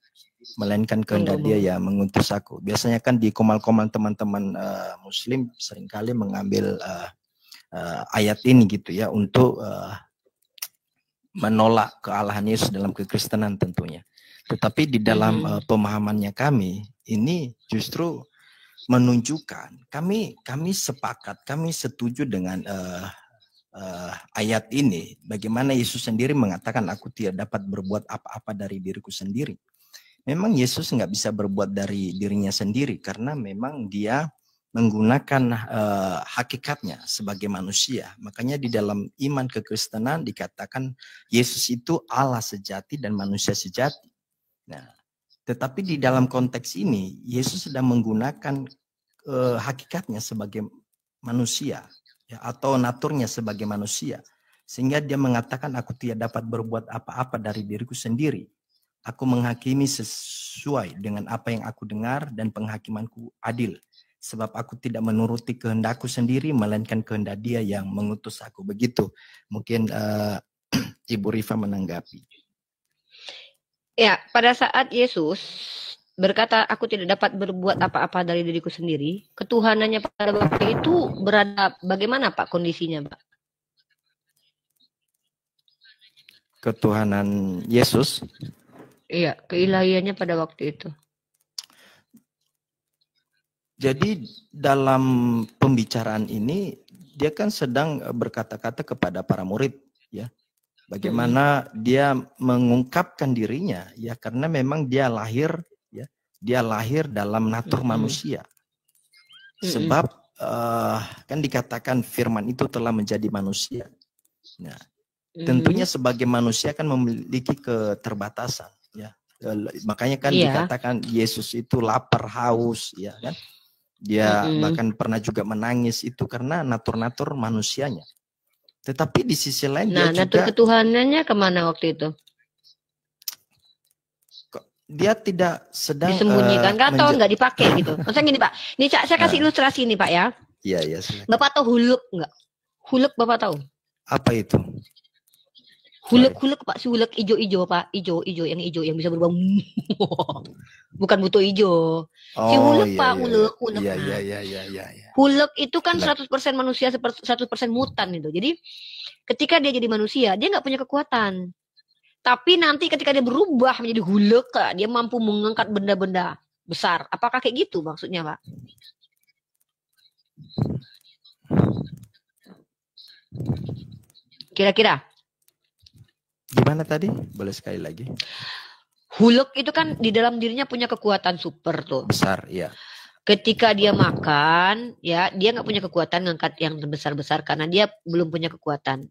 melainkan kehendak Dia yang mengutus aku. Biasanya kan di komal-komal teman-teman Muslim seringkali mengambil ayat ini gitu ya untuk menolak kealahan Yesus dalam kekristenan tentunya. Tetapi di dalam pemahamannya kami ini justru menunjukkan kami sepakat, kami setuju dengan ayat ini. Bagaimana Yesus sendiri mengatakan aku tidak dapat berbuat apa-apa dari diriku sendiri. Memang Yesus nggak bisa berbuat dari dirinya sendiri karena memang Dia menggunakan hakikatnya sebagai manusia. Makanya di dalam iman kekristenan dikatakan Yesus itu Allah sejati dan manusia sejati. Nah, tetapi di dalam konteks ini Yesus sedang menggunakan hakikatnya sebagai manusia ya, atau naturnya sebagai manusia, sehingga Dia mengatakan aku tidak dapat berbuat apa-apa dari diriku sendiri. Aku menghakimi sesuai dengan apa yang aku dengar dan penghakimanku adil, sebab aku tidak menuruti kehendakku sendiri, melainkan kehendak Dia yang mengutus aku. Begitu mungkin Ibu Rifa menanggapi. Ya, pada saat Yesus berkata, aku tidak dapat berbuat apa-apa dari diriku sendiri, ketuhanannya pada waktu itu berada bagaimana Pak kondisinya Pak? Ketuhanan Yesus? Iya, keilahiannya pada waktu itu. Jadi dalam pembicaraan ini, Dia kan sedang berkata-kata kepada para murid, ya. Bagaimana Dia mengungkapkan dirinya, ya, karena memang Dia lahir, ya, Dia lahir dalam natur manusia. Sebab kan dikatakan Firman itu telah menjadi manusia. Nah, tentunya sebagai manusia kan memiliki keterbatasan, ya. Makanya kan dikatakan Yesus itu lapar, haus, ya kan. Dia bahkan pernah juga menangis itu karena natur-natur manusianya. Tetapi di sisi lain Nah, Dia natur juga ketuhanannya kemana waktu itu? Dia tidak sedang disembunyikan atau nggak dipakai gitu. Maksudnya gini Pak, ini saya kasih ilustrasi nih Pak ya. Iya. Bapak tahu huluk nggak? Huluk Bapak tahu? Apa itu? Huluk Pak, si huluk ijo-ijo Pak, ijo yang bisa berbau. bukan butuh hijau. Si Oh hulek iya Pak, iya hulek, iya nah. iya iya iya iya. Hulek itu kan Hulek. 100% manusia, 100% mutan itu. Jadi ketika dia jadi manusia, dia nggak punya kekuatan. Tapi nanti ketika dia berubah menjadi hulek, dia mampu mengangkat benda-benda besar. Apakah kayak gitu maksudnya, Pak? Kira-kira? Gimana tadi? Boleh sekali lagi? Hulek itu kan di dalam dirinya punya kekuatan super tuh. Besar, ya. Ketika dia makan, ya dia nggak punya kekuatan ngangkat yang besar-besar karena dia belum punya kekuatan.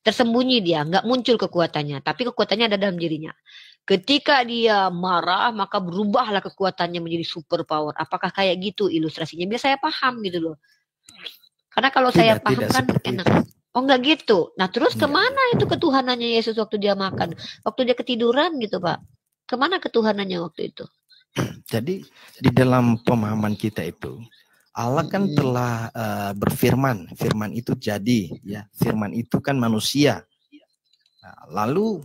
Tersembunyi dia, nggak muncul kekuatannya, tapi kekuatannya ada dalam dirinya. Ketika dia marah, maka berubahlah kekuatannya menjadi super power. Apakah kayak gitu ilustrasinya? Biar saya paham gitu loh. Karena kalau saya paham kan enak. Oh nggak gitu. Nah terus kemana itu ketuhanannya Yesus waktu dia makan? Waktu dia ketiduran gitu Pak. Kemana ketuhanannya waktu itu? Jadi di dalam pemahaman kita itu Allah kan telah berfirman, firman itu jadi, ya, firman itu kan manusia. Nah, lalu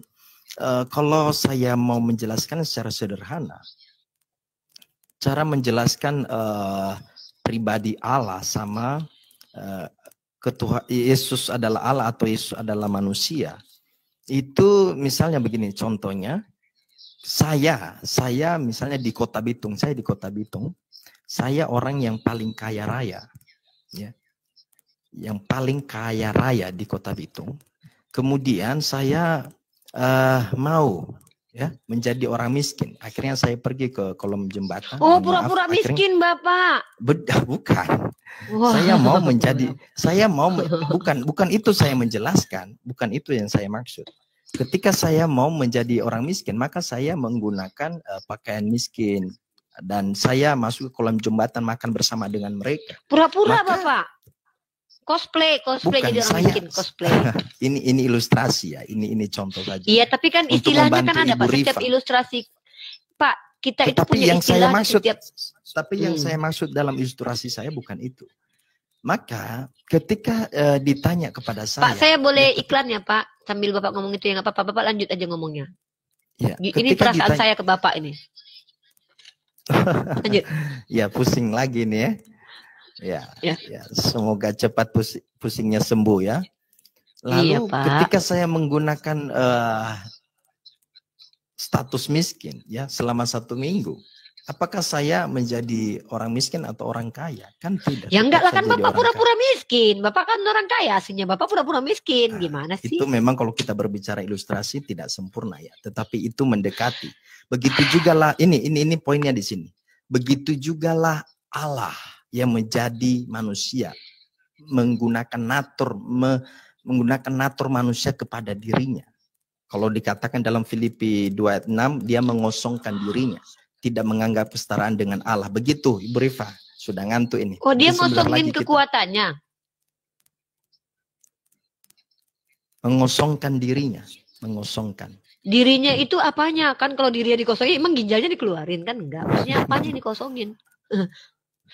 kalau saya mau menjelaskan secara sederhana, cara menjelaskan pribadi Allah sama Yesus adalah Allah atau Yesus adalah manusia, itu misalnya begini contohnya. Saya misalnya di Kota Bitung, saya orang yang paling kaya raya, ya, yang paling kaya raya di Kota Bitung. Kemudian saya mau, ya, menjadi orang miskin. Akhirnya saya pergi ke kolom jembatan. Oh, pura-pura miskin, Bapak? Bukan. Wah. Bukan itu saya menjelaskan, bukan itu yang saya maksud. Ketika saya mau menjadi orang miskin, maka saya menggunakan pakaian miskin. Dan saya masuk ke kolom jembatan makan bersama dengan mereka. Pura-pura Bapak? Cosplay Bukan, jadi orang miskin, cosplay. Ini ilustrasi ya, ini contoh saja. Iya, tapi kan istilahnya kan ada Pak, setiap ilustrasi. Pak, kita itu punya istilah setiap. Tapi yang saya maksud dalam ilustrasi saya bukan itu. Maka ketika ditanya kepada saya. Pak, saya boleh iklan ya Pak? Sambil Bapak ngomong itu ya nggak apa-apa, Bapak lanjut aja ngomongnya. Ya, ini perasaan saya ke Bapak ini. Lanjut. Ya, pusing lagi nih ya. Ya. Semoga cepat pusingnya sembuh ya. Lalu iya, Pak. Ketika saya menggunakan status miskin ya selama 1 minggu. Apakah saya menjadi orang miskin atau orang kaya? Kan tidak. Ya enggak lah, kan Bapak pura-pura miskin. Bapak kan orang kaya, aslinya Bapak pura-pura miskin. Gimana sih? Itu memang kalau kita berbicara ilustrasi tidak sempurna ya. Tetapi itu mendekati. Begitu juga lah, ini poinnya di sini. Begitu juga lah Allah yang menjadi manusia. Menggunakan natur manusia kepada dirinya. Kalau dikatakan dalam Filipi 2:6, dia mengosongkan dirinya. Tidak menganggap kesetaraan dengan Allah. Begitu Ibu Rifa, sudah ngantuk ini. Oh, dia ngosongin kekuatannya. Mengosongkan dirinya, mengosongkan. Dirinya itu apanya? Kan kalau dirinya dikosongin, emang ginjalnya dikeluarin kan? Enggak, maksudnya apanya dikosongin?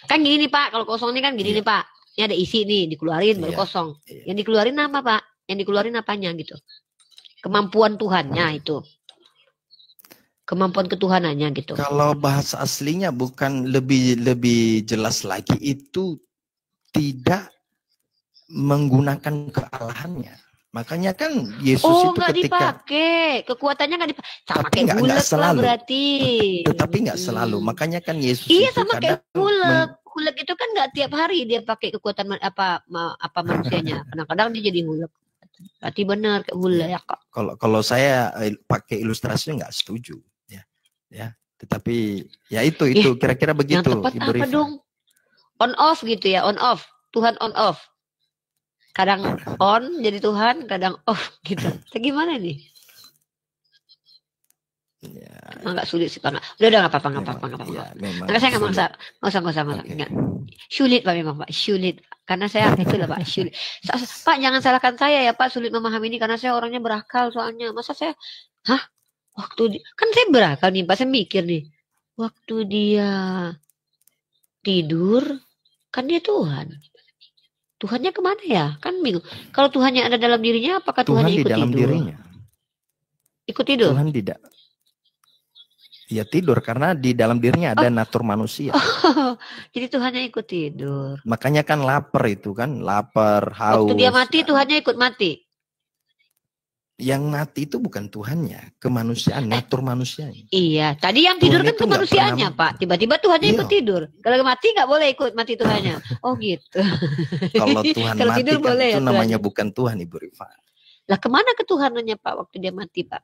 Kan gini nih Pak, kalau kosong ini kan gini nih Pak. Ini ada isi nih, dikeluarin baru kosong. Yang dikeluarin apa Pak? Yang dikeluarin apanya gitu? Kemampuan Tuhannya itu. Kemampuan ketuhanannya gitu. Kalau bahasa aslinya bukan lebih jelas lagi, itu tidak menggunakan kealahannya. Makanya kan Yesus itu nggak ketika dipakai, kekuatannya nggak dipakai. Sama tapi kayak hulek lah berarti. Tetapi nggak selalu. Makanya kan Yesus iya itu sama kayak hulek. Hulek itu kan nggak tiap hari dia pakai kekuatan apa manusianya. Kadang-kadang dia jadi hulek. Berarti benar kayak hulek ya kok. Kalau saya pakai ilustrasi nggak setuju. Ya, tetapi ya itu kira-kira begitu. Yang tepat apa dong? On off gitu ya, on off. Tuhan on off. Kadang on jadi Tuhan, kadang off gitu. Gimana nih? Ya. Enggak sulit sih Pak. Udah nggak apa-apa. Karena saya nggak maksa. Nggak usah. Enggak. Sulit Pak memang Pak. Sulit. Karena saya itu lah Pak. Sulit. Pak jangan salahkan saya ya Pak. Sulit memahami ini karena saya orangnya berakal soalnya. Masa saya, kan saya berakal nih Pak, saya mikir nih. Waktu dia tidur, kan dia Tuhan. Tuhannya kemana ya? Kan bingung. Kalau Tuhannya ada dalam dirinya, apakah Tuhan ikut di dalam tidur? Dirinya. Ikut tidur? Tuhan tidak. Ya tidur karena di dalam dirinya ada natur manusia. Jadi Tuhannya ikut tidur. Makanya kan lapar itu kan, lapar, haus. Waktu dia mati Tuhannya ikut mati. Yang mati itu bukan Tuhannya, kemanusiaan, natur manusianya. Iya, tadi yang tidur Tuhan kan itu nggak kemanusiaannya, pernah- Pak. Tiba-tiba Tuhannya Iya. ikut tidur. Kalau mati nggak boleh ikut mati Tuhannya. Oh gitu. Kalau Tuhan Kalau mati tidur kan boleh itu ya namanya Tuhannya. bukan Tuhan, Ibu Rifa. Lah kemana ketuhanannya Pak waktu dia mati Pak?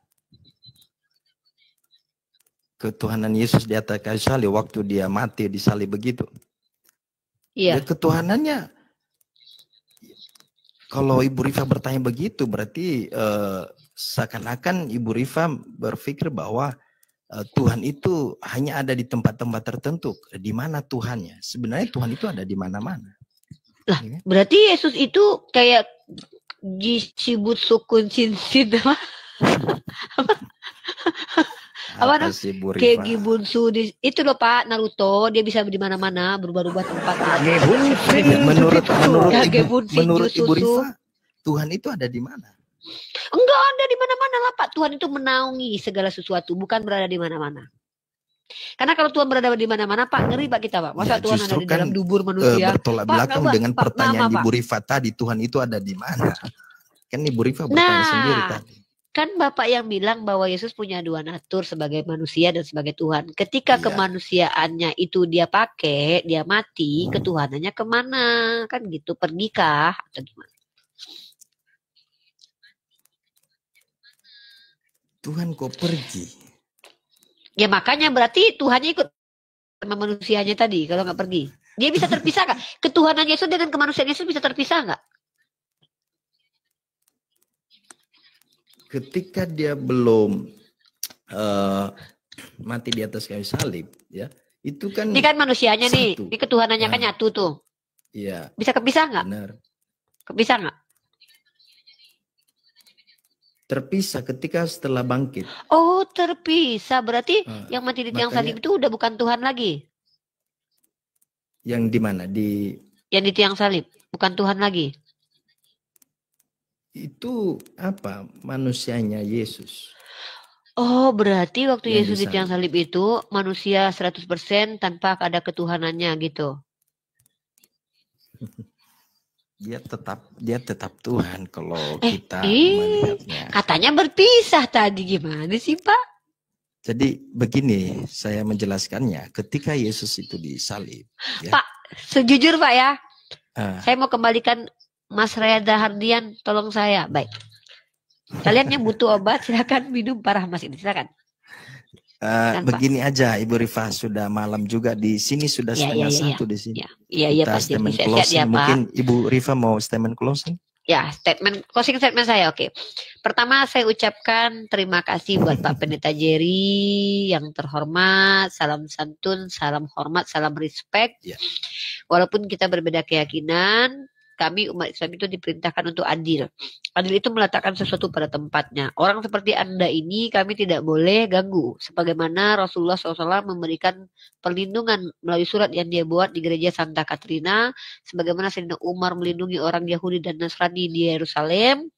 Ketuhanan Yesus di atas kayu salib waktu dia mati di salib begitu. Ya Iya. ketuhanannya, kalau Ibu Rifa bertanya begitu berarti seakan-akan Ibu Rifa berpikir bahwa Tuhan itu hanya ada di tempat-tempat tertentu. Di mana Tuhannya? Sebenarnya Tuhan itu ada di mana-mana. Lah berarti Yesus itu kayak Jisibut Sukun Sinsin apa? Apa Apa namanya? sih Ibu Rifa? Kayak Gibunsu itu loh Pak, Naruto dia bisa di mana-mana berubah-ubah tempat. Menurut Gebunsin menurut Ibu Jutsu. Rifa, Tuhan itu ada di mana? Enggak ada di mana-mana lah Pak. Tuhan itu menaungi segala sesuatu, bukan berada di mana-mana. Karena kalau Tuhan berada di mana-mana Pak, ngeri Pak kita Pak. Masa Ya, Tuhan ada justru di dalam kan, dubur manusia? bertolak Pak, belakang nggak, dengan Pak, pertanyaan Pak. Ibu Rifa tadi, Tuhan itu ada di mana? Kan Ibu Rifa bertanya sendiri Nah, tadi. kan Bapak yang bilang bahwa Yesus punya dua natur sebagai manusia dan sebagai Tuhan. Ketika Iya. kemanusiaannya itu dia pakai, dia mati, ketuhanannya kemana? Kan gitu, pergikah atau gimana? Tuhan kok pergi? Ya makanya berarti Tuhannya ikut sama manusianya tadi kalau nggak pergi. Dia bisa terpisah nggak? Ketuhanan Yesus dengan kemanusiaan Yesus bisa terpisah nggak? Ketika dia belum mati di atas kayu salib, ya itu kan Ini kan manusianya nih, satu. ini ketuhanannya kan nyatu tuh. Iya, Bisa kepisah nggak? benar. Kepisah nggak? Terpisah ketika setelah bangkit. Oh terpisah, berarti yang mati di tiang makanya- salib itu udah bukan Tuhan lagi. Yang di mana? Di Yang di tiang salib, bukan Tuhan lagi. itu apa? Manusianya Yesus. Oh berarti waktu Yang Yesus di disalib. tiang salib itu manusia 100% tanpa ada ketuhanannya gitu. Dia tetap Tuhan kalau kita Ih, melihatnya. katanya berpisah tadi, gimana sih Pak? Jadi begini saya menjelaskannya. Ketika Yesus itu disalib, ya, Pak, sejujur Pak ya, ah, saya mau kembalikan Mas Reda Hardian, tolong saya. Baik. Kalian yang butuh obat silakan minum parah Mas ini, silakan. Kan, Pak. begini aja Ibu Rifa, sudah malam juga di sini sudah Ya, setengah ya, ya, satu di sini. Iya Kita pasti statement sehat-sehat closing. ya Pak. Mungkin Ibu Rifa mau statement closing? Ya, closing statement saya, oke. Pertama, saya ucapkan terima kasih buat Pak Pendeta Jerry yang terhormat, salam santun, salam hormat, salam respect. Ya. Walaupun kita berbeda keyakinan, kami umat Islam itu diperintahkan untuk adil. Adil itu meletakkan sesuatu pada tempatnya. Orang seperti Anda ini kami tidak boleh ganggu. Sebagaimana Rasulullah SAW memberikan perlindungan melalui surat yang dia buat di gereja Santa Katrina. Sebagaimana Sayyidina Umar melindungi orang Yahudi dan Nasrani di Yerusalem.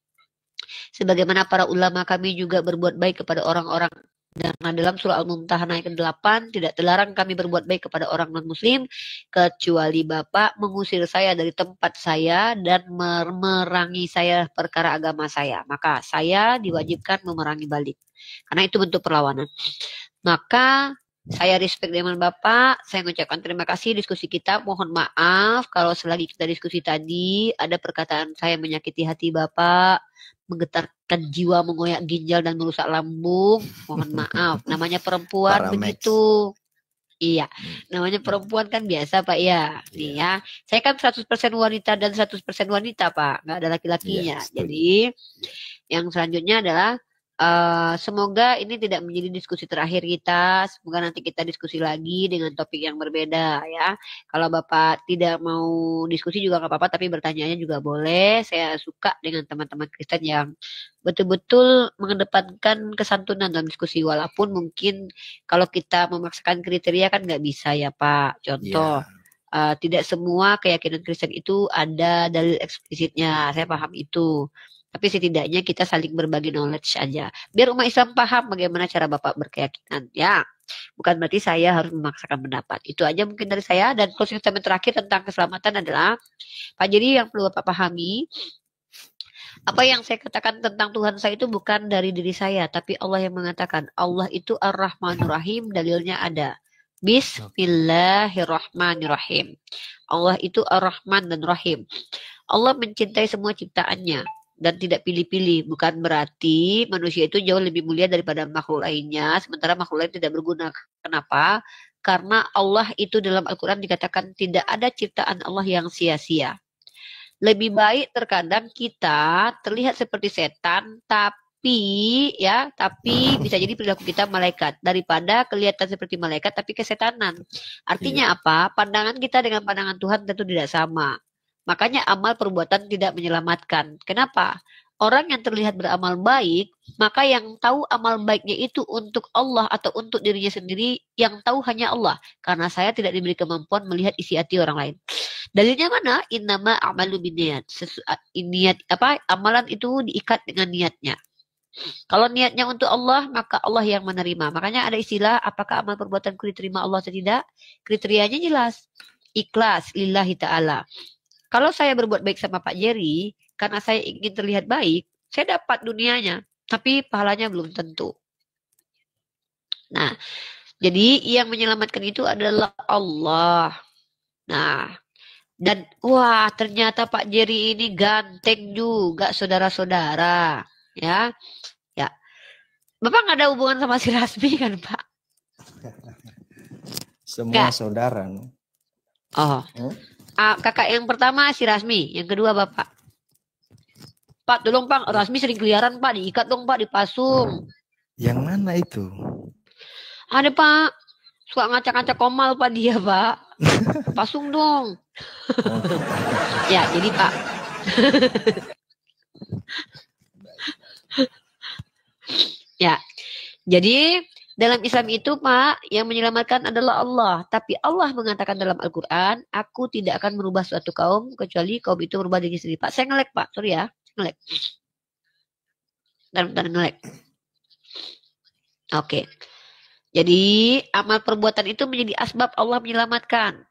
Sebagaimana para ulama kami juga berbuat baik kepada orang-orang. Karena dalam surah Al-Mumtahanah ayat ke-8 tidak terlarang kami berbuat baik kepada orang non-muslim kecuali Bapak mengusir saya dari tempat saya dan memerangi saya perkara agama saya. Maka saya diwajibkan memerangi balik. Karena itu bentuk perlawanan. Maka saya respect dengan Bapak, saya mengucapkan terima kasih diskusi kita. Mohon maaf kalau selagi kita diskusi tadi ada perkataan saya menyakiti hati Bapak, menggetarkan jiwa, mengoyak ginjal dan merusak lambung. Mohon maaf, namanya perempuan Paramex. begitu. Iya, namanya perempuan kan biasa Pak ya. Nih ya, saya kan 100% wanita dan 100% wanita Pak, nggak ada laki-lakinya. Iya, setuju. Jadi yang selanjutnya adalah semoga ini tidak menjadi diskusi terakhir kita. Semoga nanti kita diskusi lagi dengan topik yang berbeda ya. Kalau Bapak tidak mau diskusi juga nggak apa-apa, tapi bertanyanya juga boleh. Saya suka dengan teman-teman Kristen yang betul-betul mengedepankan kesantunan dalam diskusi. Walaupun mungkin kalau kita memaksakan kriteria kan nggak bisa ya Pak. Contoh, tidak semua keyakinan Kristen itu ada dalil eksplisitnya. Saya paham itu. Tapi setidaknya kita saling berbagi knowledge aja. Biar umat Islam paham bagaimana cara Bapak berkeyakinan. Ya. Bukan berarti saya harus memaksakan pendapat. Itu aja mungkin dari saya. Dan closing statement terakhir tentang keselamatan adalah, Pak Jerry yang perlu Bapak pahami, apa yang saya katakan tentang Tuhan saya itu bukan dari diri saya, tapi Allah yang mengatakan. Allah itu Ar-Rahmanur Rahim, dalilnya ada. Bismillahirrahmanirrahim. Allah itu Ar-Rahman dan Rahim. Allah mencintai semua ciptaannya dan tidak pilih-pilih. Bukan berarti manusia itu jauh lebih mulia daripada makhluk lainnya, sementara makhluk lain tidak berguna. Kenapa? Karena Allah itu dalam Al-Quran dikatakan tidak ada ciptaan Allah yang sia-sia. Lebih baik terkadang kita terlihat seperti setan, tapi bisa jadi perilaku kita malaikat, daripada kelihatan seperti malaikat tapi kesetanan. Artinya apa? Pandangan kita dengan pandangan Tuhan tentu tidak sama. Makanya amal perbuatan tidak menyelamatkan. Kenapa? Orang yang terlihat beramal baik, maka yang tahu amal baiknya itu untuk Allah atau untuk dirinya sendiri, yang tahu hanya Allah. Karena saya tidak diberi kemampuan melihat isi hati orang lain. Dalilnya mana? Innama a'malu binniyat. Amalan itu diikat dengan niatnya. Kalau niatnya untuk Allah, maka Allah yang menerima. Makanya ada istilah, apakah amal perbuatanku diterima Allah atau tidak? Kriterianya jelas. Ikhlas lillahi ta'ala. Kalau saya berbuat baik sama Pak Jerry, karena saya ingin terlihat baik, saya dapat dunianya. Tapi pahalanya belum tentu. Nah, jadi yang menyelamatkan itu adalah Allah. Nah, dan wah ternyata Pak Jerry ini ganteng juga, saudara-saudara. Ya. Bapak nggak ada hubungan sama si Rasmi kan, Pak? Semua saudara. Oh. Kakak yang pertama si Rasmi, yang kedua Bapak. Pak, tolong Pak, Rasmi sering keliaran Pak, diikat dong Pak, dipasung. Yang mana itu? Ada Pak, suka ngacak-ngacak komal Pak dia Pak. Pasung dong. Ya, jadi Pak. Ya, jadi dalam Islam itu Pak, yang menyelamatkan adalah Allah. Tapi Allah mengatakan dalam Al-Quran, aku tidak akan merubah suatu kaum, kecuali kaum itu merubah diri sendiri. Pak, saya ngelek Pak, sorry ya. Ngelek. Dan ngelek. Oke. Jadi amal perbuatan itu menjadi asbab Allah menyelamatkan.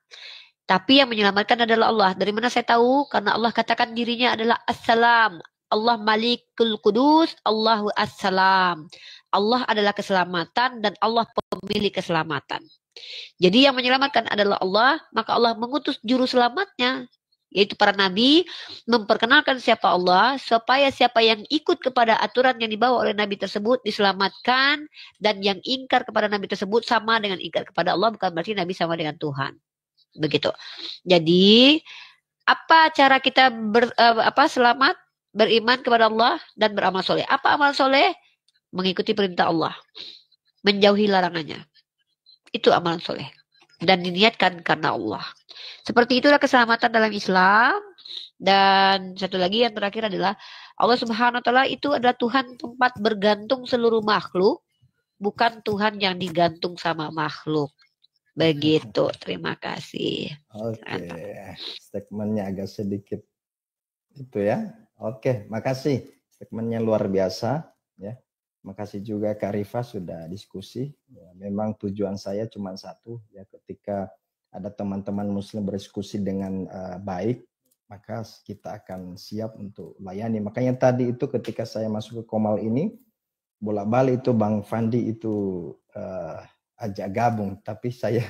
Tapi yang menyelamatkan adalah Allah. Dari mana saya tahu? Karena Allah katakan dirinya adalah As-Salam. Allah Malikul Qudus, Allahu As-Salam. Allah adalah keselamatan dan Allah pemilik keselamatan. Jadi yang menyelamatkan adalah Allah, maka Allah mengutus juru selamatnya, yaitu para nabi, memperkenalkan siapa Allah, supaya siapa yang ikut kepada aturan yang dibawa oleh nabi tersebut diselamatkan, dan yang ingkar kepada nabi tersebut sama dengan ingkar kepada Allah, bukan berarti nabi sama dengan Tuhan. Begitu. Jadi apa cara kita selamat? Beriman kepada Allah dan beramal soleh. Apa amal soleh? Mengikuti perintah Allah, menjauhi larangannya. Itu amalan soleh. Dan diniatkan karena Allah. Seperti itulah keselamatan dalam Islam. Dan satu lagi yang terakhir adalah Allah Subhanahu wa Ta'ala itu adalah Tuhan tempat bergantung seluruh makhluk, bukan Tuhan yang digantung sama makhluk. Begitu. Terima kasih. Oke, statementnya agak sedikit itu ya. Oke, makasih. Statementnya luar biasa ya. Makasih juga Kak Rifa sudah diskusi. Ya, memang tujuan saya cuma satu ya, ketika ada teman-teman muslim berdiskusi dengan baik, maka kita akan siap untuk layani. Makanya tadi itu ketika saya masuk ke Komal ini, bolak-balik itu Bang Fandi itu ajak gabung, tapi saya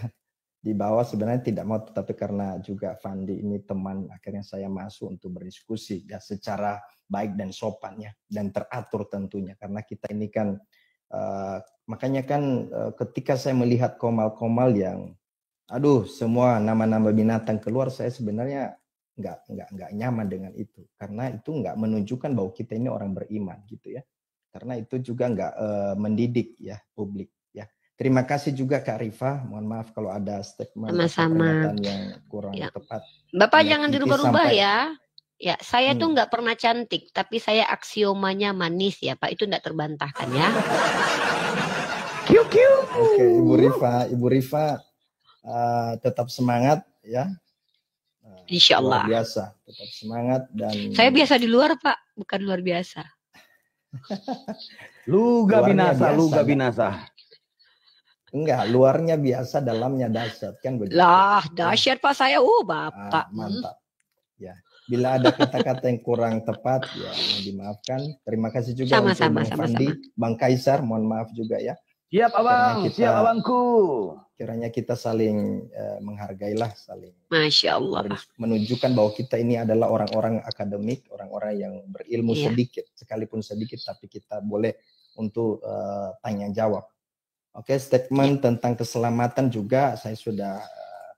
di bawah sebenarnya tidak mau, tetapi karena juga Fandi ini teman, akhirnya saya masuk untuk berdiskusi ya secara baik dan sopan ya, dan teratur tentunya, karena kita ini kan makanya kan ketika saya melihat komal-komal yang semua nama-nama binatang keluar, saya sebenarnya nggak nyaman dengan itu, karena itu nggak menunjukkan bahwa kita ini orang beriman gitu ya, karena itu juga nggak mendidik ya publik. Terima kasih juga Kak Rifa. Mohon maaf kalau ada statement pernyataan yang kurang tepat. Bapak jangan dirubah-rubah ya. Ya, saya tuh nggak pernah cantik, tapi saya aksiomanya manis ya Pak. Itu nggak terbantahkan ya. Oke, Ibu Rifa tetap semangat ya. Insya Allah. Luar biasa, tetap semangat dan. Saya biasa di luar Pak, bukan luar biasa. Luga binasa. Enggak, luarnya biasa, dalamnya dahsyat kan begitu. Lah, dahsyat Pak saya. Bapak. Mantap. Ya, bila ada kata-kata yang kurang tepat ya dimaafkan. Terima kasih juga untuk Bang Fandi, Bang Kaisar, mohon maaf juga ya. Siap abang, siap abangku. Kiranya kita saling menghargailah, saling. Masya Allah. Menunjukkan bahwa kita ini adalah orang-orang akademik, orang-orang yang berilmu sedikit, sekalipun sedikit, tapi kita boleh untuk tanya jawab. Oke, statement tentang keselamatan juga saya sudah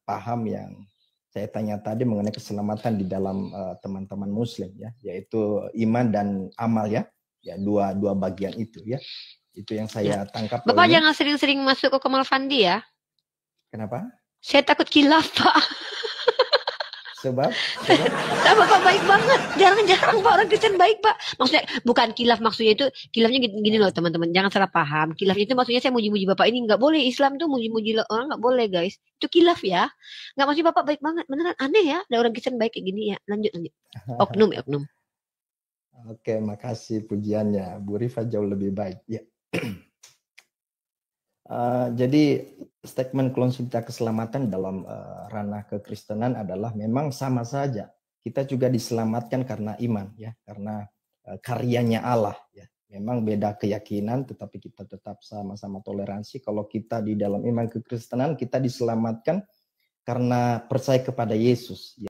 paham yang saya tanya tadi mengenai keselamatan di dalam teman-teman Muslim ya, yaitu iman dan amal ya, dua bagian itu ya. Itu yang saya tangkap. Bapak jangan sering-sering masuk ke Kamal Fandi ya. Kenapa? Saya takut kilaf Pak. Sebab? Bapak baik banget. Jarang-jarang Pak orang Kristen baik Pak. Maksudnya bukan kilaf, maksudnya itu kilafnya gini loh teman-teman. Jangan salah paham. Kilaf itu maksudnya saya muji-muji Bapak ini nggak boleh. Islam tuh muji-muji orang nggak boleh guys. Itu kilaf ya. Nggak, maksudnya Bapak baik banget. Beneran aneh ya. Ada orang Kristen baik kayak gini ya. Lanjut. Oknum. Oke, makasih pujiannya. Bu Rifa jauh lebih baik. Ya. Jadi statement konsepnya keselamatan dalam ranah kekristenan adalah memang sama saja. Kita juga diselamatkan karena iman ya, karena karyanya Allah ya. Memang beda keyakinan tetapi kita tetap sama-sama toleransi. Kalau kita di dalam iman kekristenan kita diselamatkan karena percaya kepada Yesus.